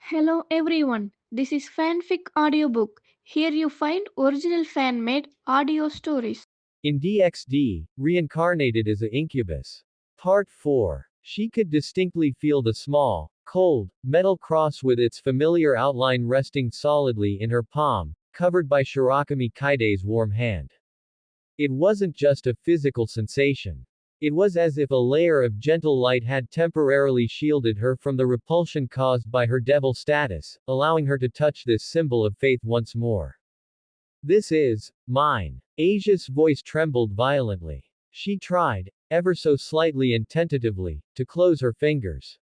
Hello everyone, this is Fanfic Audiobook. Here you find original fan made audio stories. In DXD, Reincarnated as a Incubus. Part 4. She could distinctly feel the small, cold, metal cross with its familiar outline resting solidly in her palm, covered by Shirakami Kaide's warm hand. It wasn't just a physical sensation. It was as if a layer of gentle light had temporarily shielded her from the repulsion caused by her devil status, allowing her to touch this symbol of faith once more. This is mine. Asia's voice trembled violently. She tried, ever so slightly and tentatively, to close her fingers.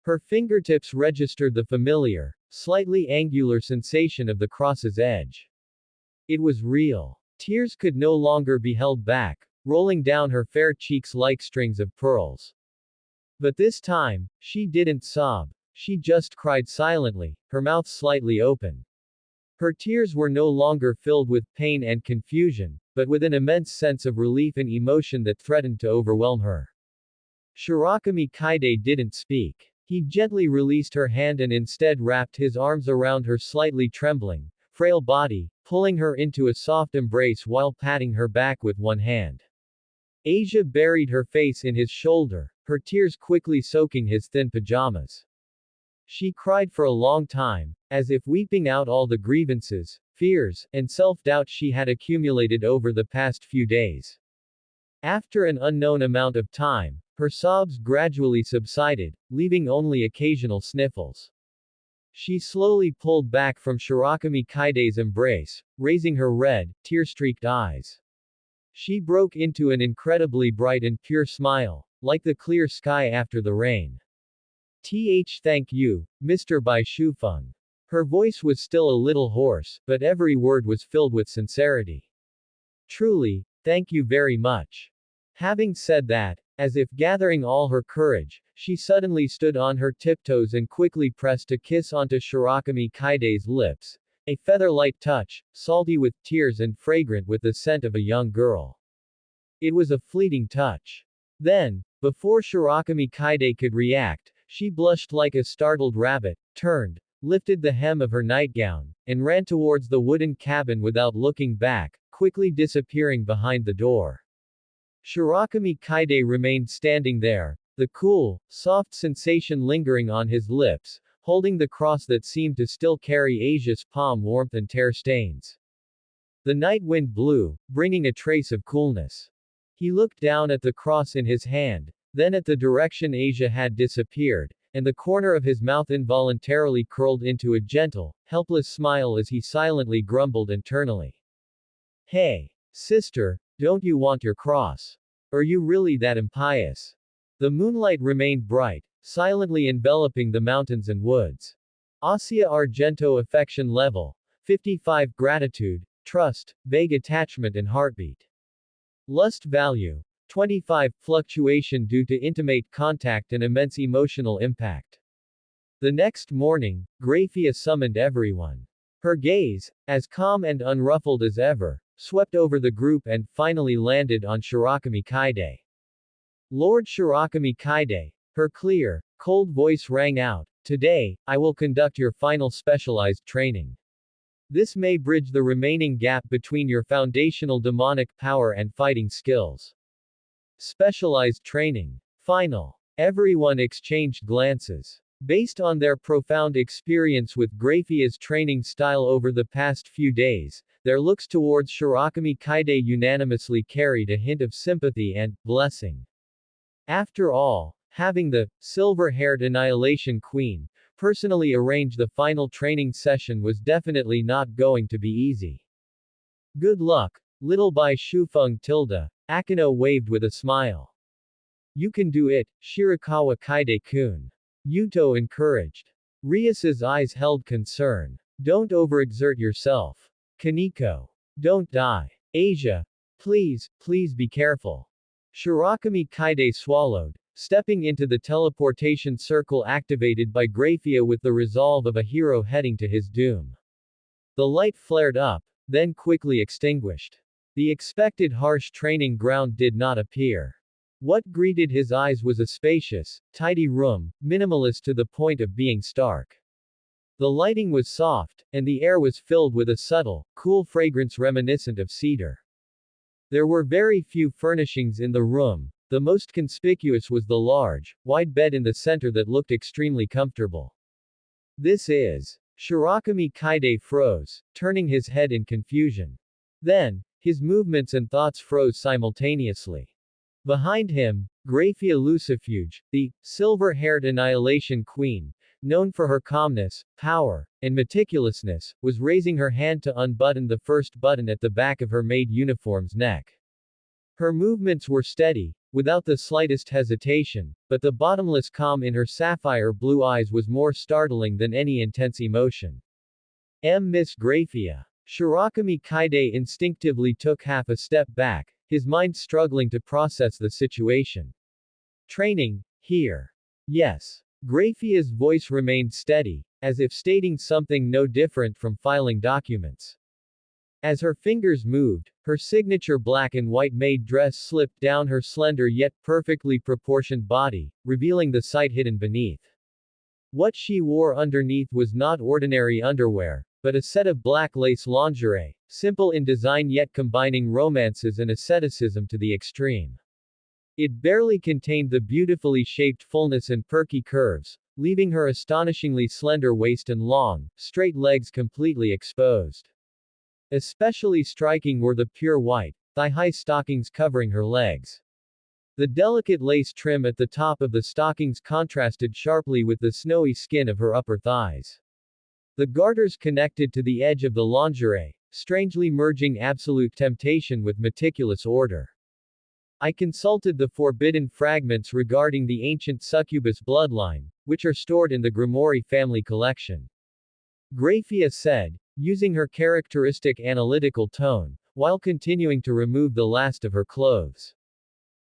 Her fingertips registered the familiar, slightly angular sensation of the cross's edge. It was real. Tears could no longer be held back, rolling down her fair cheeks like strings of pearls. But this time, she didn't sob. She just cried silently, her mouth slightly open. Her tears were no longer filled with pain and confusion, but with an immense sense of relief and emotion that threatened to overwhelm her. Shirakami Kaide didn't speak. He gently released her hand and instead wrapped his arms around her slightly trembling, frail body, pulling her into a soft embrace while patting her back with one hand. Asia buried her face in his shoulder, her tears quickly soaking his thin pajamas. She cried for a long time, as if weeping out all the grievances, fears, and self-doubt she had accumulated over the past few days. After an unknown amount of time, her sobs gradually subsided, leaving only occasional sniffles. She slowly pulled back from Shirakami Kaide's embrace, raising her red, tear-streaked eyes. She broke into an incredibly bright and pure smile, like the clear sky after the rain. Thank you, Mr. Bai Shufeng. Her voice was still a little hoarse, but every word was filled with sincerity. Truly, thank you very much. Having said that, as if gathering all her courage, she suddenly stood on her tiptoes and quickly pressed a kiss onto Shirakami Kaide's lips, a feather-light touch, salty with tears and fragrant with the scent of a young girl. It was a fleeting touch. Then, before Shirakami Kaide could react, she blushed like a startled rabbit, turned, lifted the hem of her nightgown, and ran towards the wooden cabin without looking back, quickly disappearing behind the door. Shirakami Kaide remained standing there, the cool, soft sensation lingering on his lips, holding the cross that seemed to still carry Asia's palm warmth and tear stains. The night wind blew, bringing a trace of coolness. He looked down at the cross in his hand, then at the direction Asia had disappeared, and the corner of his mouth involuntarily curled into a gentle, helpless smile as he silently grumbled internally. Hey, sister, don't you want your cross? Are you really that impious? The moonlight remained bright, silently enveloping the mountains and woods. Asia Argento affection level 55 gratitude, trust, vague attachment and heartbeat. Lust value 25 fluctuation due to intimate contact and immense emotional impact. The next morning, Graphia summoned everyone. Her gaze, as calm and unruffled as ever, swept over the group and finally landed on Shirakami Kaide. Lord Shirakami Kaide, her clear, cold voice rang out, "Today, I will conduct your final specialized training. This may bridge the remaining gap between your foundational demonic power and fighting skills." Specialized training. Final. Everyone exchanged glances. Based on their profound experience with Graphia's training style over the past few days, their looks towards Shirakami Kaide unanimously carried a hint of sympathy and blessing. After all, having the silver-haired Annihilation Queen personally arrange the final training session was definitely not going to be easy. Good luck, little Bai Shufeng tilde, Akino waved with a smile. You can do it, Shirakawa Kaide-kun. Yuto encouraged. Rias's eyes held concern. Don't overexert yourself. Kaneko. Don't die. Asia. Please be careful. Shirakami Kaide swallowed, stepping into the teleportation circle activated by Graphia with the resolve of a hero heading to his doom. The light flared up, then quickly extinguished. The expected harsh training ground did not appear. What greeted his eyes was a spacious, tidy room, minimalist to the point of being stark. The lighting was soft, and the air was filled with a subtle, cool fragrance reminiscent of cedar. There were very few furnishings in the room. The most conspicuous was the large, wide bed in the center that looked extremely comfortable. This is. Shirakami Kaide froze, turning his head in confusion. Then, his movements and thoughts froze simultaneously. Behind him, Graphia Lucifuge, the silver-haired Annihilation Queen, known for her calmness, power, and meticulousness, was raising her hand to unbutton the first button at the back of her maid uniform's neck. Her movements were steady, without the slightest hesitation, but the bottomless calm in her sapphire blue eyes was more startling than any intense emotion. Miss Graphia. Shirakami Kaide instinctively took half a step back, his mind struggling to process the situation. Training, here. Yes. Graphia's voice remained steady, as if stating something no different from filing documents. As her fingers moved, her signature black and white maid dress slipped down her slender yet perfectly proportioned body, revealing the sight hidden beneath. What she wore underneath was not ordinary underwear, but a set of black lace lingerie, simple in design yet combining romances and asceticism to the extreme. It barely contained the beautifully shaped fullness and perky curves, leaving her astonishingly slender waist and long, straight legs completely exposed. Especially striking were the pure white, thigh-high stockings covering her legs. The delicate lace trim at the top of the stockings contrasted sharply with the snowy skin of her upper thighs. The garters connected to the edge of the lingerie, strangely merging absolute temptation with meticulous order. I consulted the forbidden fragments regarding the ancient succubus bloodline, which are stored in the Grimoire family collection. Graphia said, using her characteristic analytical tone, while continuing to remove the last of her clothes.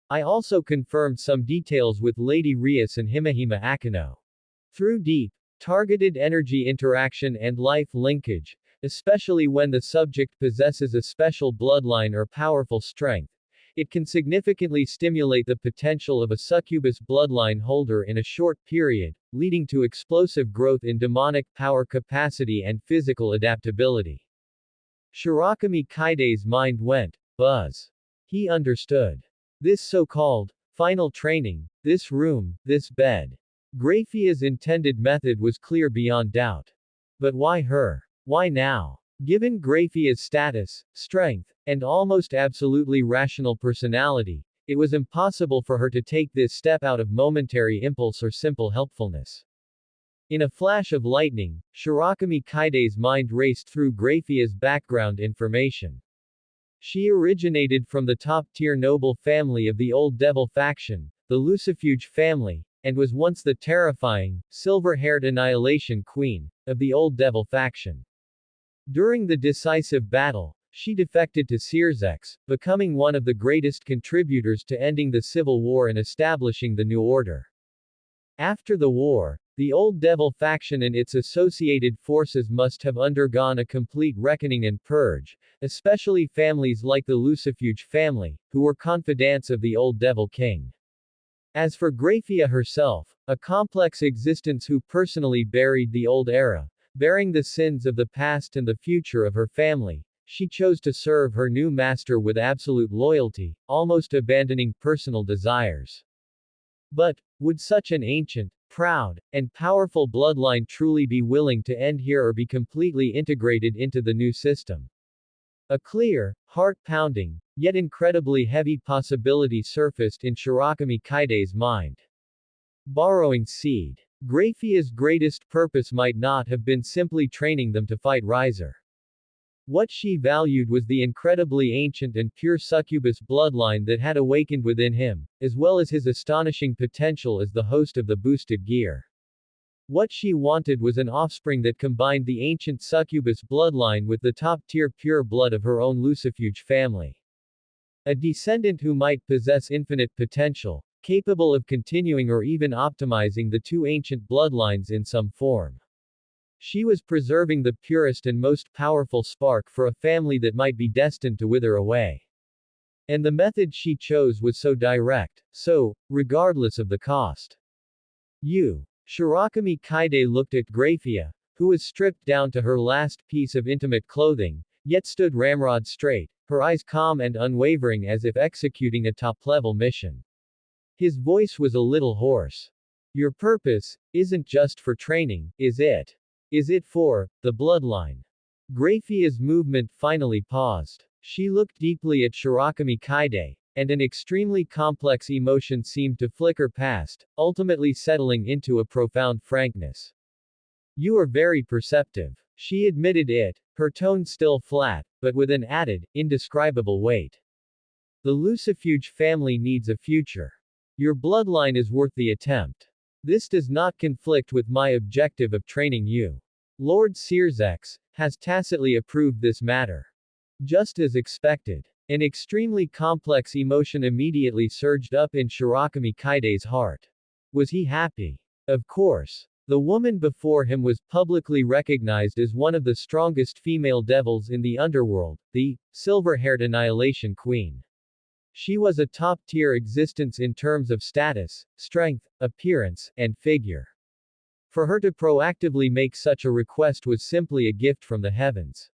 I also confirmed some details with Lady Rias and Himahima Akino. Through deep, targeted energy interaction and life linkage, especially when the subject possesses a special bloodline or powerful strength, it can significantly stimulate the potential of a succubus bloodline holder in a short period, leading to explosive growth in demonic power capacity and physical adaptability. Shirakami Kaide's mind went buzz. He understood. This so-called final training, this room, this bed. Graphia's intended method was clear beyond doubt. But why her? Why now? Given Graphia's status, strength, and almost absolutely rational personality, it was impossible for her to take this step out of momentary impulse or simple helpfulness. In a flash of lightning, Shirakami Kaide's mind raced through Graphia's background information. She originated from the top-tier noble family of the Old Devil faction, the Lucifuge family, and was once the terrifying, silver-haired Annihilation Queen of the Old Devil faction. During the decisive battle, she defected to Searsex, becoming one of the greatest contributors to ending the civil war and establishing the new order. After the war, the Old Devil faction and its associated forces must have undergone a complete reckoning and purge, especially families like the Lucifuge family, who were confidants of the Old Devil King. As for Graphia herself, a complex existence who personally buried the old era, bearing the sins of the past and the future of her family, she chose to serve her new master with absolute loyalty, almost abandoning personal desires. But, would such an ancient, proud, and powerful bloodline truly be willing to end here or be completely integrated into the new system? A clear, heart-pounding, yet incredibly heavy possibility surfaced in Shirakami Kaide's mind. Borrowing seed. Graphia's greatest purpose might not have been simply training them to fight Riser. What she valued was the incredibly ancient and pure succubus bloodline that had awakened within him, as well as his astonishing potential as the host of the boosted gear. What she wanted was an offspring that combined the ancient succubus bloodline with the top-tier pure blood of her own Lucifuge family. A descendant who might possess infinite potential, capable of continuing or even optimizing the two ancient bloodlines in some form. She was preserving the purest and most powerful spark for a family that might be destined to wither away. And the method she chose was so direct, so, regardless of the cost. Shirakami Kaide looked at Graphia, who was stripped down to her last piece of intimate clothing, yet stood ramrod straight, her eyes calm and unwavering as if executing a top-level mission. His voice was a little hoarse. Your purpose isn't just for training, is it? Is it for the bloodline? Graphia's movement finally paused. She looked deeply at Shirakami Kaide, and an extremely complex emotion seemed to flicker past, ultimately settling into a profound frankness. You are very perceptive. She admitted it, her tone still flat, but with an added, indescribable weight. The Lucifuge family needs a future. Your bloodline is worth the attempt. This does not conflict with my objective of training you. Lord Searsex has tacitly approved this matter. Just as expected. An extremely complex emotion immediately surged up in Shirakami Kaide's heart. Was he happy? Of course. The woman before him was publicly recognized as one of the strongest female devils in the underworld, the silver-haired Annihilation Queen. She was a top-tier existence in terms of status, strength, appearance, and figure. For her to proactively make such a request was simply a gift from the heavens.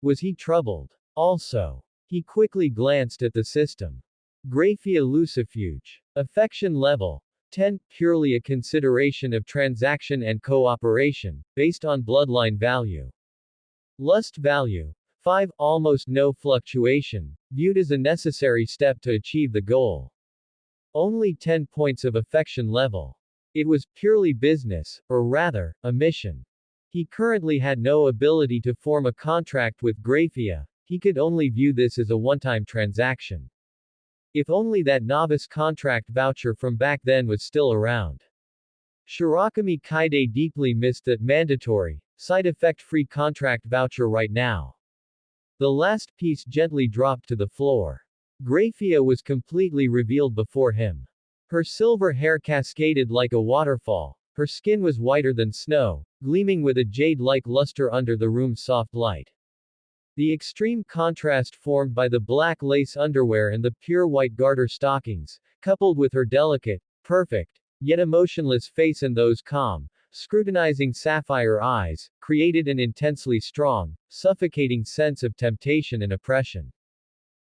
Was he troubled? Also. He quickly glanced at the system. Graphia Lucifuge. Affection level 10, purely a consideration of transaction and cooperation, based on bloodline value. Lust value 5, almost no fluctuation, viewed as a necessary step to achieve the goal. Only 10 points of affection level. It was purely business, or rather, a mission. He currently had no ability to form a contract with Graphia, he could only view this as a one-time transaction. If only that novice contract voucher from back then was still around. Shirakami Kaide deeply missed that mandatory, side-effect-free contract voucher right now. The last piece gently dropped to the floor. Graphia was completely revealed before him. Her silver hair cascaded like a waterfall, her skin was whiter than snow, gleaming with a jade-like luster under the room's soft light. The extreme contrast formed by the black lace underwear and the pure white garter stockings, coupled with her delicate, perfect, yet emotionless face and those calm, scrutinizing sapphire eyes, created an intensely strong, suffocating sense of temptation and oppression.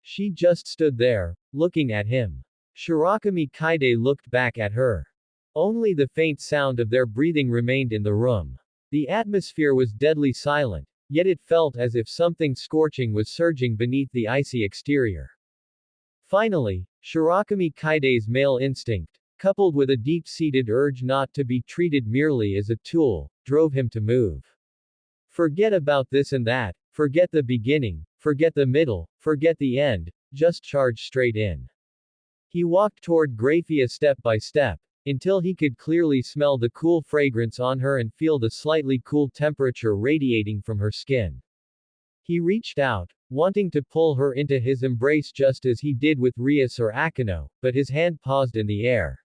She just stood there, looking at him. Shirakami Kaide looked back at her. Only the faint sound of their breathing remained in the room. The atmosphere was deadly silent, yet it felt as if something scorching was surging beneath the icy exterior. Finally, Shirakami Kaide's male instinct, coupled with a deep-seated urge not to be treated merely as a tool, drove him to move. Forget about this and that, forget the beginning, forget the middle, forget the end, just charge straight in. He walked toward Graphia step by step, until he could clearly smell the cool fragrance on her and feel the slightly cool temperature radiating from her skin. He reached out, wanting to pull her into his embrace just as he did with Rias or Akino, but his hand paused in the air.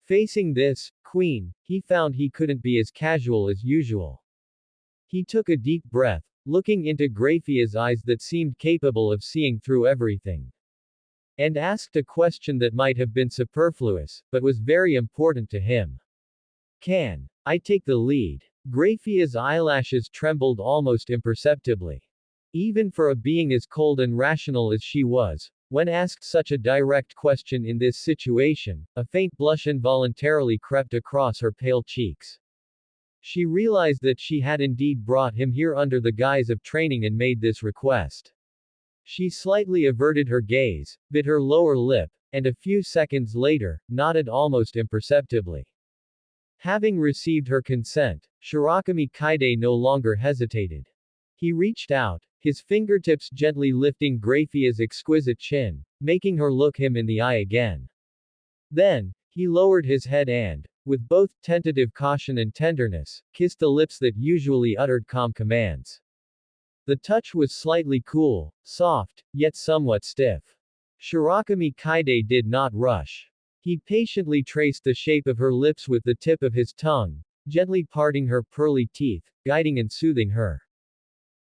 Facing this queen, he found he couldn't be as casual as usual. He took a deep breath, looking into Graphia's eyes that seemed capable of seeing through everything. And asked a question that might have been superfluous, but was very important to him. Can I take the lead? Graphia's eyelashes trembled almost imperceptibly. Even for a being as cold and rational as she was, when asked such a direct question in this situation, a faint blush involuntarily crept across her pale cheeks. She realized that she had indeed brought him here under the guise of training and made this request. She slightly averted her gaze, bit her lower lip, and a few seconds later, nodded almost imperceptibly. Having received her consent, Shirakami Kaide no longer hesitated. He reached out, his fingertips gently lifting Graphia's exquisite chin, making her look him in the eye again. Then, he lowered his head and, with both tentative caution and tenderness, kissed the lips that usually uttered calm commands. The touch was slightly cool, soft, yet somewhat stiff. Shirakami Kaide did not rush. He patiently traced the shape of her lips with the tip of his tongue, gently parting her pearly teeth, guiding and soothing her.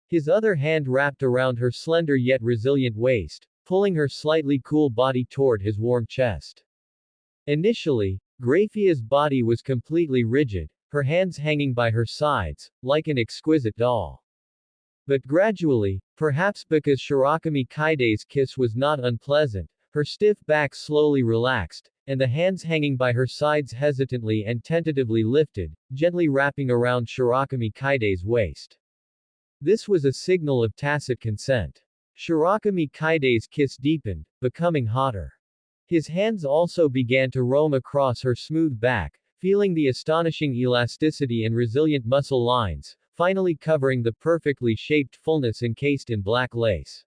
His other hand wrapped around her slender yet resilient waist, pulling her slightly cool body toward his warm chest. Initially, Graphia's body was completely rigid, her hands hanging by her sides, like an exquisite doll. But gradually, perhaps because Shirakami Kaide's kiss was not unpleasant, her stiff back slowly relaxed, and the hands hanging by her sides hesitantly and tentatively lifted, gently wrapping around Shirakami Kaide's waist. This was a signal of tacit consent. Shirakami Kaide's kiss deepened, becoming hotter. His hands also began to roam across her smooth back, feeling the astonishing elasticity and resilient muscle lines, finally covering the perfectly shaped fullness encased in black lace.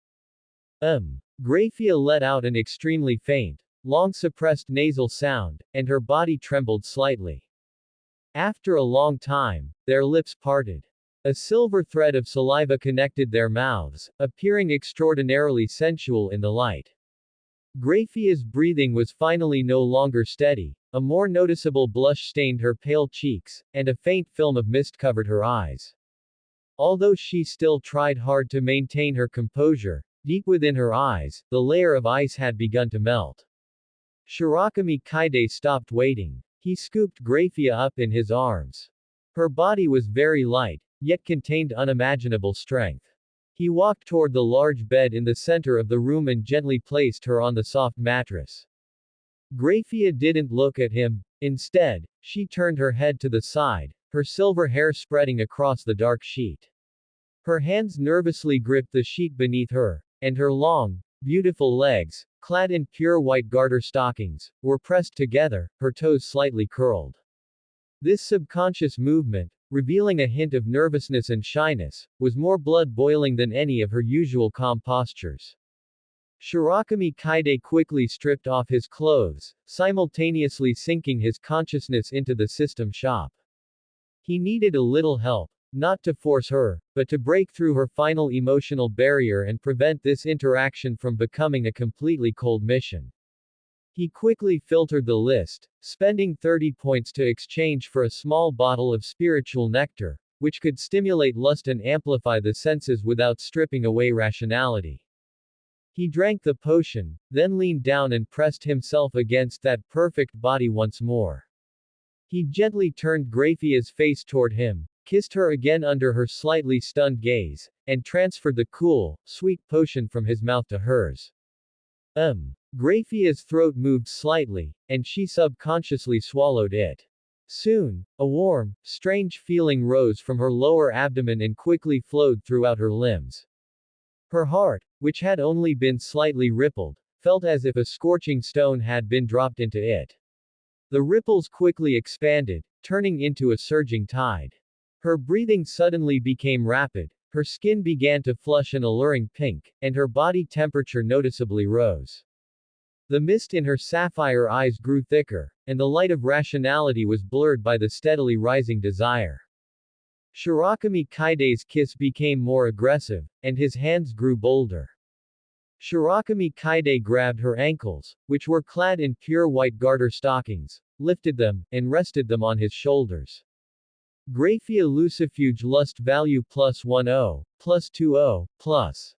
Graphia let out an extremely faint, long-suppressed nasal sound, and her body trembled slightly. After a long time, their lips parted. A silver thread of saliva connected their mouths, appearing extraordinarily sensual in the light. Graphia's breathing was finally no longer steady, a more noticeable blush stained her pale cheeks, and a faint film of mist covered her eyes. Although she still tried hard to maintain her composure, deep within her eyes, the layer of ice had begun to melt. Shirakami Kaide stopped waiting. He scooped Graphia up in his arms. Her body was very light, yet contained unimaginable strength. He walked toward the large bed in the center of the room and gently placed her on the soft mattress. Graphia didn't look at him. Instead, she turned her head to the side, her silver hair spreading across the dark sheet. Her hands nervously gripped the sheet beneath her, and her long, beautiful legs, clad in pure white garter stockings, were pressed together, her toes slightly curled. This subconscious movement, revealing a hint of nervousness and shyness, was more blood-boiling than any of her usual calm postures. Shirakami Kaide quickly stripped off his clothes, simultaneously sinking his consciousness into the system shop. He needed a little help, not to force her, but to break through her final emotional barrier and prevent this interaction from becoming a completely cold mission. He quickly filtered the list, spending 30 points to exchange for a small bottle of spiritual nectar, which could stimulate lust and amplify the senses without stripping away rationality. He drank the potion, then leaned down and pressed himself against that perfect body once more. He gently turned Graphia's face toward him, kissed her again under her slightly stunned gaze, and transferred the cool, sweet potion from his mouth to hers. Graphia's throat moved slightly, and she subconsciously swallowed it. Soon, a warm, strange feeling rose from her lower abdomen and quickly flowed throughout her limbs. Her heart, which had only been slightly rippled, felt as if a scorching stone had been dropped into it. The ripples quickly expanded, turning into a surging tide. Her breathing suddenly became rapid, her skin began to flush an alluring pink, and her body temperature noticeably rose. The mist in her sapphire eyes grew thicker, and the light of rationality was blurred by the steadily rising desire. Shirakami Kaide's kiss became more aggressive, and his hands grew bolder. Shirakami Kaide grabbed her ankles, which were clad in pure white garter stockings, lifted them, and rested them on his shoulders. Graphia Lucifuge Lust Value +10, +20, plus.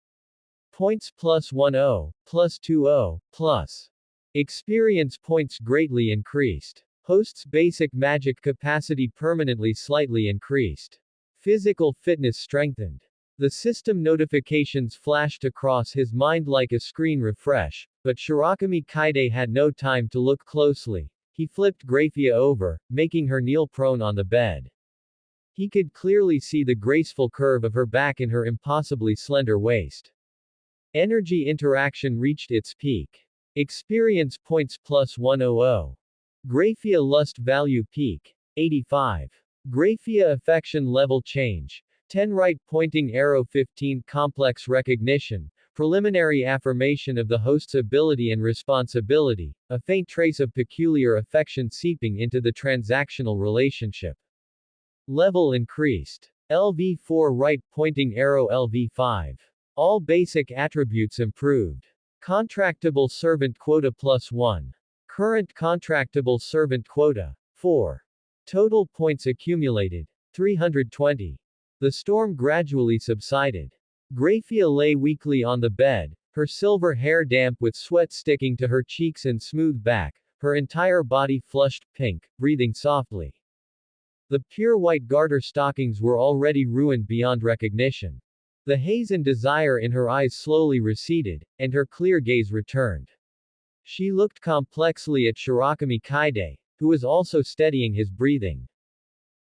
Points +10, +20, plus. Experience points greatly increased. Host's basic magic capacity permanently slightly increased. Physical fitness strengthened. The system notifications flashed across his mind like a screen refresh, but Shirakami Kaide had no time to look closely. He flipped Graphia over, making her kneel prone on the bed. He could clearly see the graceful curve of her back and her impossibly slender waist. Energy interaction reached its peak. Experience points +100. Graphia Lust Value Peak. 85. Graphia Affection Level Change. 10 Right Pointing Arrow 15 Complex Recognition. Preliminary affirmation of the host's ability and responsibility, a faint trace of peculiar affection seeping into the transactional relationship. Level increased. LV4 Right Pointing Arrow LV5. All basic attributes improved. Contractable servant quota +1. Current contractable servant quota 4. Total points accumulated 320. The storm gradually subsided. Graphia lay weakly on the bed, her silver hair damp with sweat sticking to her cheeks and smooth back, her entire body flushed pink, breathing softly. The pure white garter stockings were already ruined beyond recognition. The haze and desire in her eyes slowly receded, and her clear gaze returned. She looked complexly at Shirakami Kaide, who was also steadying his breathing.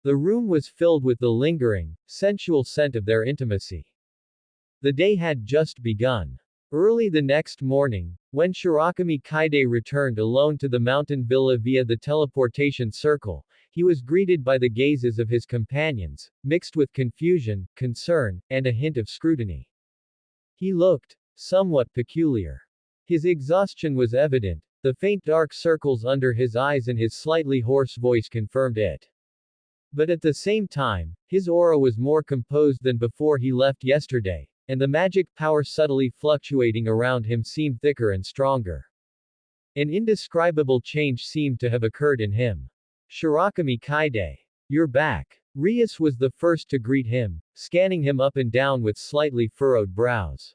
The room was filled with the lingering, sensual scent of their intimacy. The day had just begun. Early the next morning, when Shirakami Kaide returned alone to the mountain villa via the teleportation circle, he was greeted by the gazes of his companions, mixed with confusion, concern, and a hint of scrutiny. He looked somewhat peculiar. His exhaustion was evident, the faint dark circles under his eyes and his slightly hoarse voice confirmed it. But at the same time, his aura was more composed than before he left yesterday, and the magic power subtly fluctuating around him seemed thicker and stronger. An indescribable change seemed to have occurred in him. Shirakami Kaide. You're back. Rias was the first to greet him, scanning him up and down with slightly furrowed brows.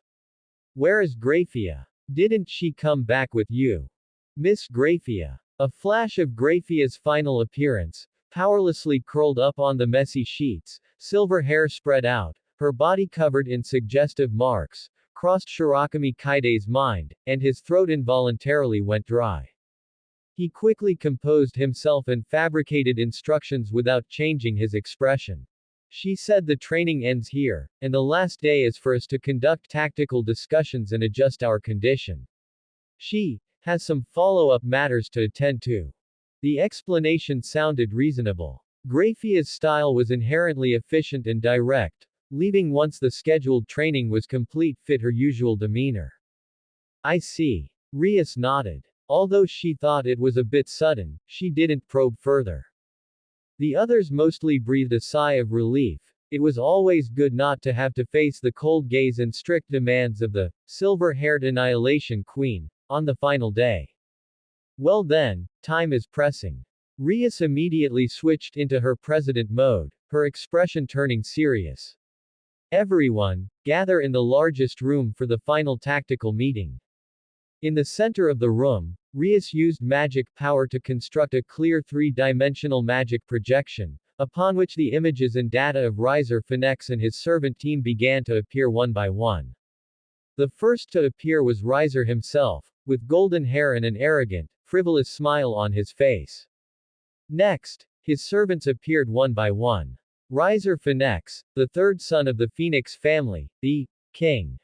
Where is Graphia? Didn't she come back with you? Miss Graphia. A flash of Graphia's final appearance, powerlessly curled up on the messy sheets, silver hair spread out, her body covered in suggestive marks, crossed Shirakami Kaide's mind, and his throat involuntarily went dry. He quickly composed himself and fabricated instructions without changing his expression. She said the training ends here, and the last day is for us to conduct tactical discussions and adjust our condition. She has some follow-up matters to attend to. The explanation sounded reasonable. Graphia's style was inherently efficient and direct, leaving once the scheduled training was complete fit her usual demeanor. I see. Rias nodded. Although she thought it was a bit sudden, she didn't probe further. The others mostly breathed a sigh of relief. It was always good not to have to face the cold gaze and strict demands of the silver-haired Annihilation Queen on the final day. Well then, time is pressing. Rias immediately switched into her president mode, her expression turning serious. Everyone, gather in the largest room for the final tactical meeting. In the center of the room, Rias used magic power to construct a clear three-dimensional magic projection, upon which the images and data of Riser Phoenix and his servant team began to appear one by one. The first to appear was Riser himself, with golden hair and an arrogant, frivolous smile on his face. Next, his servants appeared one by one. Riser Phoenix, the third son of the Phoenix family, the king.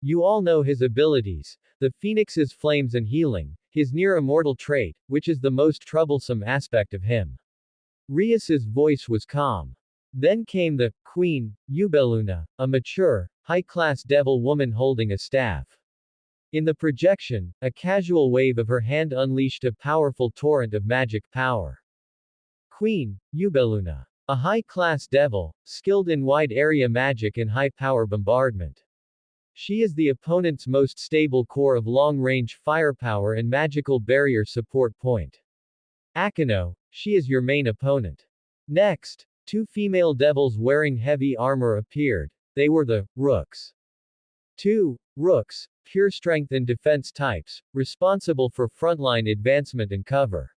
You all know his abilities. The Phoenix's flames and healing, his near-immortal trait, which is the most troublesome aspect of him. Rias's voice was calm. Then came the Queen, Ubeluna, a mature, high-class devil woman holding a staff. In the projection, a casual wave of her hand unleashed a powerful torrent of magic power. Queen, Ubeluna. A high-class devil, skilled in wide-area magic and high-power bombardment. She is the opponent's most stable core of long-range firepower and magical barrier support point. Akino, she is your main opponent. Next, two female devils wearing heavy armor appeared. They were the Rooks. Two Rooks, pure strength and defense types, responsible for frontline advancement and cover.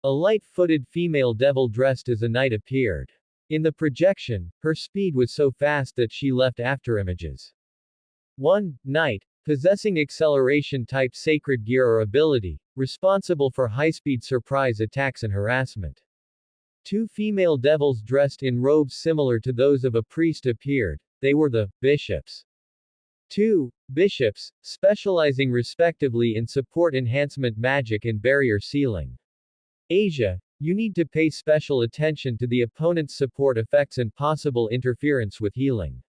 A light-footed female devil dressed as a knight appeared. In the projection, her speed was so fast that she left afterimages. One knight, possessing acceleration-type sacred gear or ability, responsible for high-speed surprise attacks and harassment. Two female devils dressed in robes similar to those of a priest appeared. They were the bishops. Two bishops, specializing respectively in support enhancement magic and barrier sealing. Asia, you need to pay special attention to the opponent's support effects and possible interference with healing.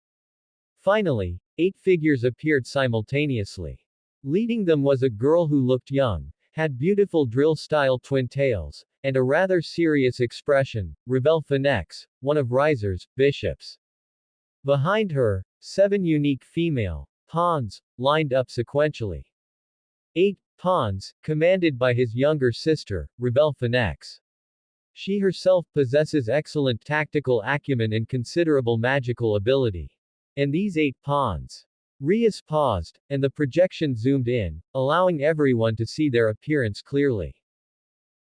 Finally, 8 figures appeared simultaneously. Leading them was a girl who looked young, had beautiful drill-style twin tails, and a rather serious expression, Revel Phoenix, one of Riser's bishops. Behind her, 7 unique female pawns, lined up sequentially. 8 pawns, commanded by his younger sister, Revel Phoenix. She herself possesses excellent tactical acumen and considerable magical ability. And these 8 pawns. Rias paused, and the projection zoomed in, allowing everyone to see their appearance clearly.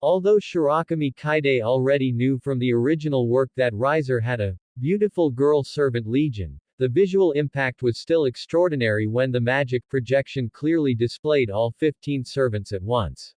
Although Shirakami Kaide already knew from the original work that Riser had a beautiful girl servant legion, the visual impact was still extraordinary when the magic projection clearly displayed all 15 servants at once.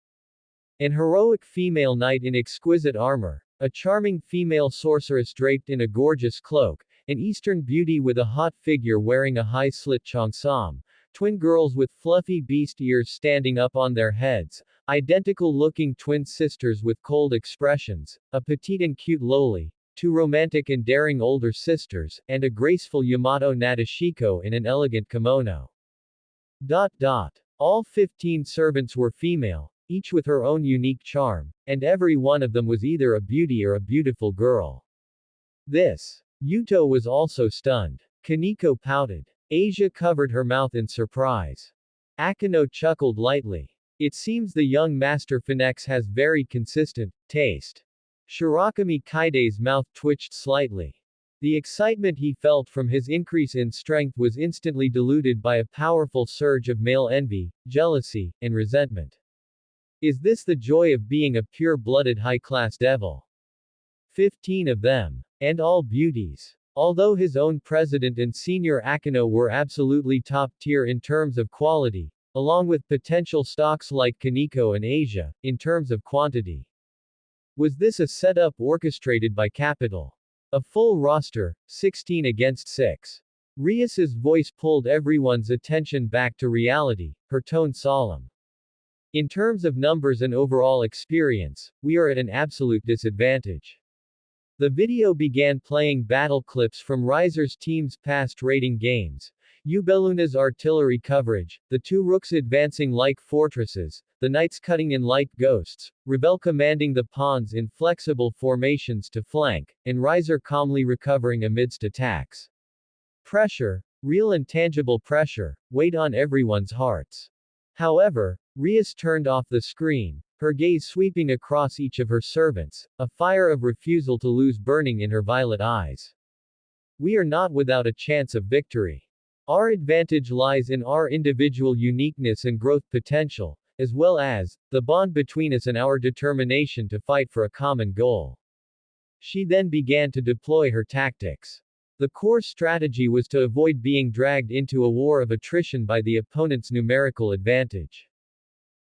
An heroic female knight in exquisite armor, a charming female sorceress draped in a gorgeous cloak, an Eastern beauty with a hot figure wearing a high-slit cheongsam, twin girls with fluffy beast ears standing up on their heads, identical-looking twin sisters with cold expressions, a petite and cute loli, two romantic and daring older sisters, and a graceful Yamato Nadeshiko in an elegant kimono. All 15 servants were female, each with her own unique charm, and every one of them was either a beauty or a beautiful girl. Yuto was also stunned. Kaneko pouted. Asia covered her mouth in surprise. Akino chuckled lightly. It seems the young master Phoenix has very consistent taste. Shirakami Kaide's mouth twitched slightly. The excitement he felt from his increase in strength was instantly diluted by a powerful surge of male envy, jealousy, and resentment. Is this the joy of being a pure-blooded high-class devil? 15 of them. And all beauties. Although his own president and senior Akino were absolutely top tier in terms of quality, along with potential stocks like Kaneko and Asia, in terms of quantity. Was this a setup orchestrated by Capital? A full roster, 16 against 6. Rias's voice pulled everyone's attention back to reality, her tone solemn. In terms of numbers and overall experience, we are at an absolute disadvantage. The video began playing battle clips from Riser's team's past raiding games, Ubeluna's artillery coverage, the two rooks advancing like fortresses, the knights cutting in like ghosts, Rebel commanding the pawns in flexible formations to flank, and Riser calmly recovering amidst attacks. Pressure, real and tangible pressure, weighed on everyone's hearts. However, Rias turned off the screen, her gaze sweeping across each of her servants, a fire of refusal to lose burning in her violet eyes. We are not without a chance of victory. Our advantage lies in our individual uniqueness and growth potential, as well as the bond between us and our determination to fight for a common goal. She then began to deploy her tactics. The core strategy was to avoid being dragged into a war of attrition by the opponent's numerical advantage.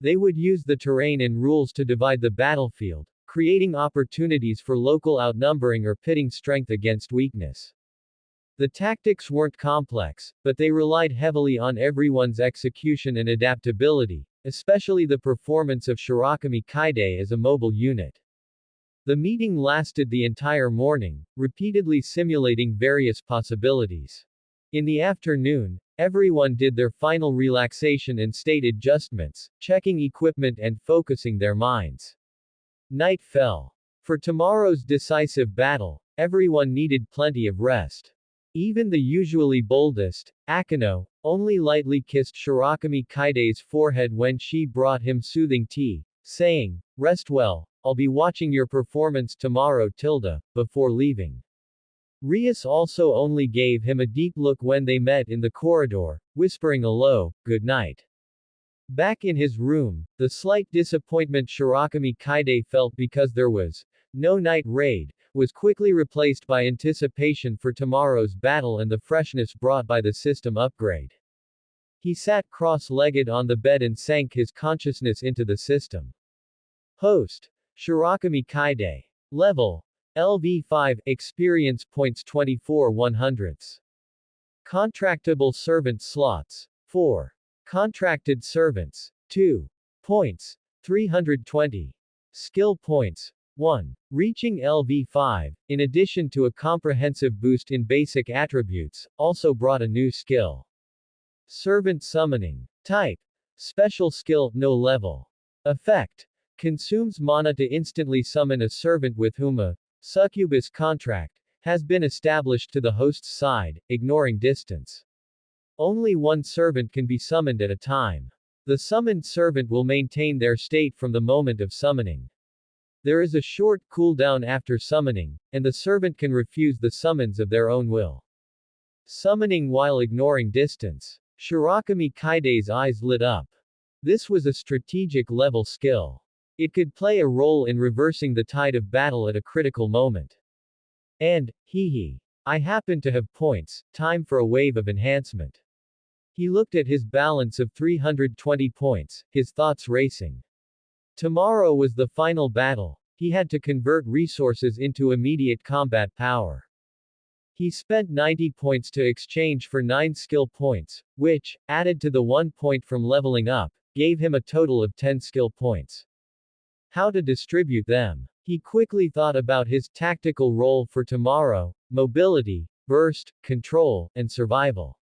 They would use the terrain and rules to divide the battlefield, creating opportunities for local outnumbering or pitting strength against weakness. The tactics weren't complex, but they relied heavily on everyone's execution and adaptability, especially the performance of Shirakami Kaide as a mobile unit. The meeting lasted the entire morning, repeatedly simulating various possibilities. In the afternoon, everyone did their final relaxation and state adjustments, checking equipment and focusing their minds. Night fell. For tomorrow's decisive battle, everyone needed plenty of rest. Even the usually boldest, Akino, only lightly kissed Shirakami Kaide's forehead when she brought him soothing tea, saying, "Rest well, I'll be watching your performance tomorrow before leaving." Rias also only gave him a deep look when they met in the corridor, whispering a low, "Good night." Back in his room, the slight disappointment Shirakami Kaide felt because there was no night raid, was quickly replaced by anticipation for tomorrow's battle and the freshness brought by the system upgrade. He sat cross-legged on the bed and sank his consciousness into the system. Host. Shirakami Kaide. Level. LV5, experience points 24 100ths. Contractable servant slots. 4. Contracted servants. 2. Points. 320. Skill points. 1. Reaching LV5, in addition to a comprehensive boost in basic attributes, also brought a new skill. Servant summoning. Type. Special skill, no level. Effect. Consumes mana to instantly summon a servant with whom a succubus contract has been established to the host's side, ignoring distance. Only one servant can be summoned at a time. The summoned servant will maintain their state from the moment of summoning. There is a short cooldown after summoning, and the servant can refuse the summons of their own will. Summoning while ignoring distance. Shirakami Kaide's eyes lit up. This was a strategic level skill. It could play a role in reversing the tide of battle at a critical moment. And, I happen to have points, time for a wave of enhancement. He looked at his balance of 320 points, his thoughts racing. Tomorrow was the final battle. He had to convert resources into immediate combat power. He spent 90 points to exchange for 9 skill points, which, added to the 1 point from leveling up, gave him a total of 10 skill points. How to distribute them? He quickly thought about his tactical role for tomorrow: mobility, burst, control, and survival.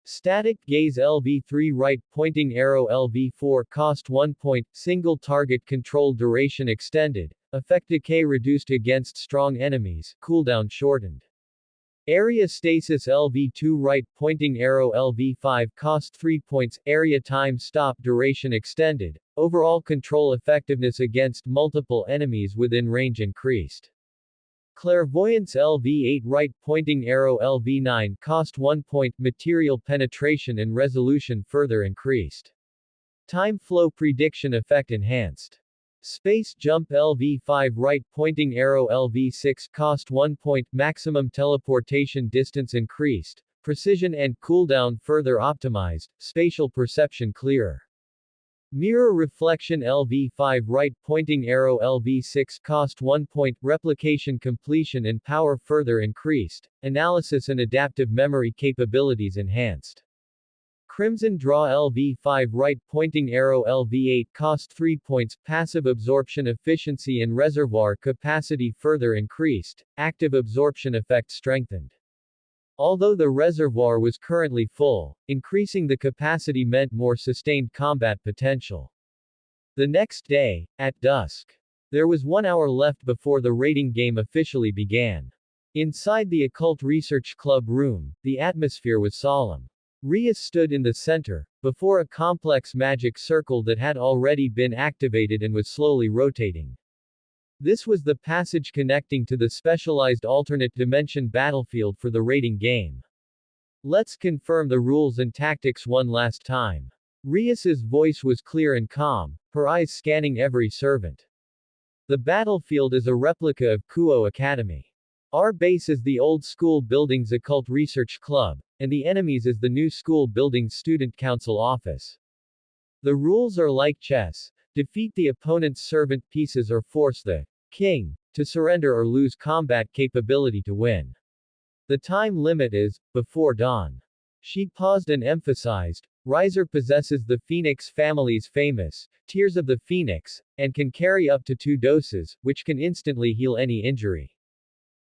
Static gaze LV3 right pointing arrow LV4 cost 1 point, single target control duration extended, effect decay reduced against strong enemies, cooldown shortened. Area stasis LV2 right pointing arrow LV5 cost 3 points, area time stop duration extended, overall control effectiveness against multiple enemies within range increased. Clairvoyance LV8 right pointing arrow LV9 cost 1 point, material penetration and resolution further increased. Time flow prediction effect enhanced. Space jump LV5 right pointing arrow LV6 cost 1 point, maximum teleportation distance increased, precision and cooldown further optimized, spatial perception clearer. Mirror reflection LV5 right pointing arrow LV6 cost 1 point, replication completion and power further increased, analysis and adaptive memory capabilities enhanced. Crimson draw LV5 right pointing arrow LV8 cost 3 points, passive absorption efficiency and reservoir capacity further increased, active absorption effect strengthened. Although the reservoir was currently full, increasing the capacity meant more sustained combat potential. The next day, at dusk, there was 1 hour left before the raiding game officially began. Inside the Occult Research Club room, the atmosphere was solemn. Rias stood in the center, before a complex magic circle that had already been activated and was slowly rotating. This was the passage connecting to the specialized alternate dimension battlefield for the raiding game. Let's confirm the rules and tactics one last time. Rias's voice was clear and calm, her eyes scanning every servant. The battlefield is a replica of Kuo Academy. Our base is the old school building's Occult Research Club, and the enemies is the new school building's Student Council office. The rules are like chess: defeat the opponent's servant pieces or force the king to surrender or lose combat capability to win. The time limit is before dawn. She paused and emphasized, Riser possesses the Phoenix family's famous Tears of the Phoenix, and can carry up to 2 doses, which can instantly heal any injury.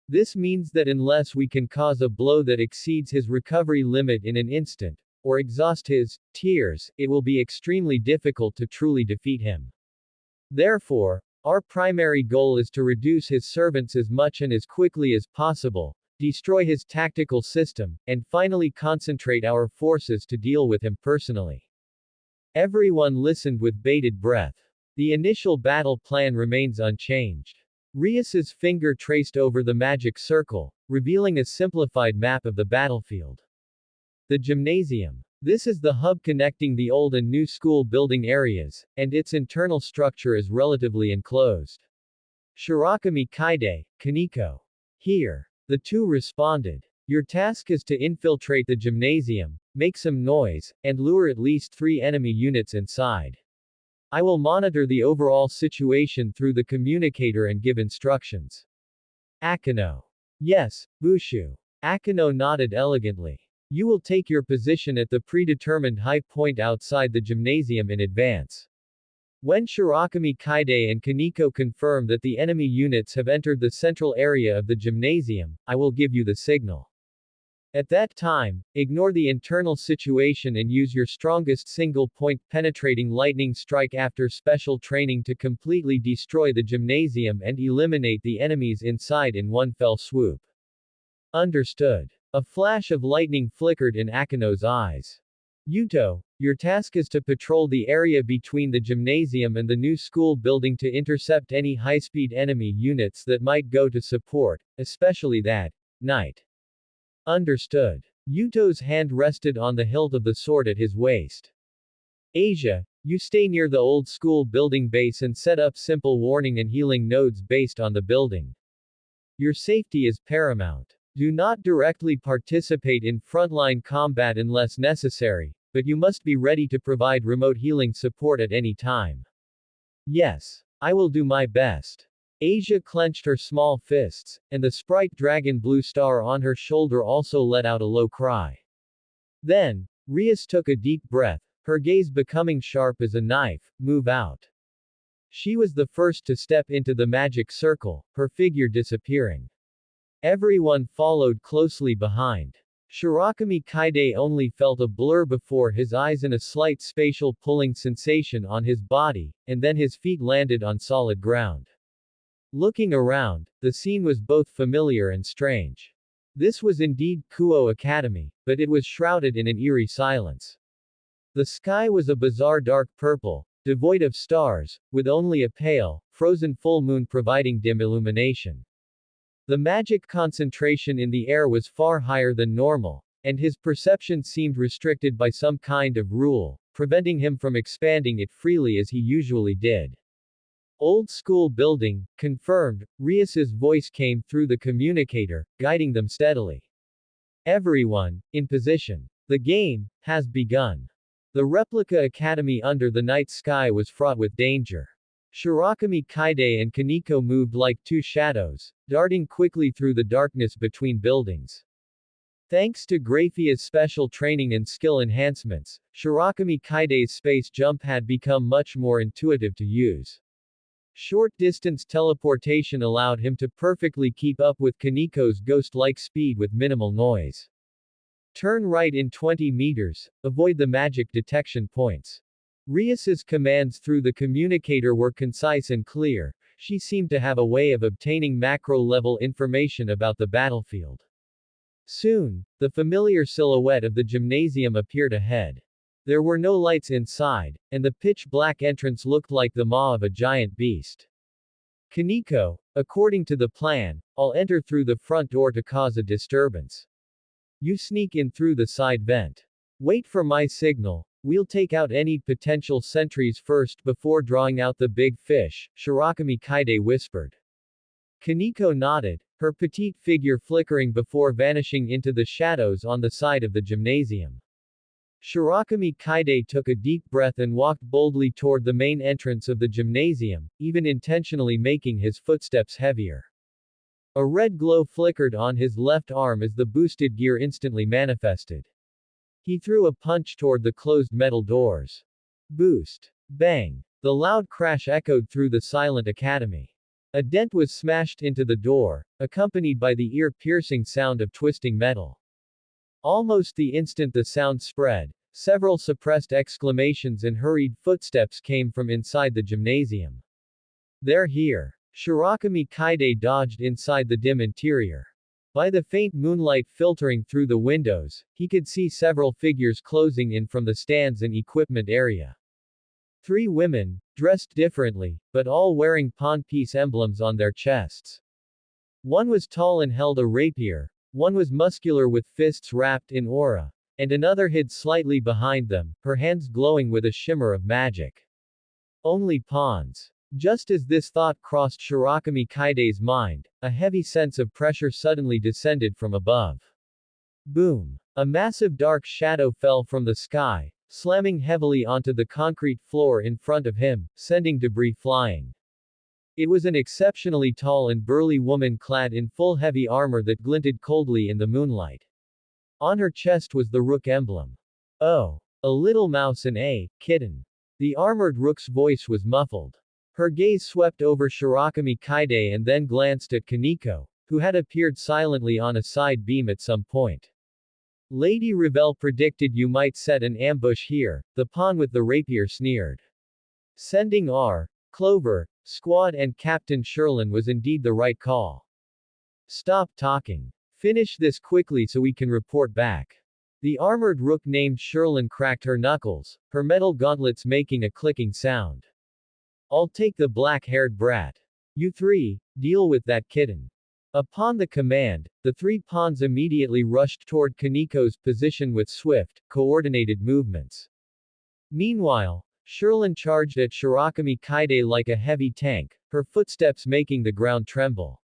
This means that unless we can cause a blow that exceeds his recovery limit in an instant, or exhaust his tears, it will be extremely difficult to truly defeat him. Therefore, our primary goal is to reduce his servants as much and as quickly as possible, destroy his tactical system, and finally concentrate our forces to deal with him personally. Everyone listened with bated breath. The initial battle plan remains unchanged. Rias's finger traced over the magic circle, revealing a simplified map of the battlefield. The gymnasium. This is the hub connecting the old and new school building areas, and its internal structure is relatively enclosed. Shirakami Kaide, Kaneko. Here. The two responded. Your task is to infiltrate the gymnasium, make some noise, and lure at least 3 enemy units inside. I will monitor the overall situation through the communicator and give instructions. Akano. Yes, Bushu. Akano nodded elegantly. You will take your position at the predetermined high point outside the gymnasium in advance. When Shirakami Kaide and Kaneko confirm that the enemy units have entered the central area of the gymnasium, I will give you the signal. At that time, ignore the internal situation and use your strongest single-point penetrating lightning strike after special training to completely destroy the gymnasium and eliminate the enemies inside in one fell swoop. Understood. A flash of lightning flickered in Akano's eyes. Yuto, your task is to patrol the area between the gymnasium and the new school building to intercept any high-speed enemy units that might go to support, especially that night. Understood. Yuto's hand rested on the hilt of the sword at his waist. Asia, You stay near the old school building base and set up simple warning and healing nodes based on the building. Your safety is paramount. Do not directly participate in frontline combat unless necessary, but you must be ready to provide remote healing support at any time. Yes, I will do my best. Asia clenched her small fists, and the sprite dragon blue star on her shoulder also let out a low cry. Then, Rias took a deep breath, her gaze becoming sharp as a knife. Move out. She was the first to step into the magic circle, her figure disappearing. Everyone followed closely behind. Shirakami Kaide only felt a blur before his eyes and a slight spatial pulling sensation on his body, and then his feet landed on solid ground. Looking around, the scene was both familiar and strange. This was indeed Kuo Academy, but it was shrouded in an eerie silence. The sky was a bizarre dark purple, devoid of stars, with only a pale, frozen full moon providing dim illumination. The magic concentration in the air was far higher than normal, and his perception seemed restricted by some kind of rule, preventing him from expanding it freely as he usually did. Old school building, confirmed, Rias's voice came through the communicator, guiding them steadily. Everyone, in position. The game has begun. The replica academy under the night sky was fraught with danger. Shirakami Kaide and Kaneko moved like two shadows, darting quickly through the darkness between buildings. Thanks to Graphia's special training and skill enhancements, Shirakami Kaide's space jump had become much more intuitive to use. Short-distance teleportation allowed him to perfectly keep up with Kaneko's ghost-like speed with minimal noise. Turn right in 20 meters, avoid the magic detection points. Rias's commands through the communicator were concise and clear. She seemed to have a way of obtaining macro-level information about the battlefield. Soon, the familiar silhouette of the gymnasium appeared ahead. There were no lights inside, and the pitch-black entrance looked like the maw of a giant beast. Kaneko, according to the plan, I'll enter through the front door to cause a disturbance. You sneak in through the side vent. Wait for my signal. We'll take out any potential sentries first before drawing out the big fish, Shirakami Kaide whispered. Kaneko nodded, her petite figure flickering before vanishing into the shadows on the side of the gymnasium. Shirakami Kaide took a deep breath and walked boldly toward the main entrance of the gymnasium, even intentionally making his footsteps heavier. A red glow flickered on his left arm as the boosted gear instantly manifested. He threw a punch toward the closed metal doors. Boost. Bang. The loud crash echoed through the silent academy. A dent was smashed into the door, accompanied by the ear-piercing sound of twisting metal. Almost the instant the sound spread, several suppressed exclamations and hurried footsteps came from inside the gymnasium. They're here. Shirakami Kaide dodged inside the dim interior. By the faint moonlight filtering through the windows, he could see several figures closing in from the stands and equipment area. 3 women, dressed differently, but all wearing pawn piece emblems on their chests. One was tall and held a rapier, one was muscular with fists wrapped in aura, and another hid slightly behind them, her hands glowing with a shimmer of magic. Only pawns. Just as this thought crossed Shirakami Kaide's mind, a heavy sense of pressure suddenly descended from above. Boom! A massive dark shadow fell from the sky, slamming heavily onto the concrete floor in front of him, sending debris flying. It was an exceptionally tall and burly woman clad in full heavy armor that glinted coldly in the moonlight. On her chest was the rook emblem. Oh! A little mouse and a kitten. The armored rook's voice was muffled. Her gaze swept over Shirakami Kaide and then glanced at Kaneko, who had appeared silently on a side beam at some point. Lady Revel predicted you might set an ambush here, the pawn with the rapier sneered. Sending R. Clover, Squad and Captain Sherlin was indeed the right call. Stop talking. Finish this quickly so we can report back. The armored rook named Sherlin cracked her knuckles, her metal gauntlets making a clicking sound. I'll take the black-haired brat. You 3, deal with that kitten. Upon the command, the 3 pawns immediately rushed toward Kaneko's position with swift, coordinated movements. Meanwhile, Sherlin charged at Shirakami Kaide like a heavy tank, her footsteps making the ground tremble.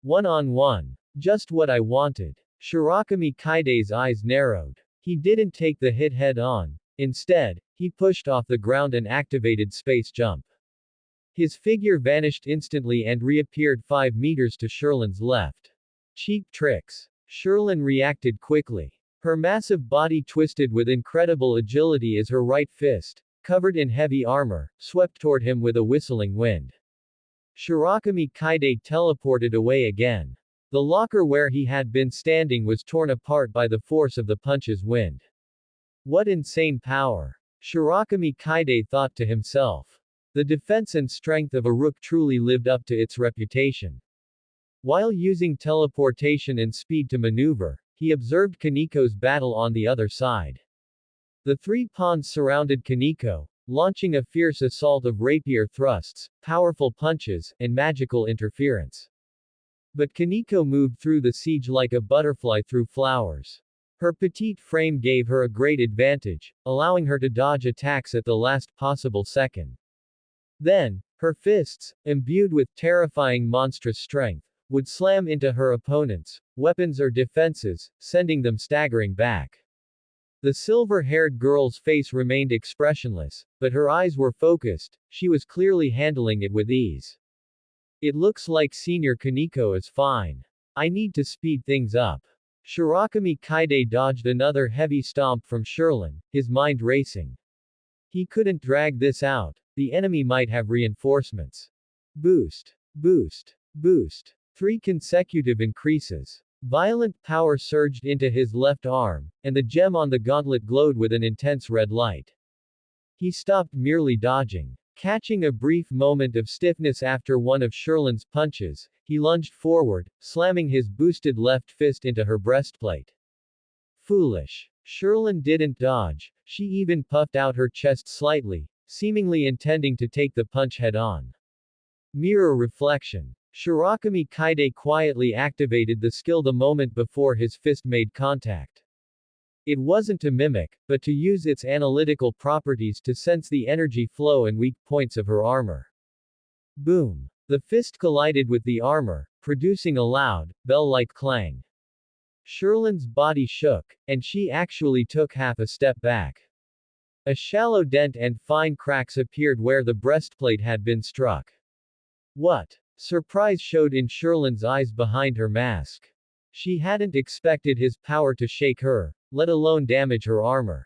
One-on-one. Just what I wanted. Shirakami Kaide's eyes narrowed. He didn't take the hit head-on. Instead, he pushed off the ground and activated space jump. His figure vanished instantly and reappeared 5 meters to Sherlin's left. Cheap tricks. Sherlin reacted quickly. Her massive body twisted with incredible agility as her right fist, covered in heavy armor, swept toward him with a whistling wind. Shirakami Kaide teleported away again. The locker where he had been standing was torn apart by the force of the punch's wind. What insane power! Shirakami Kaide thought to himself. The defense and strength of a rook truly lived up to its reputation. While using teleportation and speed to maneuver, he observed Kaniko's battle on the other side. The 3 pawns surrounded Kaniko, launching a fierce assault of rapier thrusts, powerful punches, and magical interference. But Kaniko moved through the siege like a butterfly through flowers. Her petite frame gave her a great advantage, allowing her to dodge attacks at the last possible second. Then, her fists, imbued with terrifying monstrous strength, would slam into her opponents, weapons or defenses, sending them staggering back. The silver-haired girl's face remained expressionless, but her eyes were focused. She was clearly handling it with ease. It looks like Senior Kaniko is fine. I need to speed things up. Shirakami Kaide dodged another heavy stomp from Sherlin, his mind racing. He couldn't drag this out. The enemy might have reinforcements. Boost. Boost. Boost. 3 consecutive increases. Violent power surged into his left arm, and the gem on the gauntlet glowed with an intense red light. He stopped merely dodging. Catching a brief moment of stiffness after one of Sherlin's punches, he lunged forward, slamming his boosted left fist into her breastplate. Foolish. Sherlin didn't dodge. She even puffed out her chest slightly, seemingly intending to take the punch head-on. Mirror reflection. Shirakami Kaide quietly activated the skill the moment before his fist made contact. It wasn't to mimic, but to use its analytical properties to sense the energy flow and weak points of her armor. Boom! The fist collided with the armor, producing a loud, bell-like clang. Sherlin's body shook, and she actually took half a step back. A shallow dent and fine cracks appeared where the breastplate had been struck. What? Surprise showed in Sherlin's eyes behind her mask. She hadn't expected his power to shake her, let alone damage her armor.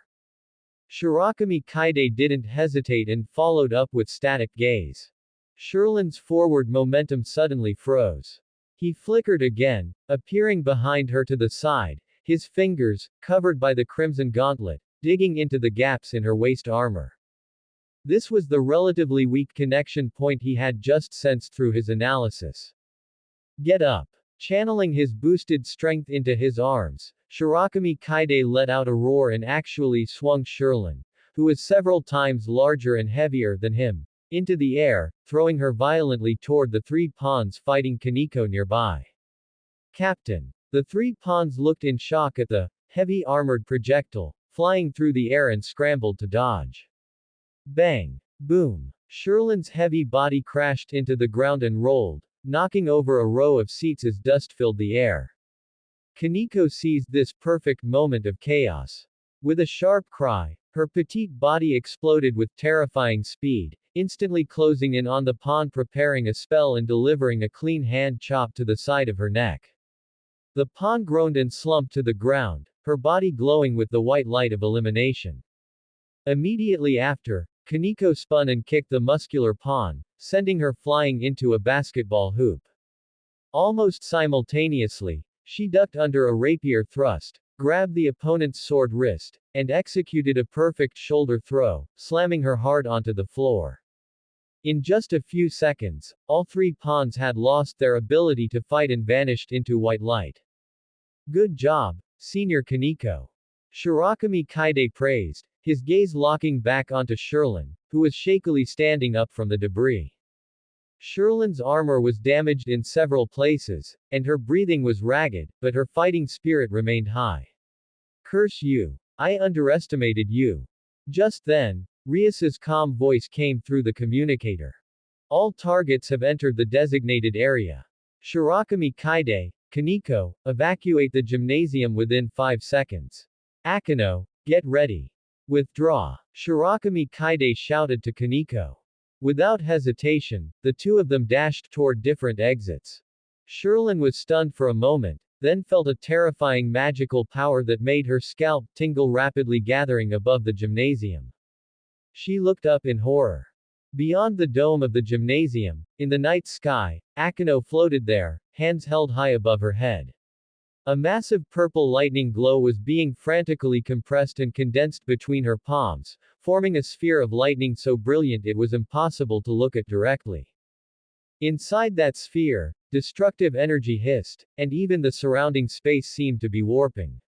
Shirakami Kaide didn't hesitate and followed up with static gaze. Sherlin's forward momentum suddenly froze. He flickered again, appearing behind her to the side, his fingers, covered by the crimson gauntlet, digging into the gaps in her waist armor. This was the relatively weak connection point he had just sensed through his analysis. Get up. Channeling his boosted strength into his arms, Shirakami Kaide let out a roar and actually swung Sherlin, who was several times larger and heavier than him, into the air, throwing her violently toward the 3 pawns fighting Kaniko nearby. Captain. The 3 pawns looked in shock at the heavy armored projectile, flying through the air and scrambled to dodge. Bang! Boom! Sherlin's heavy body crashed into the ground and rolled, knocking over a row of seats as dust filled the air. Kaniko seized this perfect moment of chaos. With a sharp cry, her petite body exploded with terrifying speed, instantly closing in on the pawn, preparing a spell and delivering a clean hand chop to the side of her neck. The pawn groaned and slumped to the ground, her body glowing with the white light of elimination. Immediately after, Kaniko spun and kicked the muscular pawn, sending her flying into a basketball hoop. Almost simultaneously, she ducked under a rapier thrust, grabbed the opponent's sword wrist, and executed a perfect shoulder throw, slamming her hard onto the floor. In just a few seconds, all 3 pawns had lost their ability to fight and vanished into white light. Good job, Senior Kaniko. Shirakami Kaide praised, his gaze locking back onto Sherlin, who was shakily standing up from the debris. Sherlin's armor was damaged in several places, and her breathing was ragged, but her fighting spirit remained high. Curse you. I underestimated you. Just then, Rias's calm voice came through the communicator. All targets have entered the designated area. Shirakami Kaide, Kaneko, evacuate the gymnasium within 5 seconds. Akano, get ready. Withdraw. Shirakami Kaide shouted to Kaneko. Without hesitation, the two of them dashed toward different exits. Sherlyn was stunned for a moment, then felt a terrifying magical power that made her scalp tingle rapidly gathering above the gymnasium. She looked up in horror. Beyond the dome of the gymnasium, in the night sky, Akano floated there, hands held high above her head. A massive purple lightning glow was being frantically compressed and condensed between her palms, forming a sphere of lightning so brilliant it was impossible to look at directly. Inside that sphere, destructive energy hissed, and even the surrounding space seemed to be warping.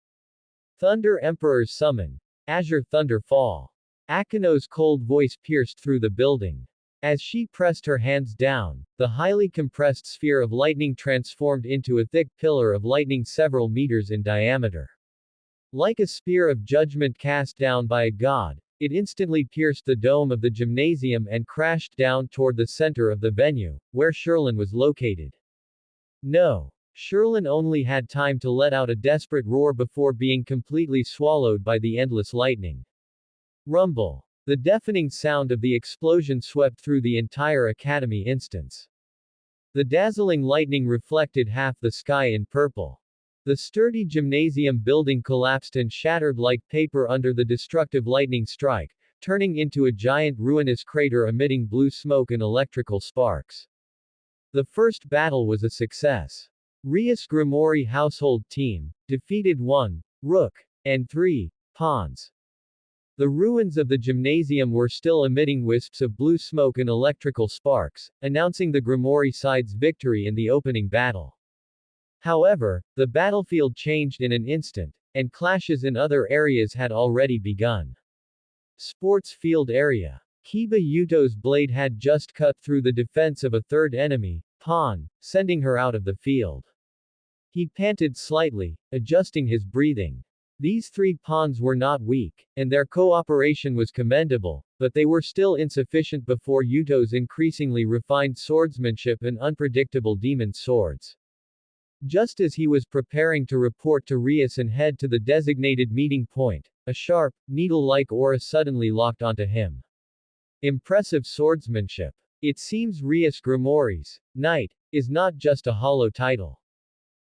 Thunder Emperor's Summon. Azure Thunder Fall. Akano's cold voice pierced through the building. As she pressed her hands down, the highly compressed sphere of lightning transformed into a thick pillar of lightning several meters in diameter. Like a spear of judgment cast down by a god, it instantly pierced the dome of the gymnasium and crashed down toward the center of the venue, where Sherlyn was located. No. Sherlyn only had time to let out a desperate roar before being completely swallowed by the endless lightning. Rumble. The deafening sound of the explosion swept through the entire academy instance. The dazzling lightning reflected half the sky in purple. The sturdy gymnasium building collapsed and shattered like paper under the destructive lightning strike, turning into a giant ruinous crater emitting blue smoke and electrical sparks. The first battle was a success. Rias Grimoire household team defeated 1 rook and 3 pawns. The ruins of the gymnasium were still emitting wisps of blue smoke and electrical sparks, announcing the Grimoire side's victory in the opening battle. However, the battlefield changed in an instant, and clashes in other areas had already begun. Sports field area. Kiba Yuto's blade had just cut through the defense of a third enemy, pawn, sending her out of the field. He panted slightly, adjusting his breathing. These 3 pawns were not weak, and their cooperation was commendable, but they were still insufficient before Yuto's increasingly refined swordsmanship and unpredictable demon swords. Just as he was preparing to report to Rias and head to the designated meeting point, a sharp, needle-like aura suddenly locked onto him. Impressive swordsmanship. It seems Rias Grimoire's knight is not just a hollow title.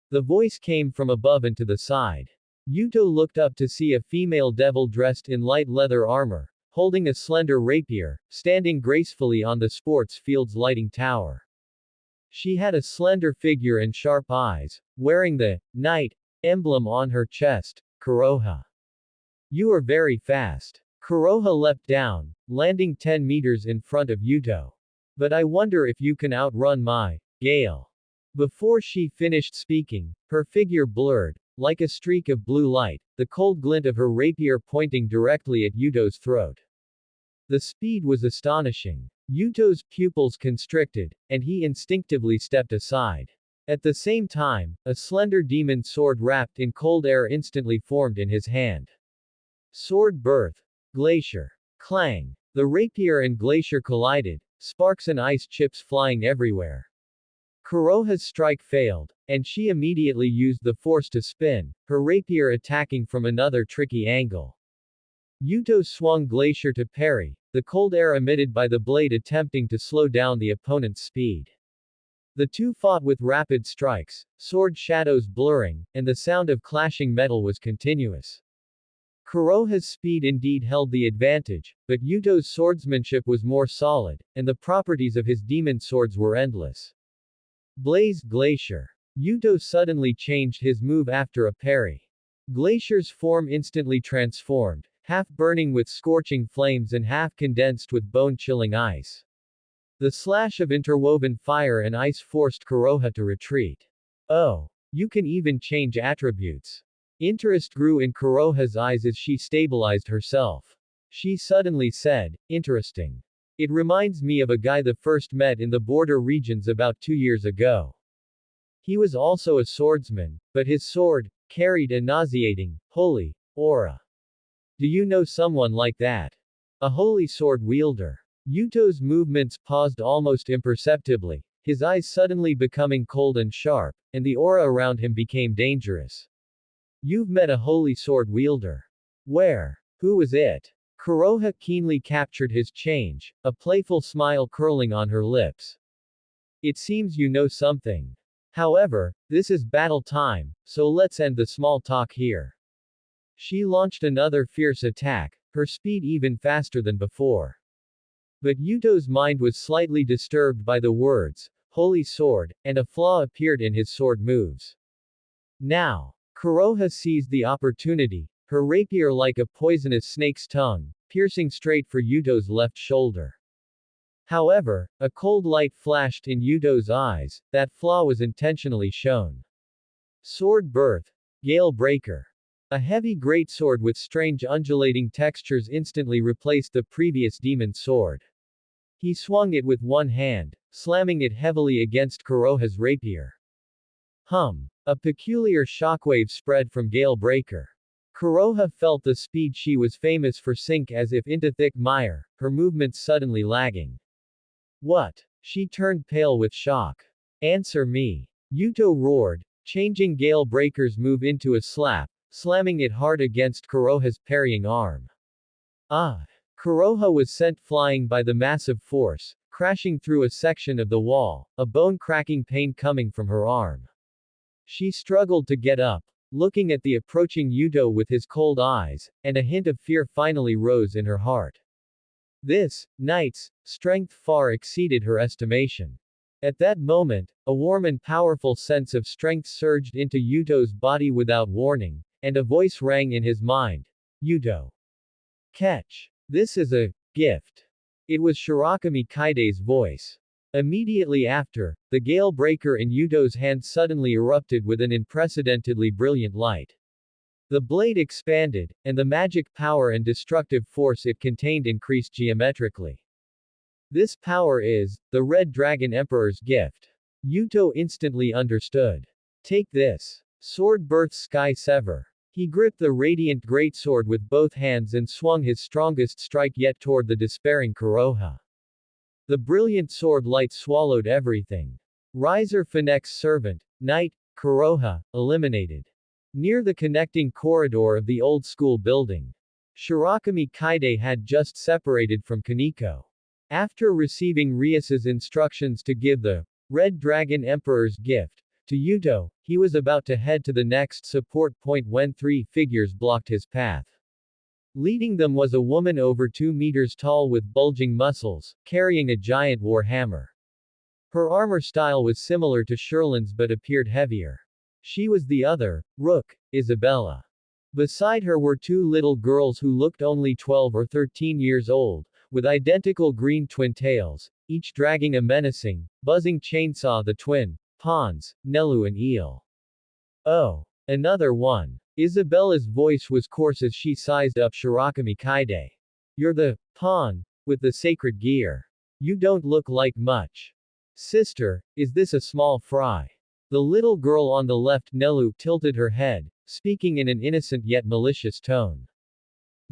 The voice came from above and to the side. Yuto looked up to see a female devil dressed in light leather armor, holding a slender rapier, standing gracefully on the sports field's lighting tower. She had a slender figure and sharp eyes, wearing the knight emblem on her chest. Kuroha. You are very fast. Kuroha leapt down, landing 10 meters in front of Yuto. But I wonder if you can outrun my Gale. Before she finished speaking, her figure blurred, like a streak of blue light, the cold glint of her rapier pointing directly at Yuto's throat. The speed was astonishing. Yuto's pupils constricted, and he instinctively stepped aside. At the same time, a slender demon sword wrapped in cold air instantly formed in his hand. Sword birth. Glacier. Clang. The rapier and glacier collided, sparks and ice chips flying everywhere. Kuroha's strike failed, and she immediately used the force to spin, her rapier attacking from another tricky angle. Yuto swung glacier to parry, the cold air emitted by the blade attempting to slow down the opponent's speed. The two fought with rapid strikes, sword shadows blurring, and the sound of clashing metal was continuous. Kuroha's speed indeed held the advantage, but Yuto's swordsmanship was more solid, and the properties of his demon swords were endless. Blaze Glacier. Yuto suddenly changed his move after a parry. Glacier's form instantly transformed, half burning with scorching flames and half condensed with bone-chilling ice. The slash of interwoven fire and ice forced Kuroha to retreat. Oh, you can even change attributes. Interest grew in Kuroha's eyes as she stabilized herself. She suddenly said, interesting. It reminds me of a guy the first met in the border regions about 2 years ago. He was also a swordsman, but his sword carried a nauseating, holy aura. Do you know someone like that? A holy sword wielder. Yuto's movements paused almost imperceptibly, his eyes suddenly becoming cold and sharp, and the aura around him became dangerous. You've met a holy sword wielder. Where? Who was it? Kuroha keenly captured his change, a playful smile curling on her lips. It seems you know something. However, this is battle time, so let's end the small talk here. She launched another fierce attack, her speed even faster than before. But Yuto's mind was slightly disturbed by the words, holy sword, and a flaw appeared in his sword moves. Now, Kuroha seized the opportunity, her rapier like a poisonous snake's tongue, piercing straight for Yuto's left shoulder. However, a cold light flashed in Yuto's eyes, that flaw was intentionally shown. Sword birth. Gale breaker. A heavy greatsword with strange undulating textures instantly replaced the previous demon sword. He swung it with one hand, slamming it heavily against Kuroha's rapier. A peculiar shockwave spread from Gale breaker. Kuroha felt the speed she was famous for sink as if into thick mire, her movements suddenly lagging. What? She turned pale with shock. Answer me. Yuto roared, changing Gale breaker's move into a slap, slamming it hard against Kuroha's parrying arm. Ah! Kuroha was sent flying by the massive force, crashing through a section of the wall, a bone-cracking pain coming from her arm. She struggled to get up, looking at the approaching Yuto with his cold eyes, and a hint of fear finally rose in her heart. This knight's strength far exceeded her estimation. At that moment, a warm and powerful sense of strength surged into Yuto's body without warning, and a voice rang in his mind. Yuto. Catch. This is a gift. It was Shirakami Kaide's voice. Immediately after, the gale breaker in Yuto's hand suddenly erupted with an unprecedentedly brilliant light. The blade expanded, and the magic power and destructive force it contained increased geometrically. This power is the Red Dragon Emperor's gift. Yuto instantly understood. Take this. Sword birth sky sever. He gripped the radiant greatsword with both hands and swung his strongest strike yet toward the despairing Kuroha. The brilliant sword light swallowed everything. Riser Finek's servant, Knight, Kuroha, eliminated. Near the connecting corridor of the old school building, Shirakami Kaide had just separated from Kaneko. After receiving Rias's instructions to give the Red Dragon Emperor's gift to Yuto, he was about to head to the next support point when three figures blocked his path. Leading them was a woman over 2 meters tall with bulging muscles, carrying a giant war hammer. Her armor style was similar to Sherlin's but appeared heavier. She was the other, Rook, Isabella. Beside her were 2 little girls who looked only 12 or 13 years old, with identical green twin tails, each dragging a menacing, buzzing chainsaw. The twin pawns, Nelu and Eel. Oh. Another one. Isabella's voice was coarse as she sized up Shirakami Kaide. You're the pawn with the sacred gear. You don't look like much. Sister, is this a small fry? The little girl on the left, Nelu, tilted her head, speaking in an innocent yet malicious tone.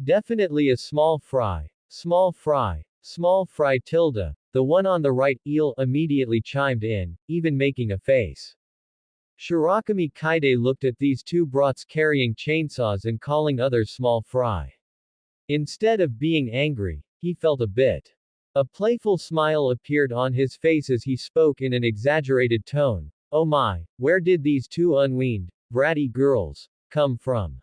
Definitely a small fry. Small fry. Small fry tilde. The one on the right, Eel, immediately chimed in, even making a face. Shirakami Kaide looked at these 2 brats carrying chainsaws and calling others small fry. Instead of being angry, he felt a bit. A playful smile appeared on his face as he spoke in an exaggerated tone. Oh my, where did these 2 unweaned, bratty girls come from?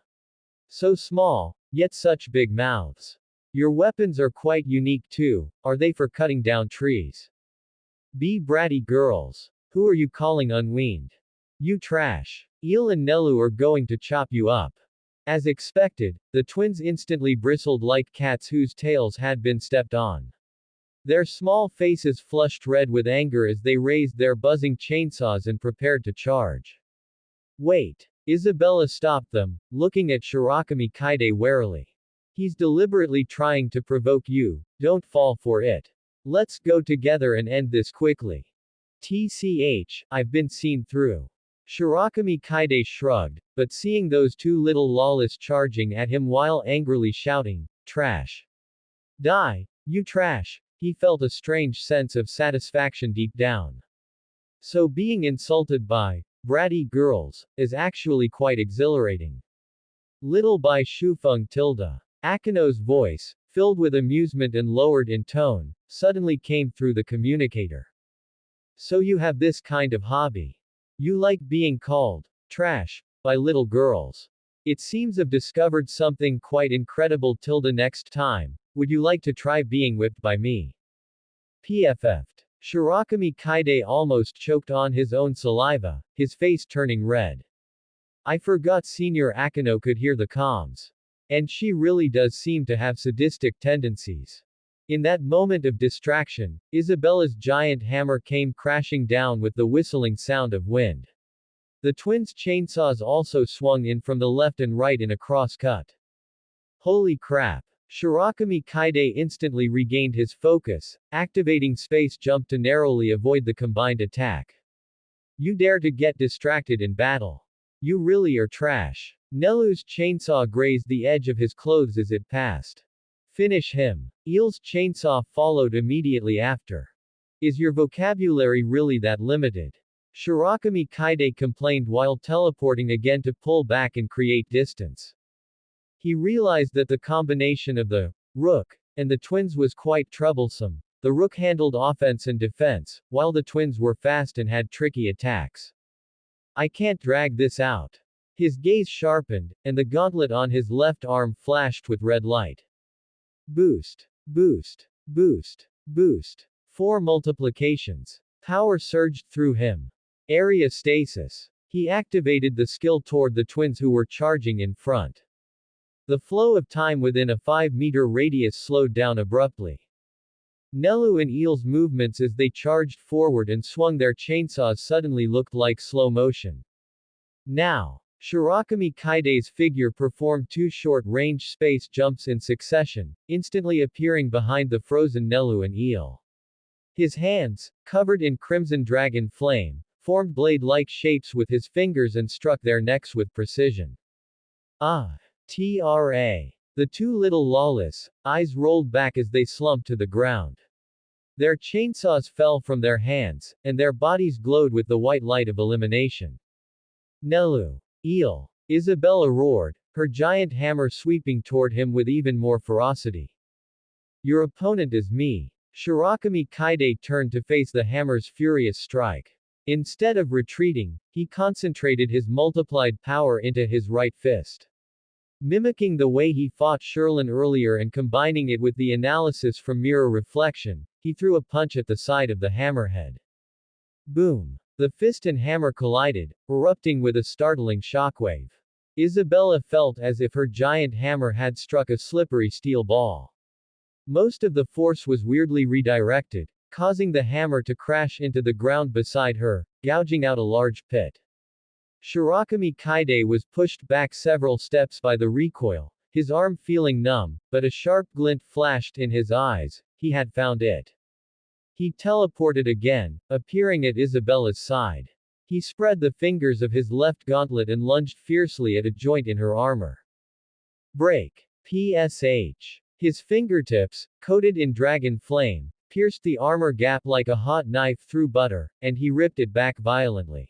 So small, yet such big mouths. Your weapons are quite unique too, are they for cutting down trees? Be bratty girls. Who are you calling unweaned? You trash. Eel and Nelu are going to chop you up. As expected, the twins instantly bristled like cats whose tails had been stepped on. Their small faces flushed red with anger as they raised their buzzing chainsaws and prepared to charge. Wait. Isabella stopped them, looking at Shirakami Kaide warily. He's deliberately trying to provoke you, don't fall for it. Let's go together and end this quickly. TCH, I've been seen through. Shirakami Kaide shrugged, but seeing those 2 little lawless charging at him while angrily shouting, trash. Die, you trash. He felt a strange sense of satisfaction deep down. So being insulted by bratty girls is actually quite exhilarating. Little by Shufeng Tilda. Akino's voice, filled with amusement and lowered in tone, suddenly came through the communicator. So you have this kind of hobby. You like being called trash by little girls. It seems I've discovered something quite incredible. Tilda, next time, would you like to try being whipped by me? PFF'd. Shirakami Kaide almost choked on his own saliva, his face turning red. I forgot Senior Akino could hear the comms. And she really does seem to have sadistic tendencies. In that moment of distraction, Isabella's giant hammer came crashing down with the whistling sound of wind. The twins' chainsaws also swung in from the left and right in a cross-cut. Holy crap! Shirakami Kaide instantly regained his focus, activating space jump to narrowly avoid the combined attack. You dare to get distracted in battle. You really are trash. Nelu's chainsaw grazed the edge of his clothes as it passed. Finish him. Eel's chainsaw followed immediately after. Is your vocabulary really that limited? Shirakami Kaide complained while teleporting again to pull back and create distance. He realized that the combination of the rook and the twins was quite troublesome. The rook handled offense and defense, while the twins were fast and had tricky attacks. I can't drag this out. His gaze sharpened, and the gauntlet on his left arm flashed with red light. Boost. Boost. Boost. Boost. 4 multiplications. Power surged through him. Area stasis. He activated the skill toward the twins who were charging in front. The flow of time within a 5-meter radius slowed down abruptly. Nelu and Eel's movements as they charged forward and swung their chainsaws suddenly looked like slow motion. Now, Shirakami Kaide's figure performed 2 short-range space jumps in succession, instantly appearing behind the frozen Nelu and Eel. His hands, covered in crimson dragon flame, formed blade-like shapes with his fingers and struck their necks with precision. TRA. The 2 little lawless eyes rolled back as they slumped to the ground. Their chainsaws fell from their hands, and their bodies glowed with the white light of elimination. Nelu. Eel. Isabella roared, her giant hammer sweeping toward him with even more ferocity. Your opponent is me. Shirakami Kaide turned to face the hammer's furious strike. Instead of retreating, he concentrated his multiplied power into his right fist. Mimicking the way he fought Sherlin earlier and combining it with the analysis from mirror reflection, he threw a punch at the side of the hammerhead. Boom! The fist and hammer collided, erupting with a startling shockwave. Isabella felt as if her giant hammer had struck a slippery steel ball. Most of the force was weirdly redirected, causing the hammer to crash into the ground beside her, gouging out a large pit. Shirakami Kaide was pushed back several steps by the recoil, his arm feeling numb, but a sharp glint flashed in his eyes. He had found it. He teleported again, appearing at Isabella's side. He spread the fingers of his left gauntlet and lunged fiercely at a joint in her armor. Break. PSH. His fingertips, coated in dragon flame, pierced the armor gap like a hot knife through butter, and he ripped it back violently.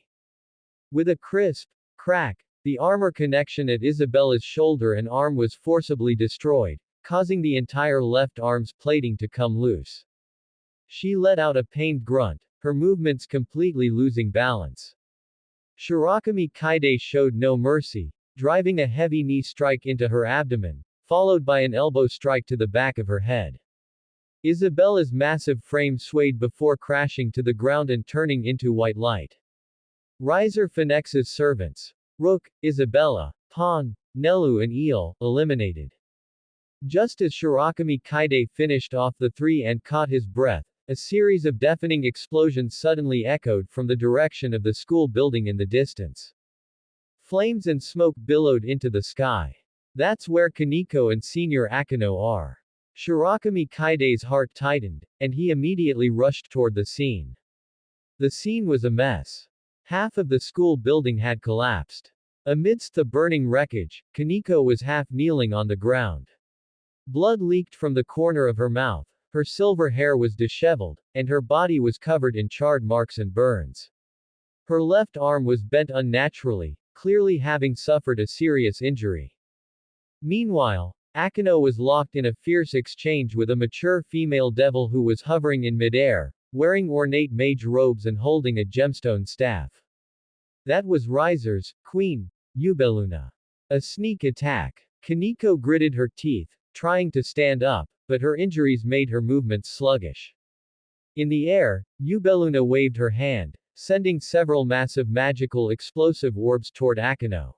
With a crisp crack, the armor connection at Isabella's shoulder and arm was forcibly destroyed, causing the entire left arm's plating to come loose. She let out a pained grunt, her movements completely losing balance. Shirakami Kaide showed no mercy, driving a heavy knee strike into her abdomen, followed by an elbow strike to the back of her head. Isabella's massive frame swayed before crashing to the ground and turning into white light. Riser Phoenix's servants. Rook, Isabella, Pawn, Nelu and Eel, eliminated. Just as Shirakami Kaide finished off the 3 and caught his breath, a series of deafening explosions suddenly echoed from the direction of the school building in the distance. Flames and smoke billowed into the sky. That's where Kaneko and Senior Akino are. Shirakami Kaide's heart tightened, and he immediately rushed toward the scene. The scene was a mess. Half of the school building had collapsed. Amidst the burning wreckage, Kaneko was half kneeling on the ground. Blood leaked from the corner of her mouth, her silver hair was disheveled, and her body was covered in charred marks and burns. Her left arm was bent unnaturally, clearly having suffered a serious injury. Meanwhile, Akino was locked in a fierce exchange with a mature female devil who was hovering in midair, wearing ornate mage robes and holding a gemstone staff. That was Riser's Queen, Ubeluna. A sneak attack. Kaneko gritted her teeth, trying to stand up, but her injuries made her movements sluggish. In the air, Ubeluna waved her hand, sending several massive magical explosive orbs toward Akino.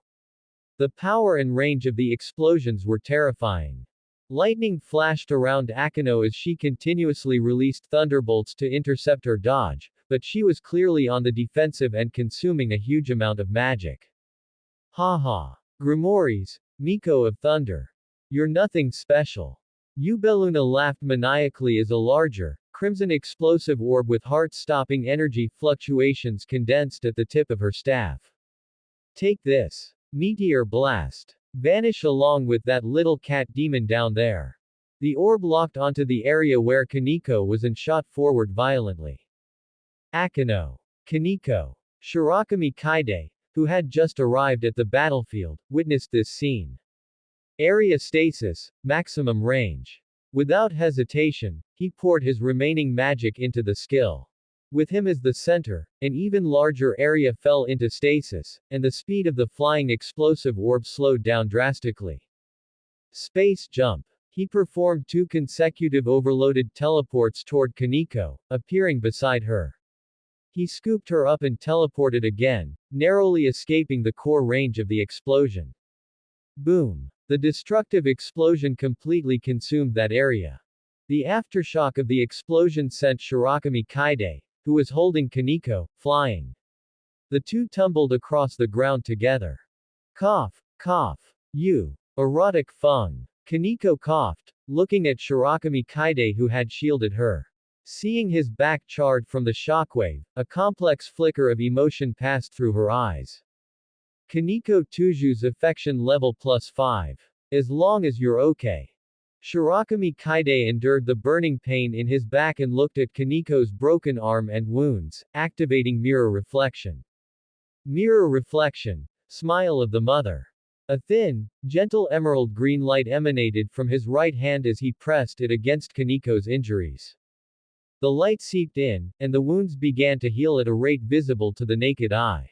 The power and range of the explosions were terrifying. Lightning flashed around Akino as she continuously released thunderbolts to intercept her dodge, but she was clearly on the defensive and consuming a huge amount of magic. Haha. Grimoires, Miko of Thunder. You're nothing special. Ubeluna laughed maniacally as a larger, crimson explosive orb with heart-stopping energy fluctuations condensed at the tip of her staff. Take this. Meteor blast. Vanish along with that little cat demon down there. The orb locked onto the area where Kaneko was and shot forward violently. Akino. Kaneko. Shirakami Kaide, who had just arrived at the battlefield, witnessed this scene. Area stasis, maximum range. Without hesitation, he poured his remaining magic into the skill. With him as the center, an even larger area fell into stasis, and the speed of the flying explosive orb slowed down drastically. Space jump. He performed 2 consecutive overloaded teleports toward Kaneko, appearing beside her. He scooped her up and teleported again, narrowly escaping the core range of the explosion. Boom. The destructive explosion completely consumed that area. The aftershock of the explosion sent Shirakami Kaide, who was holding Kaneko, flying. The two tumbled across the ground together. Cough, cough. You. Erotic fung. Kaneko coughed, looking at Shirakami Kaide who had shielded her. Seeing his back charred from the shockwave, a complex flicker of emotion passed through her eyes. Kaneko Tuju's affection level +5. As long as you're okay. Shirakami Kaide endured the burning pain in his back and looked at Kaneko's broken arm and wounds, activating mirror reflection. Mirror reflection. Smile of the mother. A thin, gentle emerald green light emanated from his right hand as he pressed it against Kaneko's injuries. The light seeped in, and the wounds began to heal at a rate visible to the naked eye.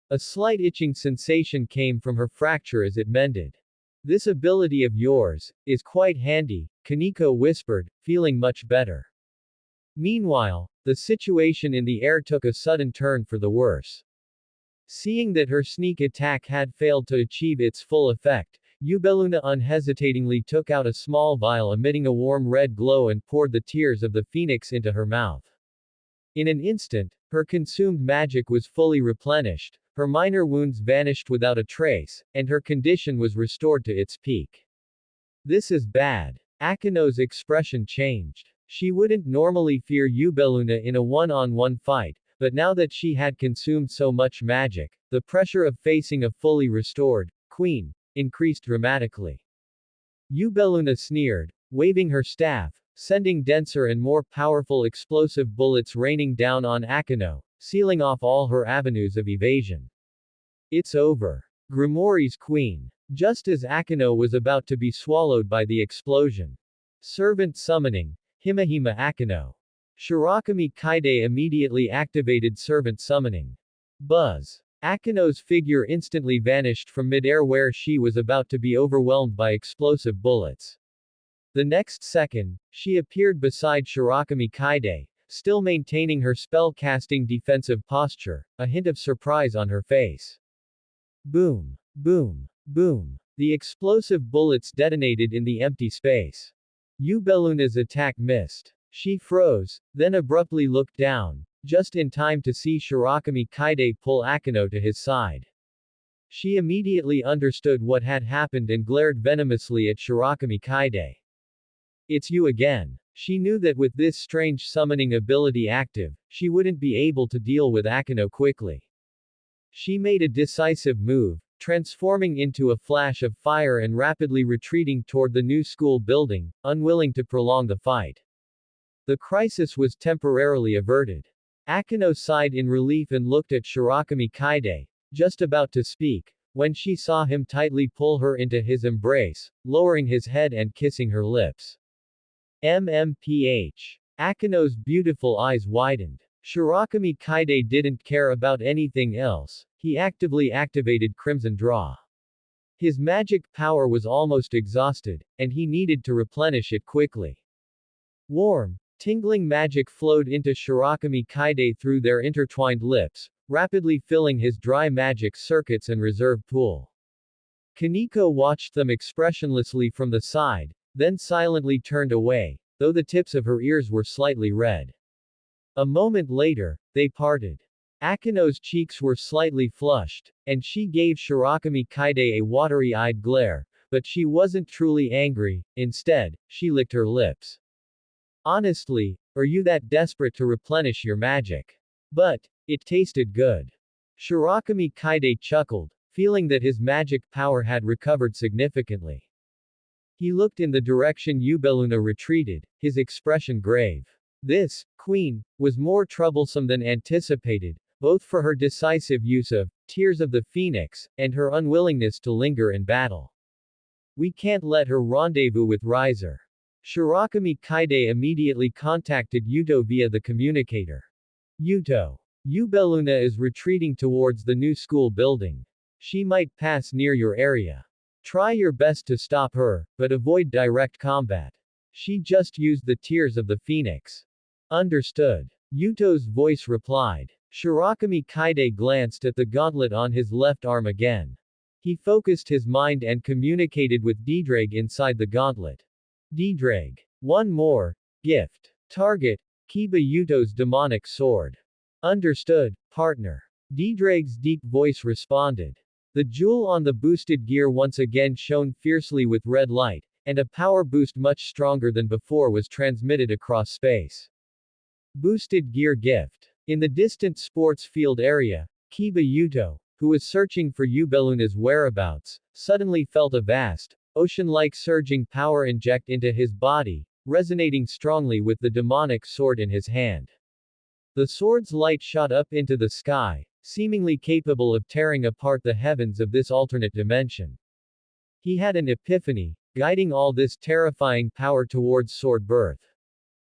A slight itching sensation came from her fracture as it mended. This ability of yours is quite handy, Kaneko whispered, feeling much better. Meanwhile, the situation in the air took a sudden turn for the worse. Seeing that her sneak attack had failed to achieve its full effect, Ubeluna unhesitatingly took out a small vial emitting a warm red glow and poured the tears of the phoenix into her mouth. In an instant, her consumed magic was fully replenished, her minor wounds vanished without a trace, and her condition was restored to its peak. This is bad. Akino's expression changed. She wouldn't normally fear Ubeluna in a one-on-one fight, but now that she had consumed so much magic, the pressure of facing a fully restored queen increased dramatically. Ubeluna sneered, waving her staff, sending denser and more powerful explosive bullets raining down on Akino, sealing off all her avenues of evasion. It's over. Grimoire's queen. Just as Akino was about to be swallowed by the explosion. Servant summoning. Himahima Akino. Shirakami Kaide immediately activated servant summoning. Buzz. Akino's figure instantly vanished from midair where she was about to be overwhelmed by explosive bullets. The next second, she appeared beside Shirakami Kaide, still maintaining her spell-casting defensive posture, a hint of surprise on her face. Boom. Boom. Boom. The explosive bullets detonated in the empty space. Ubeluna's attack missed. She froze, then abruptly looked down, just in time to see Shirakami Kaide pull Akino to his side. She immediately understood what had happened and glared venomously at Shirakami Kaide. It's you again. She knew that with this strange summoning ability active, she wouldn't be able to deal with Akino quickly. She made a decisive move, transforming into a flash of fire and rapidly retreating toward the new school building, unwilling to prolong the fight. The crisis was temporarily averted. Akino sighed in relief and looked at Shirakami Kaide, just about to speak, when she saw him tightly pull her into his embrace, lowering his head and kissing her lips. MMPH. Akino's beautiful eyes widened. Shirakami Kaide didn't care about anything else. He actively activated Crimson Draw. His magic power was almost exhausted, and he needed to replenish it quickly. Warm, tingling magic flowed into Shirakami Kaide through their intertwined lips, rapidly filling his dry magic circuits and reserve pool. Kaneko watched them expressionlessly from the side, then silently turned away, though the tips of her ears were slightly red. A moment later, they parted. Akino's cheeks were slightly flushed, and she gave Shirakami Kaide a watery-eyed glare, but she wasn't truly angry. Instead, she licked her lips. Honestly, are you that desperate to replenish your magic? But, it tasted good. Shirakami Kaide chuckled, feeling that his magic power had recovered significantly. He looked in the direction Yubeluna retreated, his expression grave. This, queen, was more troublesome than anticipated, both for her decisive use of Tears of the Phoenix, and her unwillingness to linger in battle. We can't let her rendezvous with Riser. Shirakami Kaide immediately contacted Yuto via the communicator. Yuto. Yubeluna is retreating towards the new school building. She might pass near your area. Try your best to stop her, but avoid direct combat. She just used the Tears of the Phoenix. Understood. Yuto's voice replied. Shirakami Kaide glanced at the gauntlet on his left arm again. He focused his mind and communicated with Didrag inside the gauntlet. Didrag. One more. Gift. Target. Kiba Yuto's demonic sword. Understood, partner. Didrag's deep voice responded. The jewel on the boosted gear once again shone fiercely with red light, and a power boost much stronger than before was transmitted across space. Boosted gear gift. In the distant sports field area, Kiba Yuto, who was searching for Yubeluna's whereabouts, suddenly felt a vast, ocean-like surging power inject into his body, resonating strongly with the demonic sword in his hand. The sword's light shot up into the sky, seemingly capable of tearing apart the heavens of this alternate dimension. He had an epiphany, guiding all this terrifying power towards sword birth.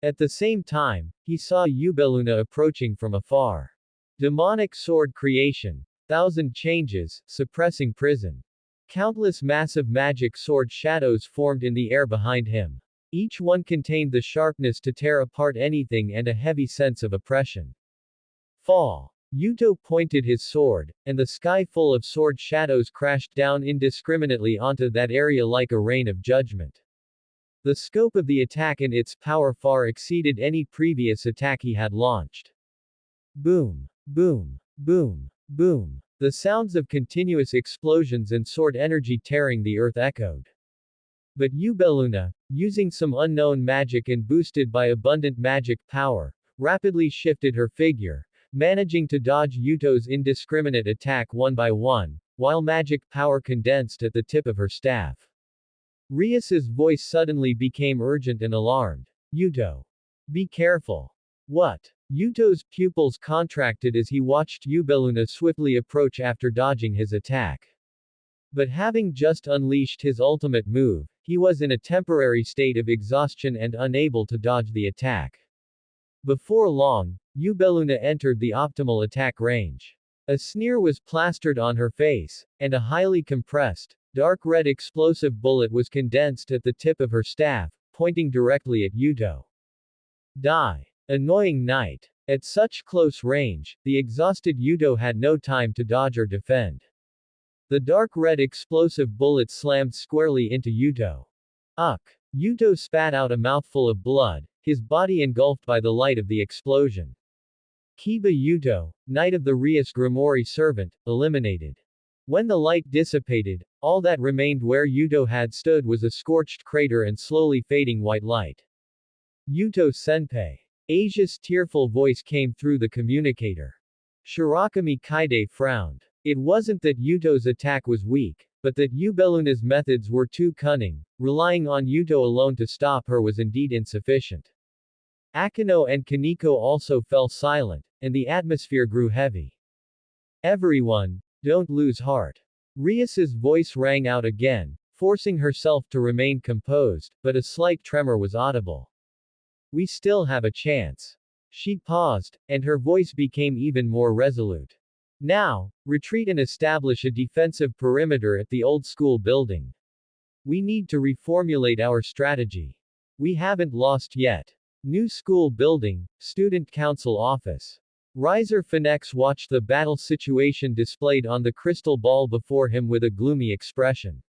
At the same time, he saw Yubeluna approaching from afar. Demonic sword creation. 1,000 changes, suppressing prison. Countless massive magic sword shadows formed in the air behind him. Each one contained the sharpness to tear apart anything and a heavy sense of oppression. Fall. Yuto pointed his sword, and the sky full of sword shadows crashed down indiscriminately onto that area like a rain of judgment. The scope of the attack and its power far exceeded any previous attack he had launched. Boom. Boom. Boom. Boom. The sounds of continuous explosions and sword energy tearing the earth echoed. But Yubeluna, using some unknown magic and boosted by abundant magic power, rapidly shifted her figure, managing to dodge Yuto's indiscriminate attack one by one, while magic power condensed at the tip of her staff. Rias's voice suddenly became urgent and alarmed. Yuto. Be careful. What? Yuto's pupils contracted as he watched Yubeluna swiftly approach after dodging his attack. But having just unleashed his ultimate move, he was in a temporary state of exhaustion and unable to dodge the attack. Before long, Yubeluna entered the optimal attack range. A sneer was plastered on her face, and a highly compressed, dark red explosive bullet was condensed at the tip of her staff, pointing directly at Yuto. Die. Annoying night. At such close range, the exhausted Yuto had no time to dodge or defend. The dark red explosive bullet slammed squarely into Yuto. Ugh. Yuto spat out a mouthful of blood, his body engulfed by the light of the explosion. Kiba Yuto, Knight of the Rias Grimoire Servant, eliminated. When the light dissipated, all that remained where Yuto had stood was a scorched crater and slowly fading white light. Yuto Senpai. Asia's tearful voice came through the communicator. Shirakami Kaide frowned. It wasn't that Yuto's attack was weak, but that Yubeluna's methods were too cunning. Relying on Yuto alone to stop her was indeed insufficient. Akino and Kaneko also fell silent, and the atmosphere grew heavy. Everyone, don't lose heart. Rias's voice rang out again, forcing herself to remain composed, but a slight tremor was audible. We still have a chance. She paused, and her voice became even more resolute. Now, retreat and establish a defensive perimeter at the old school building. We need to reformulate our strategy. We haven't lost yet. New school building, student council office. Riser Phoenix watched the battle situation displayed on the crystal ball before him with a gloomy expression.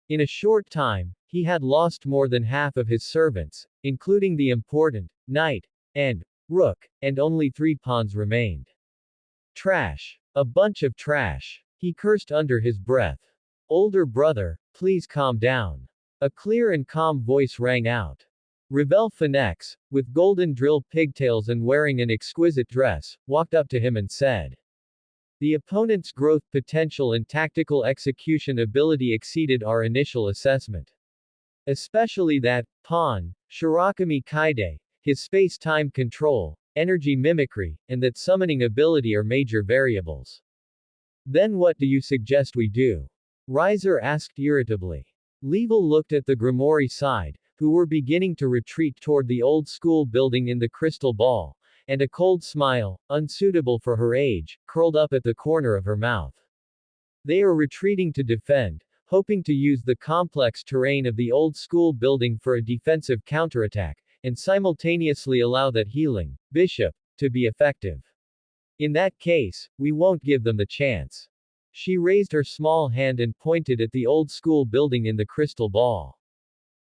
In a short time, he had lost more than half of his servants, including the important knight and rook, and only 3 pawns remained. Trash. A bunch of trash. He cursed under his breath. Older brother, please calm down. A clear and calm voice rang out. Revel Phoenix, with golden drill pigtails and wearing an exquisite dress, walked up to him and said. The opponent's growth potential and tactical execution ability exceeded our initial assessment. Especially that, pawn, Shirakami Kaide, his space-time control, energy mimicry, and that summoning ability are major variables. Then what do you suggest we do? Riser asked irritably. Level looked at the Grimoire side, who were beginning to retreat toward the old school building in the crystal ball, and a cold smile, unsuitable for her age, curled up at the corner of her mouth. They are retreating to defend, hoping to use the complex terrain of the old school building for a defensive counterattack, and simultaneously allow that healing, bishop, to be effective. In that case, we won't give them the chance. She raised her small hand and pointed at the old school building in the crystal ball.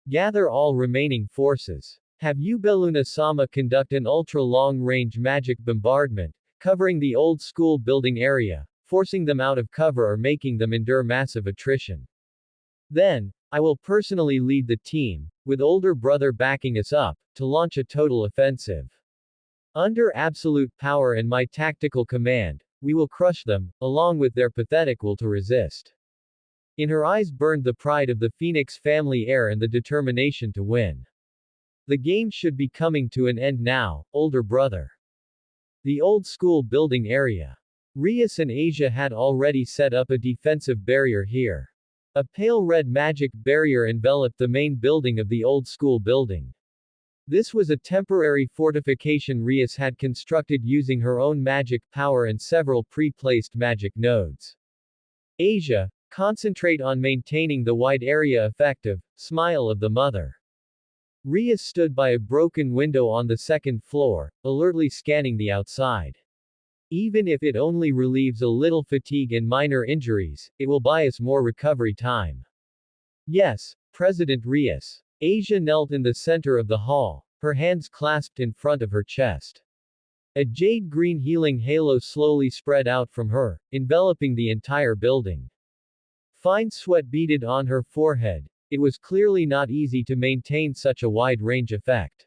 Gather all remaining forces. Have Yubeluna-sama conduct an ultra-long-range magic bombardment, covering the old school building area, forcing them out of cover or making them endure massive attrition. Then, I will personally lead the team, with older brother backing us up, to launch a total offensive. Under absolute power and my tactical command, we will crush them, along with their pathetic will to resist. In her eyes burned the pride of the Phoenix family heir and the determination to win. The game should be coming to an end now, older brother. The old school building area. Rias and Asia had already set up a defensive barrier here. A pale red magic barrier enveloped the main building of the old school building. This was a temporary fortification Rias had constructed using her own magic power and several pre-placed magic nodes. Asia, concentrate on maintaining the wide area effective, smile of the mother. Rias stood by a broken window on the second floor, alertly scanning the outside. Even if it only relieves a little fatigue and minor injuries, it will buy us more recovery time. Yes, President Rias. Asia knelt in the center of the hall, her hands clasped in front of her chest. A jade-green healing halo slowly spread out from her, enveloping the entire building. Fine sweat beaded on her forehead. It was clearly not easy to maintain such a wide-range effect.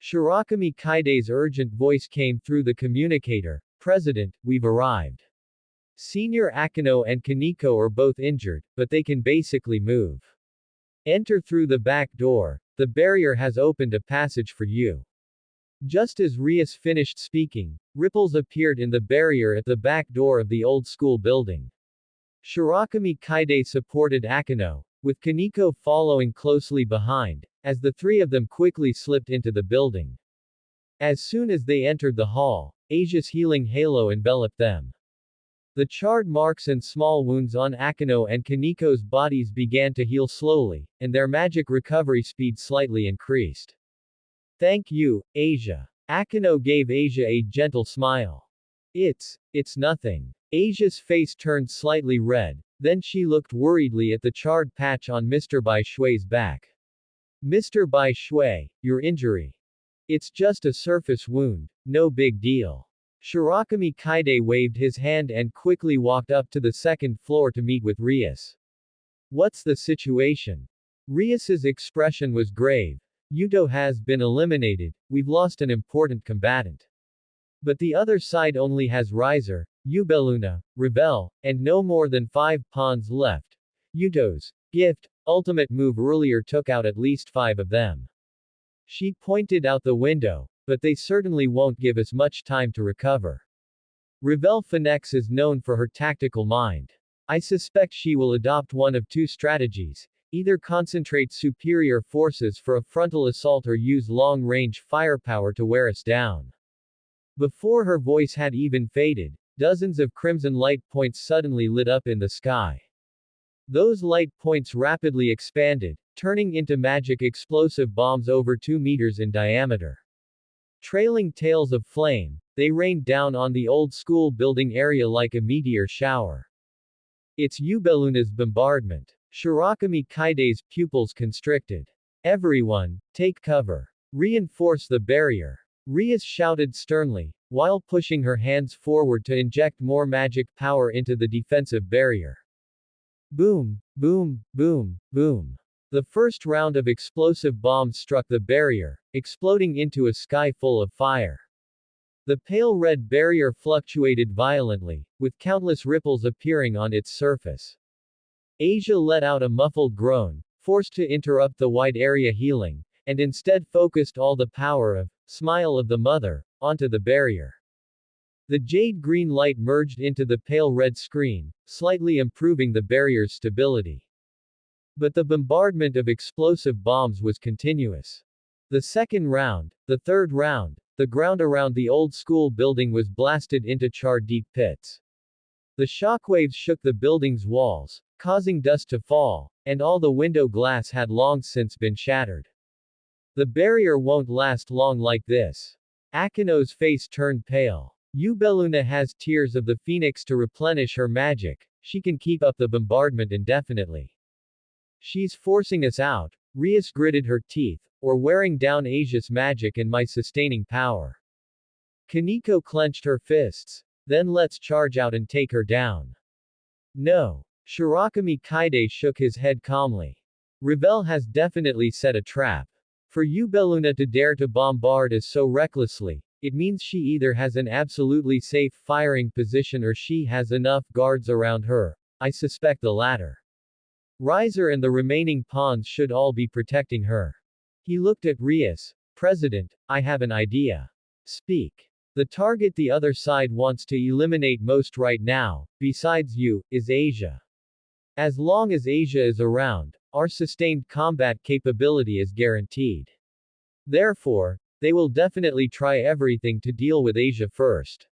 Shirakami Kaide's urgent voice came through the communicator. President, we've arrived. Senior Akino and Kaneko are both injured, but they can basically move. Enter through the back door. The barrier has opened a passage for you. Just as Rias finished speaking, ripples appeared in the barrier at the back door of the old school building. Shirakami Kaide supported Akino, with Kaneko following closely behind, as the three of them quickly slipped into the building. As soon as they entered the hall, Asia's healing halo enveloped them. The charred marks and small wounds on Akino and Kaneko's bodies began to heal slowly, and their magic recovery speed slightly increased. Thank you, Asia. Akino gave Asia a gentle smile. It's nothing. Asia's face turned slightly red, then she looked worriedly at the charred patch on Mr. Bai Shui's back. Mr. Bai Shui, your injury. It's just a surface wound, no big deal. Shirakami Kaide waved his hand and quickly walked up to the second floor to meet with Rias. What's the situation? Rias's expression was grave. Yuto has been eliminated, we've lost an important combatant. But the other side only has Riser, Ubeluna, Rebel, and no more than 5 pawns left. Yuto's gift, ultimate move earlier took out at least 5 of them. She pointed out the window, but they certainly won't give us much time to recover. Rebel Phoenix is known for her tactical mind. I suspect she will adopt one of two strategies. Either concentrate superior forces for a frontal assault or use long-range firepower to wear us down. Before her voice had even faded, dozens of crimson light points suddenly lit up in the sky. Those light points rapidly expanded, turning into magic explosive bombs over 2 meters in diameter. Trailing tails of flame, they rained down on the old school building area like a meteor shower. It's Ubeluna's bombardment. Shirakami Kaide's pupils constricted. Everyone, take cover. Reinforce the barrier. Rias shouted sternly, while pushing her hands forward to inject more magic power into the defensive barrier. Boom, boom, boom, boom. The first round of explosive bombs struck the barrier, exploding into a sky full of fire. The pale red barrier fluctuated violently, with countless ripples appearing on its surface. Asia let out a muffled groan, forced to interrupt the wide area healing, and instead focused all the power of Smile of the Mother onto the barrier. The jade green light merged into the pale red screen, slightly improving the barrier's stability. But the bombardment of explosive bombs was continuous. The second round, the third round, the ground around the old school building was blasted into char-deep pits. The shockwaves shook the building's walls, causing dust to fall, and all the window glass had long since been shattered. The barrier won't last long like this. Akino's face turned pale. Ubeluna has tears of the phoenix to replenish her magic. She can keep up the bombardment indefinitely. She's forcing us out. Rias gritted her teeth, or wearing down Asia's magic and my sustaining power. Kaneko clenched her fists. Then let's charge out and take her down. No. Shirakami Kaide shook his head calmly. Rebel has definitely set a trap. For Ubeluna to dare to bombard us so recklessly, it means she either has an absolutely safe firing position or she has enough guards around her. I suspect the latter. Riser and the remaining pawns should all be protecting her. He looked at Rias. President, I have an idea. Speak. The target the other side wants to eliminate most right now, besides you, is Asia. As long as Asia is around, our sustained combat capability is guaranteed. Therefore, they will definitely try everything to deal with Asia first.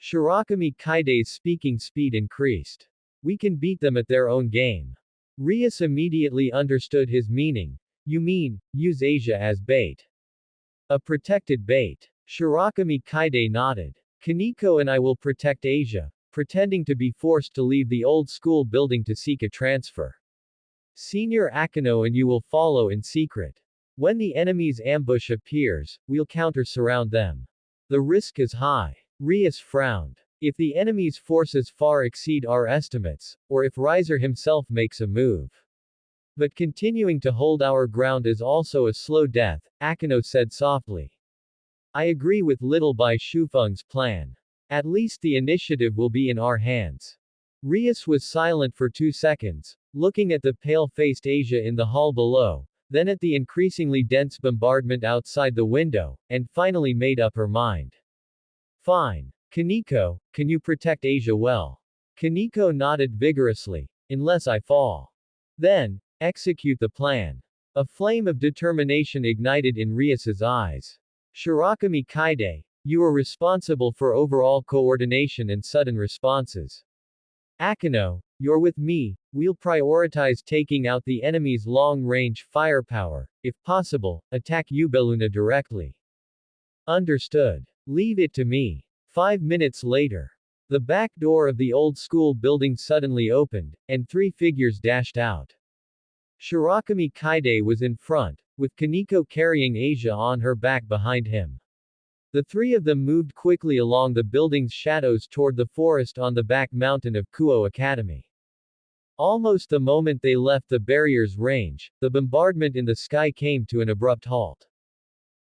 Shirakami Kaide's speaking speed increased. We can beat them at their own game. Rias immediately understood his meaning. You mean, use Asia as bait. A protected bait. Shirakami Kaide nodded. Kaneko and I will protect Asia, pretending to be forced to leave the old school building to seek a transfer. Senior Akino and you will follow in secret. When the enemy's ambush appears, we'll counter-surround them. The risk is high. Rias frowned. If the enemy's forces far exceed our estimates, or if Riser himself makes a move. But continuing to hold our ground is also a slow death, Akino said softly. I agree with Little Bai Shufeng's plan. At least the initiative will be in our hands. Rias was silent for 2 seconds, looking at the pale-faced Asia in the hall below, then at the increasingly dense bombardment outside the window, and finally made up her mind. Fine. Kaneko, can you protect Asia well? Kaneko nodded vigorously. Unless I fall. Then, execute the plan. A flame of determination ignited in Rias's eyes. Shirakami Kaide, you are responsible for overall coordination and sudden responses. Akino, you're with me, we'll prioritize taking out the enemy's long-range firepower, if possible, attack Ubeluna directly. Understood. Leave it to me. 5 minutes later. The back door of the old school building suddenly opened, and 3 figures dashed out. Shirakami Kaide was in front, with Kaneko carrying Asia on her back behind him. The 3 of them moved quickly along the building's shadows toward the forest on the back mountain of Kuo Academy. Almost the moment they left the barrier's range, the bombardment in the sky came to an abrupt halt.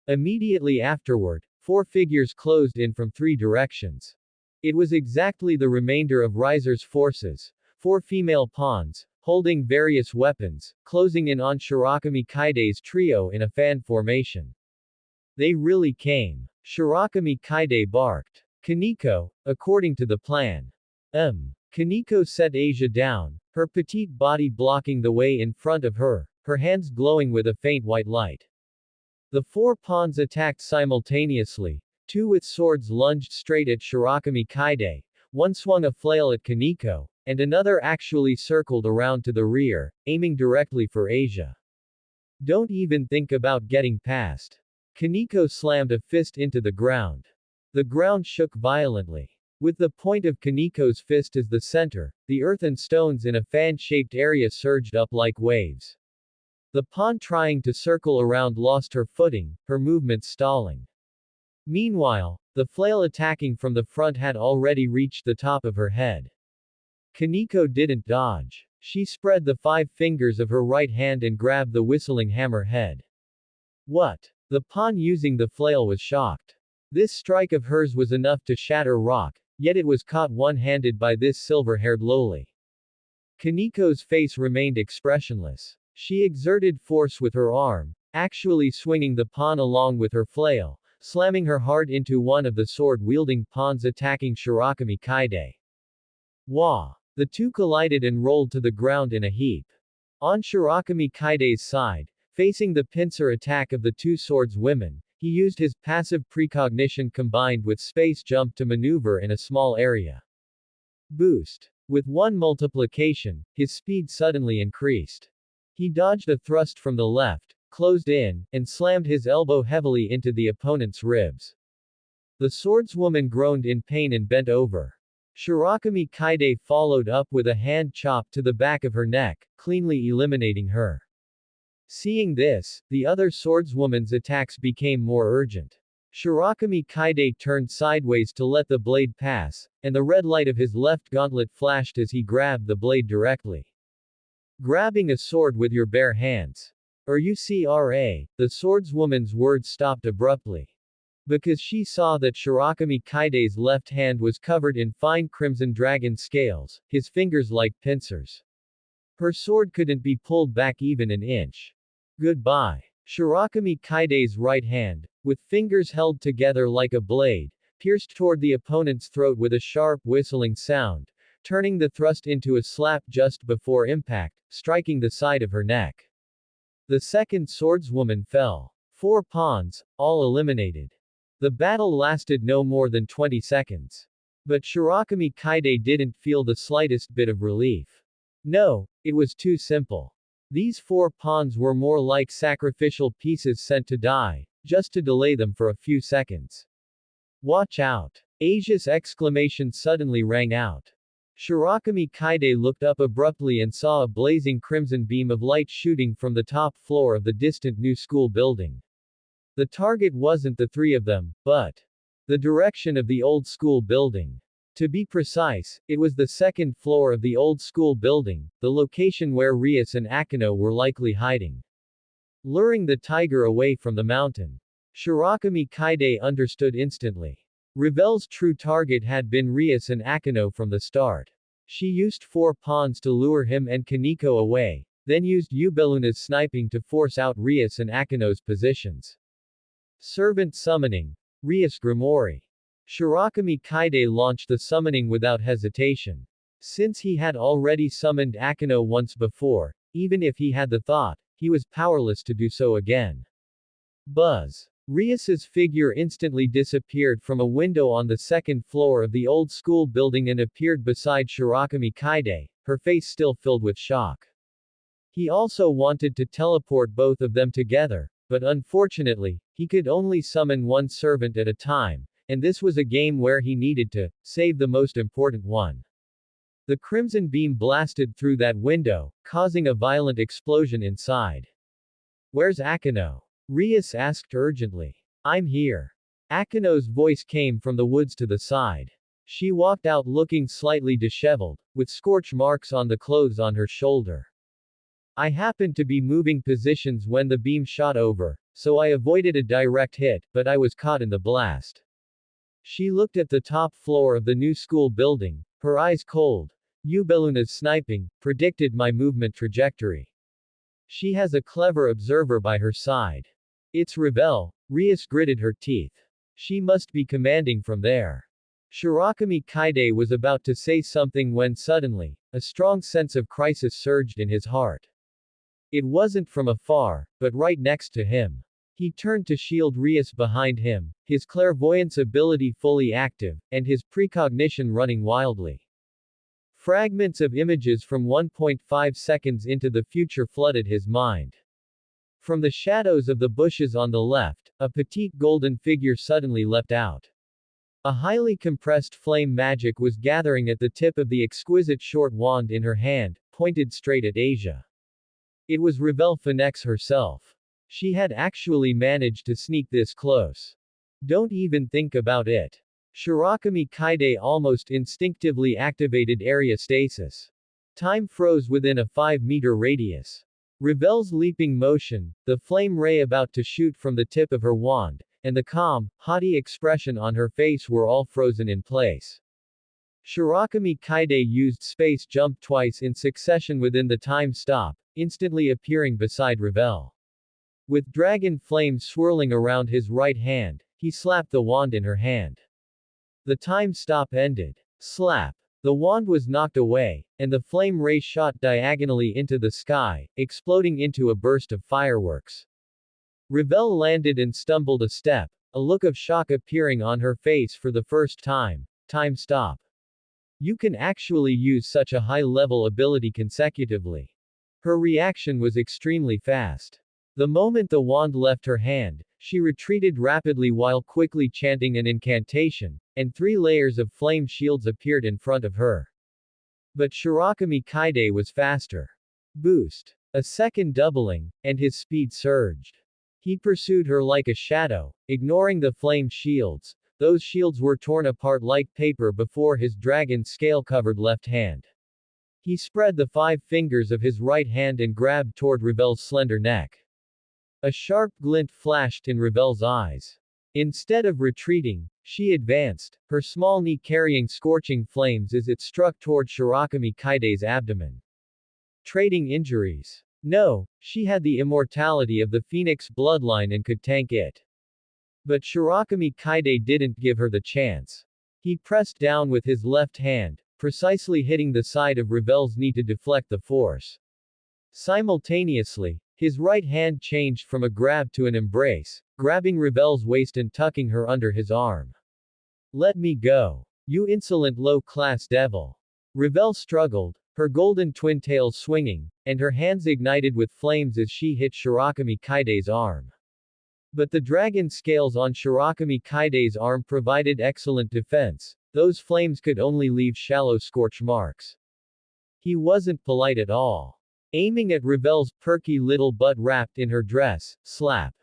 Immediately afterward, 4 figures closed in from 3 directions. It was exactly the remainder of Riser's forces. 4 female pawns, holding various weapons, closing in on Shirakami Kaide's trio in a fan formation. They really came. Shirakami Kaide barked. Kaneko, according to the plan. Kaneko set Asia down, her petite body blocking the way in front of her, her hands glowing with a faint white light. The 4 pawns attacked simultaneously. 2 with swords lunged straight at Shirakami Kaide, one swung a flail at Kaneko, and another actually circled around to the rear, aiming directly for Asia. Don't even think about getting past. Kaneko slammed a fist into the ground. The ground shook violently. With the point of Kaneko's fist as the center, the earth and stones in a fan-shaped area surged up like waves. The pawn trying to circle around lost her footing, her movements stalling. Meanwhile, the flail attacking from the front had already reached the top of her head. Kaneko didn't dodge. She spread the 5 fingers of her right hand and grabbed the whistling hammer head. What? The pawn using the flail was shocked. This strike of hers was enough to shatter rock, yet it was caught one-handed by this silver-haired loli. Kaneko's face remained expressionless. She exerted force with her arm, actually swinging the pawn along with her flail, slamming her hard into one of the sword-wielding pawns attacking Shirakami Kaide. Wah! The 2 collided and rolled to the ground in a heap. On Shirakami Kaide's side, facing the pincer attack of the 2 swordswomen, he used his passive precognition combined with space jump to maneuver in a small area. Boost. With 1 multiplication, his speed suddenly increased. He dodged a thrust from the left, closed in, and slammed his elbow heavily into the opponent's ribs. The swordswoman groaned in pain and bent over. Shirakami Kaide followed up with a hand chop to the back of her neck, cleanly eliminating her. Seeing this, the other swordswoman's attacks became more urgent. Shirakami Kaide turned sideways to let the blade pass, and the red light of his left gauntlet flashed as he grabbed the blade directly. Grabbing a sword with your bare hands. The swordswoman's words stopped abruptly. Because she saw that Shirakami Kaide's left hand was covered in fine crimson dragon scales, his fingers like pincers. Her sword couldn't be pulled back even an inch. Goodbye. Shirakami Kaide's right hand, with fingers held together like a blade, pierced toward the opponent's throat with a sharp whistling sound, turning the thrust into a slap just before impact, striking the side of her neck. The second swordswoman fell. 4 pawns, all eliminated. The battle lasted no more than 20 seconds. But Shirakami Kaide didn't feel the slightest bit of relief. No, it was too simple. These 4 pawns were more like sacrificial pieces sent to die, just to delay them for a few seconds. Watch out! Asia's exclamation suddenly rang out. Shirakami Kaide looked up abruptly and saw a blazing crimson beam of light shooting from the top floor of the distant new school building. The target wasn't the 3 of them, but the direction of the old school building. To be precise, it was the 2nd floor of the old school building, the location where Rias and Akino were likely hiding. Luring the tiger away from the mountain. Shirakami Kaide understood instantly. Revel's true target had been Rias and Akino from the start. She used 4 pawns to lure him and Kaneko away, then used Ubeluna's sniping to force out Rias and Akino's positions. Servant summoning. Rias Grimoire. Shirakami Kaide launched the summoning without hesitation. Since he had already summoned Akino once before, even if he had the thought, he was powerless to do so again. Buzz. Rias's figure instantly disappeared from a window on the 2nd floor of the old school building and appeared beside Shirakami Kaide, her face still filled with shock. He also wanted to teleport both of them together, but unfortunately, he could only summon one servant at a time, and this was a game where he needed to save the most important one. The crimson beam blasted through that window, causing a violent explosion inside. Where's Akino? Rias asked urgently. I'm here. Akino's voice came from the woods to the side. She walked out looking slightly disheveled, with scorch marks on the clothes on her shoulder. I happened to be moving positions when the beam shot over, so I avoided a direct hit, but I was caught in the blast. She looked at the top floor of the new school building, her eyes cold. Ubeluna's sniping predicted my movement trajectory. She has a clever observer by her side. It's Revel. Rias gritted her teeth. She must be commanding from there. Shirakami Kaide was about to say something when suddenly, a strong sense of crisis surged in his heart. It wasn't from afar, but right next to him. He turned to shield Rias behind him, his clairvoyance ability fully active, and his precognition running wildly. Fragments of images from 1.5 seconds into the future flooded his mind. From the shadows of the bushes on the left, a petite golden figure suddenly leapt out. A highly compressed flame magic was gathering at the tip of the exquisite short wand in her hand, pointed straight at Asia. It was Revel Phoenix herself. She had actually managed to sneak this close. Don't even think about it. Shirakami Kaide almost instinctively activated area stasis. Time froze within a 5-meter radius. Revel's leaping motion, the flame ray about to shoot from the tip of her wand, and the calm, haughty expression on her face were all frozen in place. Shirakami Kaide used space jump twice in succession within the time stop, instantly appearing beside Revel. With dragon flames swirling around his right hand, he slapped the wand in her hand. The time stop ended. Slap. The wand was knocked away, and the flame ray shot diagonally into the sky, exploding into a burst of fireworks. Revel landed and stumbled a step, a look of shock appearing on her face for the first time. Time stop. You can actually use such a high-level ability consecutively. Her reaction was extremely fast. The moment the wand left her hand, she retreated rapidly while quickly chanting an incantation, and 3 layers of flame shields appeared in front of her. But Shirakami Kaide was faster. Boost. A second doubling, and his speed surged. He pursued her like a shadow, ignoring the flame shields. Those shields were torn apart like paper before his dragon scale-covered left hand. He spread the 5 fingers of his right hand and grabbed toward Revel's slender neck. A sharp glint flashed in Revel's eyes. Instead of retreating, she advanced, her small knee carrying scorching flames as it struck toward Shirakami Kaide's abdomen. Trading injuries. No, she had the immortality of the Phoenix bloodline and could tank it. But Shirakami Kaide didn't give her the chance. He pressed down with his left hand, precisely hitting the side of Revel's knee to deflect the force. Simultaneously, his right hand changed from a grab to an embrace, grabbing Revel's waist and tucking her under his arm. Let me go. You insolent low-class devil. Revel struggled, her golden twin tails swinging, and her hands ignited with flames as she hit Shirakami Kaide's arm. But the dragon scales on Shirakami Kaide's arm provided excellent defense. Those flames could only leave shallow scorch marks. He wasn't polite at all. Aiming at Revel's perky little butt wrapped in her dress, slap.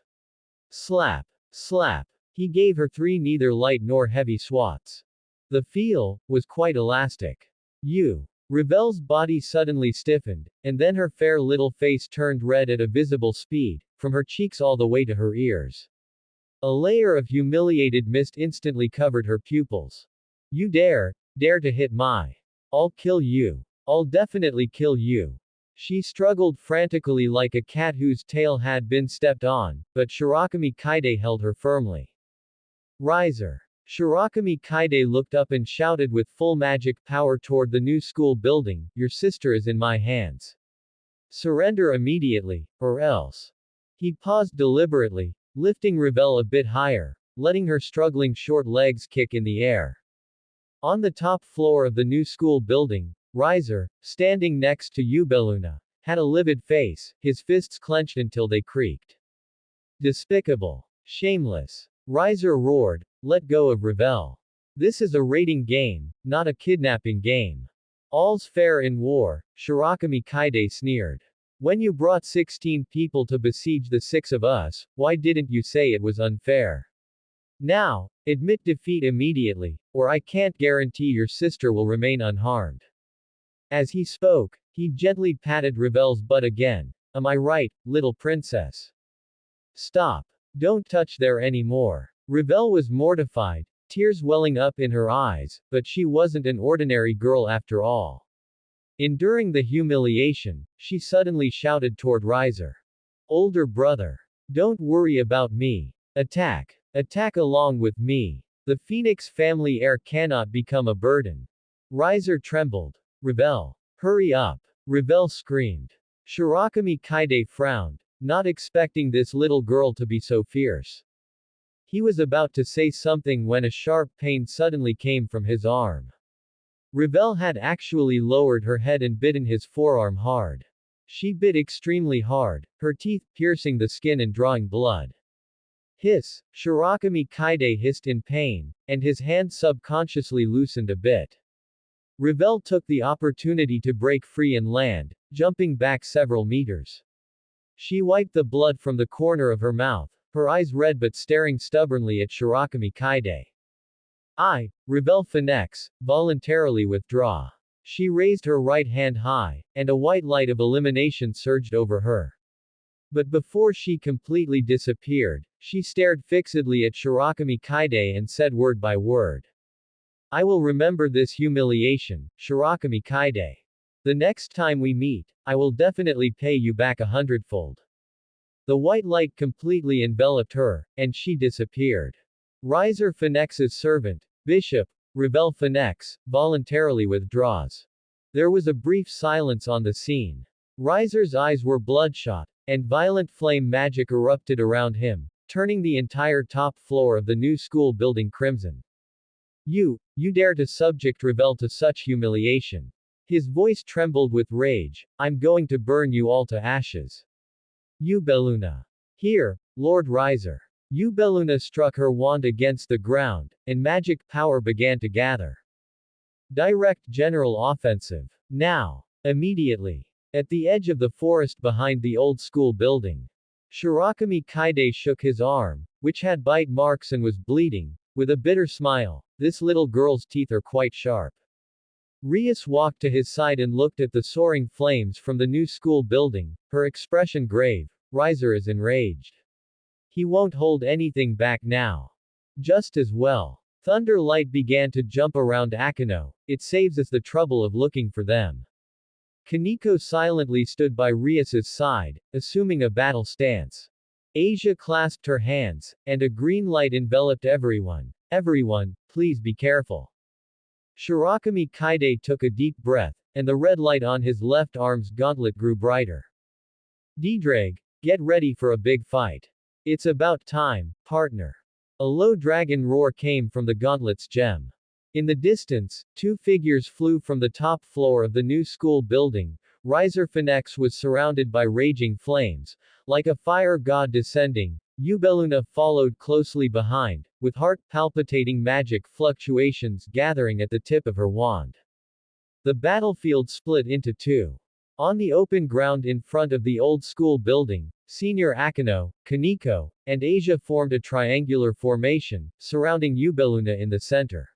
Slap. Slap. He gave her 3 neither light nor heavy swats. The feel was quite elastic. Revel's body suddenly stiffened, and then her fair little face turned red at a visible speed, from her cheeks all the way to her ears. A layer of humiliated mist instantly covered her pupils. You dare to hit my. I'll kill you. I'll definitely kill you. She struggled frantically like a cat whose tail had been stepped on, but Shirakami Kaide held her firmly. Riser. Shirakami Kaide looked up and shouted with full magic power toward the new school building, your sister is in my hands. Surrender immediately, or else. He paused deliberately, lifting Revel a bit higher, letting her struggling short legs kick in the air. On the top floor of the new school building, Riser, standing next to Ubeluna, had a livid face, his fists clenched until they creaked. Despicable. Shameless. Riser roared, let go of Revel. This is a raiding game, not a kidnapping game. All's fair in war, Shirakami Kaide sneered. When you brought 16 people to besiege the 6 of us, why didn't you say it was unfair? Now, admit defeat immediately, or I can't guarantee your sister will remain unharmed. As he spoke, he gently patted Revel's butt again. Am I right, little princess? Stop. Don't touch there anymore. Revel was mortified. tears welling up in her eyes, but she wasn't an ordinary girl after all. Enduring the humiliation, she suddenly shouted toward Riser. Older brother. Don't worry about me. Attack. Attack along with me. The Phoenix family heir cannot become a burden. Riser trembled. Rebel. Hurry up. Rebel screamed. Shirakami Kaide frowned, not expecting this little girl to be so fierce. He was about to say something when a sharp pain suddenly came from his arm. Rebel had actually lowered her head and bitten his forearm hard. She bit extremely hard, her teeth piercing the skin and drawing blood. Hiss! Shirakami Kaide hissed in pain, and his hand subconsciously loosened a bit. Rebel took the opportunity to break free and land, jumping back several meters. She wiped the blood from the corner of her mouth, her eyes red but staring stubbornly at Shirakami Kaide. Rebel Phoenix, voluntarily withdraw. She raised her right hand high, and a white light of elimination surged over her. But before she completely disappeared, she stared fixedly at Shirakami Kaide and said word by word. I will remember this humiliation, Shirakami Kaide. The next time we meet, I will definitely pay you back 100-fold. The white light completely enveloped her, and she disappeared. Riser Phoenix's servant, Bishop, Rebel Phoenix, voluntarily withdraws. There was a brief silence on the scene. Riser's eyes were bloodshot, and violent flame magic erupted around him, turning the entire top floor of the new school building crimson. You dare to subject Rebel to such humiliation. His voice trembled with rage. I'm going to burn you all to ashes. Ubeluna. Here, Lord Riser. Ubeluna struck her wand against the ground, and magic power began to gather. Direct general offensive. Now. Immediately. At the edge of the forest behind the old school building. Shirakami Kaide shook his arm, which had bite marks and was bleeding, with a bitter smile. This little girl's teeth are quite sharp. Rias walked to his side and looked at the soaring flames from the new school building, her expression grave. Riser is enraged. He won't hold anything back now. Just as well. Thunder light began to jump around Akino, it saves us the trouble of looking for them. Kaneko silently stood by Rias's side, assuming a battle stance. Asia clasped her hands, and a green light enveloped everyone. Everyone, please be careful. Shirakami Kaide took a deep breath, and the red light on his left arm's gauntlet grew brighter. Dedrag, get ready for a big fight. It's about time, partner. A low dragon roar came from the gauntlet's gem. In the distance, two figures flew from the top floor of the new school building. Riser Phoenix was surrounded by raging flames, like a fire god descending. Ubeluna followed closely behind, with heart-palpitating magic fluctuations gathering at the tip of her wand. The battlefield split into two. On the open ground in front of the old school building, Senior Akino, Kaneko, and Asia formed a triangular formation, surrounding Ubeluna in the center.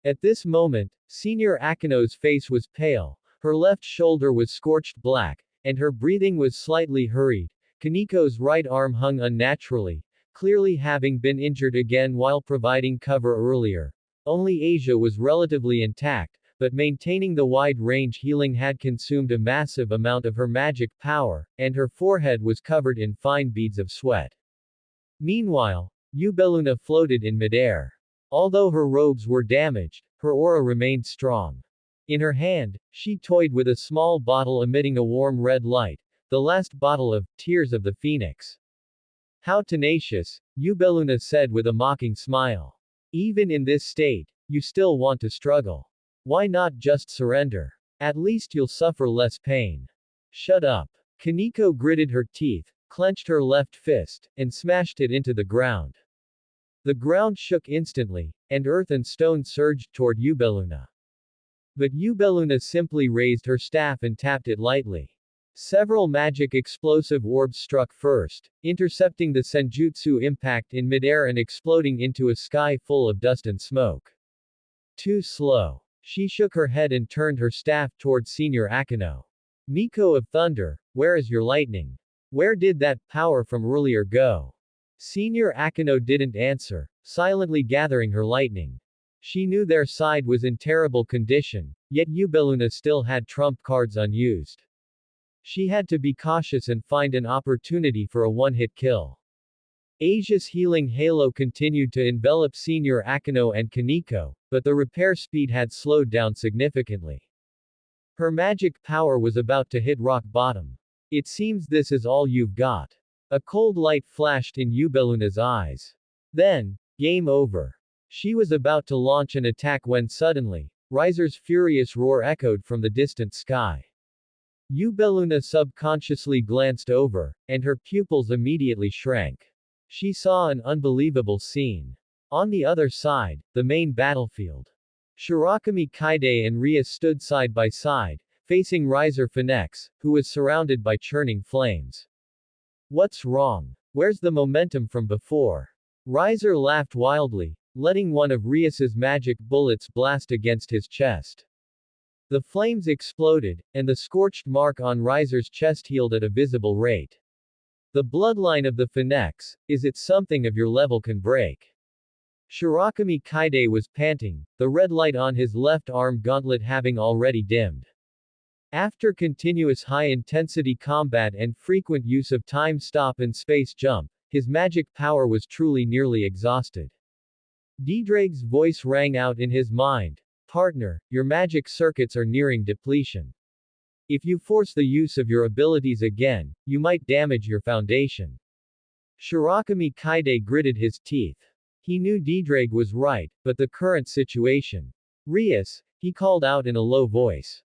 At this moment, Senior Akino's face was pale, her left shoulder was scorched black, and her breathing was slightly hurried. Kaneko's right arm hung unnaturally, clearly having been injured again while providing cover earlier. Only Asia was relatively intact, but maintaining the wide-range healing had consumed a massive amount of her magic power, and her forehead was covered in fine beads of sweat. Meanwhile, Ubeluna floated in midair. Although her robes were damaged, her aura remained strong. In her hand, she toyed with a small bottle emitting a warm red light, the last bottle of Tears of the Phoenix. How tenacious, Ubeluna said with a mocking smile. Even in this state, you still want to struggle. Why not just surrender? At least you'll suffer less pain. Shut up. Kaneko gritted her teeth, clenched her left fist, and smashed it into the ground. The ground shook instantly, and earth and stone surged toward Ubeluna. But Ubeluna simply raised her staff and tapped it lightly. Several magic explosive orbs struck first, intercepting the senjutsu impact in midair and exploding into a sky full of dust and smoke. Too slow. She shook her head and turned her staff toward Senior Akino. Miko of Thunder, where is your lightning? Where did that power from earlier go? Senior Akino didn't answer, silently gathering her lightning. She knew their side was in terrible condition, yet Ubeluna still had trump cards unused. She had to be cautious and find an opportunity for a one-hit kill. Asia's healing halo continued to envelop Senior Akino and Kaneko, but the repair speed had slowed down significantly. Her magic power was about to hit rock bottom. It seems this is all you've got. A cold light flashed in Ubeluna's eyes. Then, game over. She was about to launch an attack when suddenly, Riser's furious roar echoed from the distant sky. Ubeluna subconsciously glanced over, and her pupils immediately shrank. She saw an unbelievable scene. On the other side, the main battlefield. Shirakami Kaide and Ria stood side by side, facing Riser Phoenix, who was surrounded by churning flames. What's wrong? Where's the momentum from before? Riser laughed wildly, letting one of Rias's magic bullets blast against his chest. The flames exploded, and the scorched mark on Riser's chest healed at a visible rate. The bloodline of the Phoenix, is it something of your level can break? Shirakami Kaide was panting, the red light on his left arm gauntlet having already dimmed. After continuous high-intensity combat and frequent use of time stop and space jump, his magic power was truly nearly exhausted. Ddrake's voice rang out in his mind. Partner, your magic circuits are nearing depletion. If you force the use of your abilities again, you might damage your foundation. Shirakami Kaide gritted his teeth. He knew Ddrake was right, but the current situation. Rias, he called out in a low voice.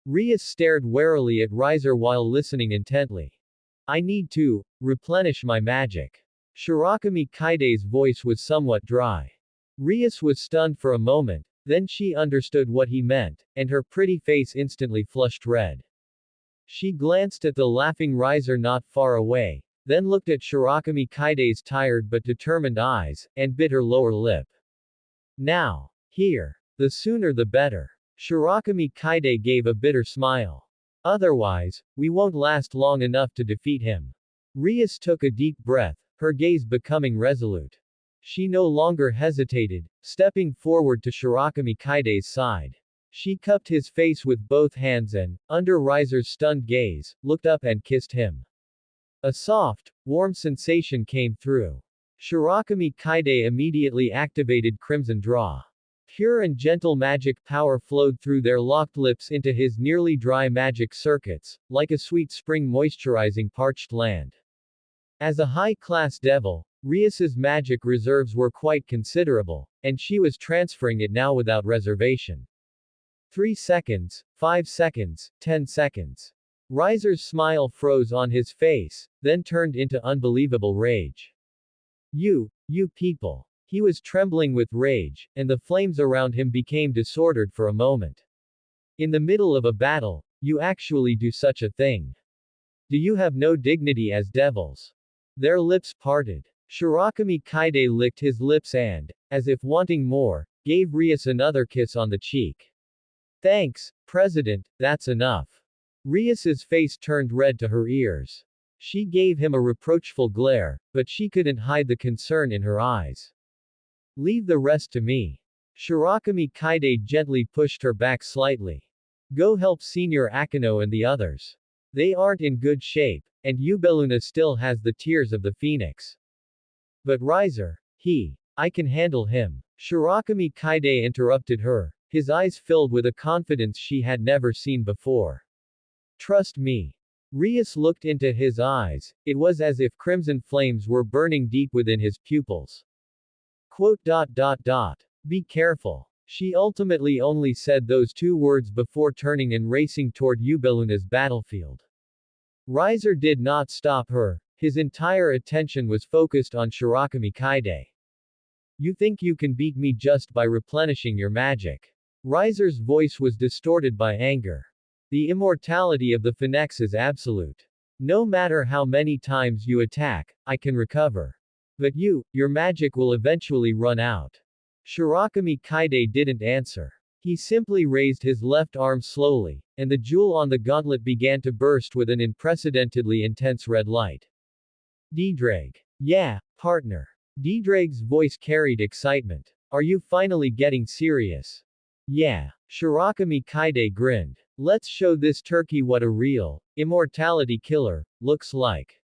Rias stared warily at Riser while listening intently. I need to replenish my magic. Shirakami Kaide's voice was somewhat dry. Rias was stunned for a moment, then she understood what he meant, and her pretty face instantly flushed red. She glanced at the laughing Riser not far away, then looked at Shirakami Kaide's tired but determined eyes, and bit her lower lip. Now. Here. The sooner the better. Shirakami Kaide gave a bitter smile. Otherwise, we won't last long enough to defeat him. Rias took a deep breath, her gaze becoming resolute. She no longer hesitated, stepping forward to Shirakami Kaide's side. She cupped his face with both hands and, under Riser's stunned gaze, looked up and kissed him. A soft, warm sensation came through. Shirakami Kaide immediately activated Crimson Draw. Pure and gentle magic power flowed through their locked lips into his nearly dry magic circuits, like a sweet spring moisturizing parched land. As a high-class devil, Rias's magic reserves were quite considerable, and she was transferring it now without reservation. 3 seconds, 5 seconds, 10 seconds. Riser's smile froze on his face, then turned into unbelievable rage. You people. He was trembling with rage, and the flames around him became disordered for a moment. In the middle of a battle, you actually do such a thing. Do you have no dignity as devils? Their lips parted. Shirakami Kaide licked his lips and, as if wanting more, gave Rias another kiss on the cheek. Thanks, President, that's enough. Rias's face turned red to her ears. She gave him a reproachful glare, but she couldn't hide the concern in her eyes. Leave the rest to me. Shirakami Kaide gently pushed her back slightly. Go help Senior Akino and the others. They aren't in good shape, and Ubeluna still has the tears of the phoenix. But Riser, I can handle him. Shirakami Kaide interrupted her, his eyes filled with a confidence she had never seen before. Trust me. Rias looked into his eyes, it was as if crimson flames were burning deep within his pupils. Be careful. She ultimately only said those 2 words before turning and racing toward Ubeluna's battlefield. Riser did not stop her, his entire attention was focused on Shirakami Kaide. You think you can beat me just by replenishing your magic? Riser's voice was distorted by anger. The immortality of the Phoenix is absolute. No matter how many times you attack, I can recover. But your magic will eventually run out. Shirakami Kaide didn't answer. He simply raised his left arm slowly, and the jewel on the gauntlet began to burst with an unprecedentedly intense red light. Ddrake. Yeah, partner. Deedrake's voice carried excitement. Are you finally getting serious? Yeah. Shirakami Kaide grinned. Let's show this turkey what a real, immortality killer, looks like.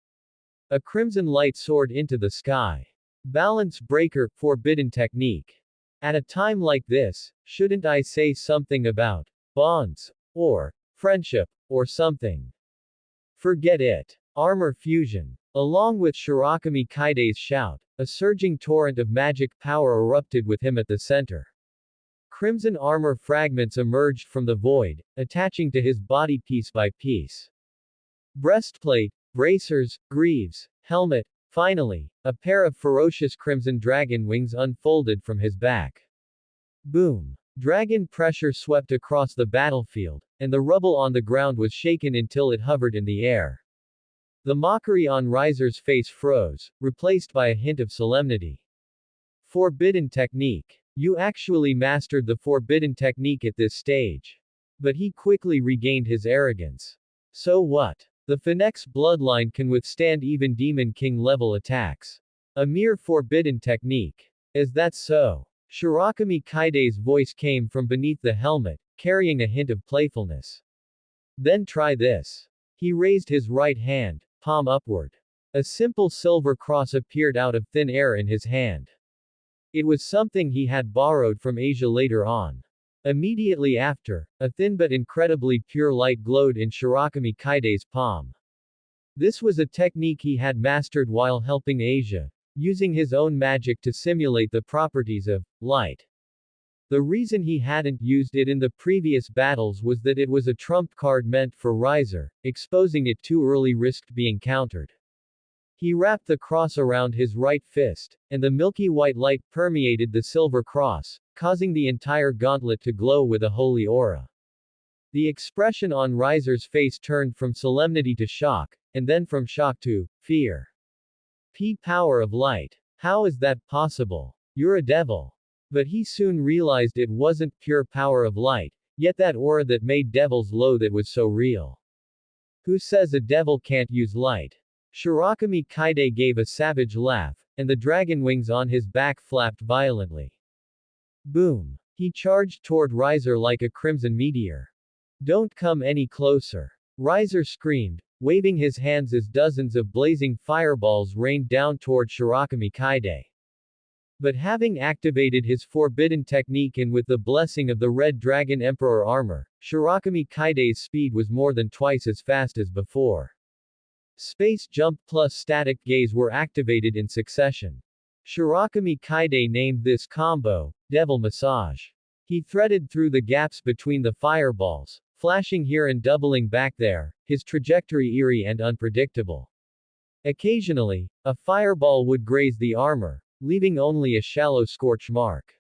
A crimson light soared into the sky. Balance breaker, forbidden technique. At a time like this, shouldn't I say something about bonds, or friendship, or something? Forget it. Armor fusion. Along with Shirakami Kaide's shout, a surging torrent of magic power erupted with him at the center. Crimson armor fragments emerged from the void, attaching to his body piece by piece. Breastplate, bracers, greaves, helmet, finally, a pair of ferocious crimson dragon wings unfolded from his back. Boom! Dragon pressure swept across the battlefield, and the rubble on the ground was shaken until it hovered in the air. The mockery on Riser's face froze, replaced by a hint of solemnity. Forbidden technique. You actually mastered the forbidden technique at this stage. But he quickly regained his arrogance. So what? The Phoenix bloodline can withstand even Demon King level attacks. A mere forbidden technique. Is that so? Shirakami Kaide's voice came from beneath the helmet, carrying a hint of playfulness. Then try this. He raised his right hand, palm upward. A simple silver cross appeared out of thin air in his hand. It was something he had borrowed from Asia later on. Immediately after, a thin but incredibly pure light glowed in Shirakami Kaide's palm. This was a technique he had mastered while helping Asia, using his own magic to simulate the properties of light. The reason he hadn't used it in the previous battles was that it was a trump card meant for Riser, exposing it too early risked being countered. He wrapped the cross around his right fist, and the milky white light permeated the silver cross, causing the entire gauntlet to glow with a holy aura. The expression on Riser's face turned from solemnity to shock, and then from shock to fear. Power of light. How is that possible? You're a devil. But he soon realized it wasn't pure power of light, yet that aura that made devils loathe it was so real. Who says a devil can't use light? Shirakami Kaide gave a savage laugh, and the dragon wings on his back flapped violently. Boom! He charged toward Riser like a crimson meteor. Don't come any closer. Riser screamed, waving his hands as dozens of blazing fireballs rained down toward Shirakami Kaide. But having activated his forbidden technique and with the blessing of the Red Dragon Emperor armor, Shirakami Kaide's speed was more than twice as fast as before. Space jump plus static gaze were activated in succession. Shirakami Kaide named this combo, Devil Massage. He threaded through the gaps between the fireballs, flashing here and doubling back there, his trajectory eerie and unpredictable. Occasionally, a fireball would graze the armor, leaving only a shallow scorch mark.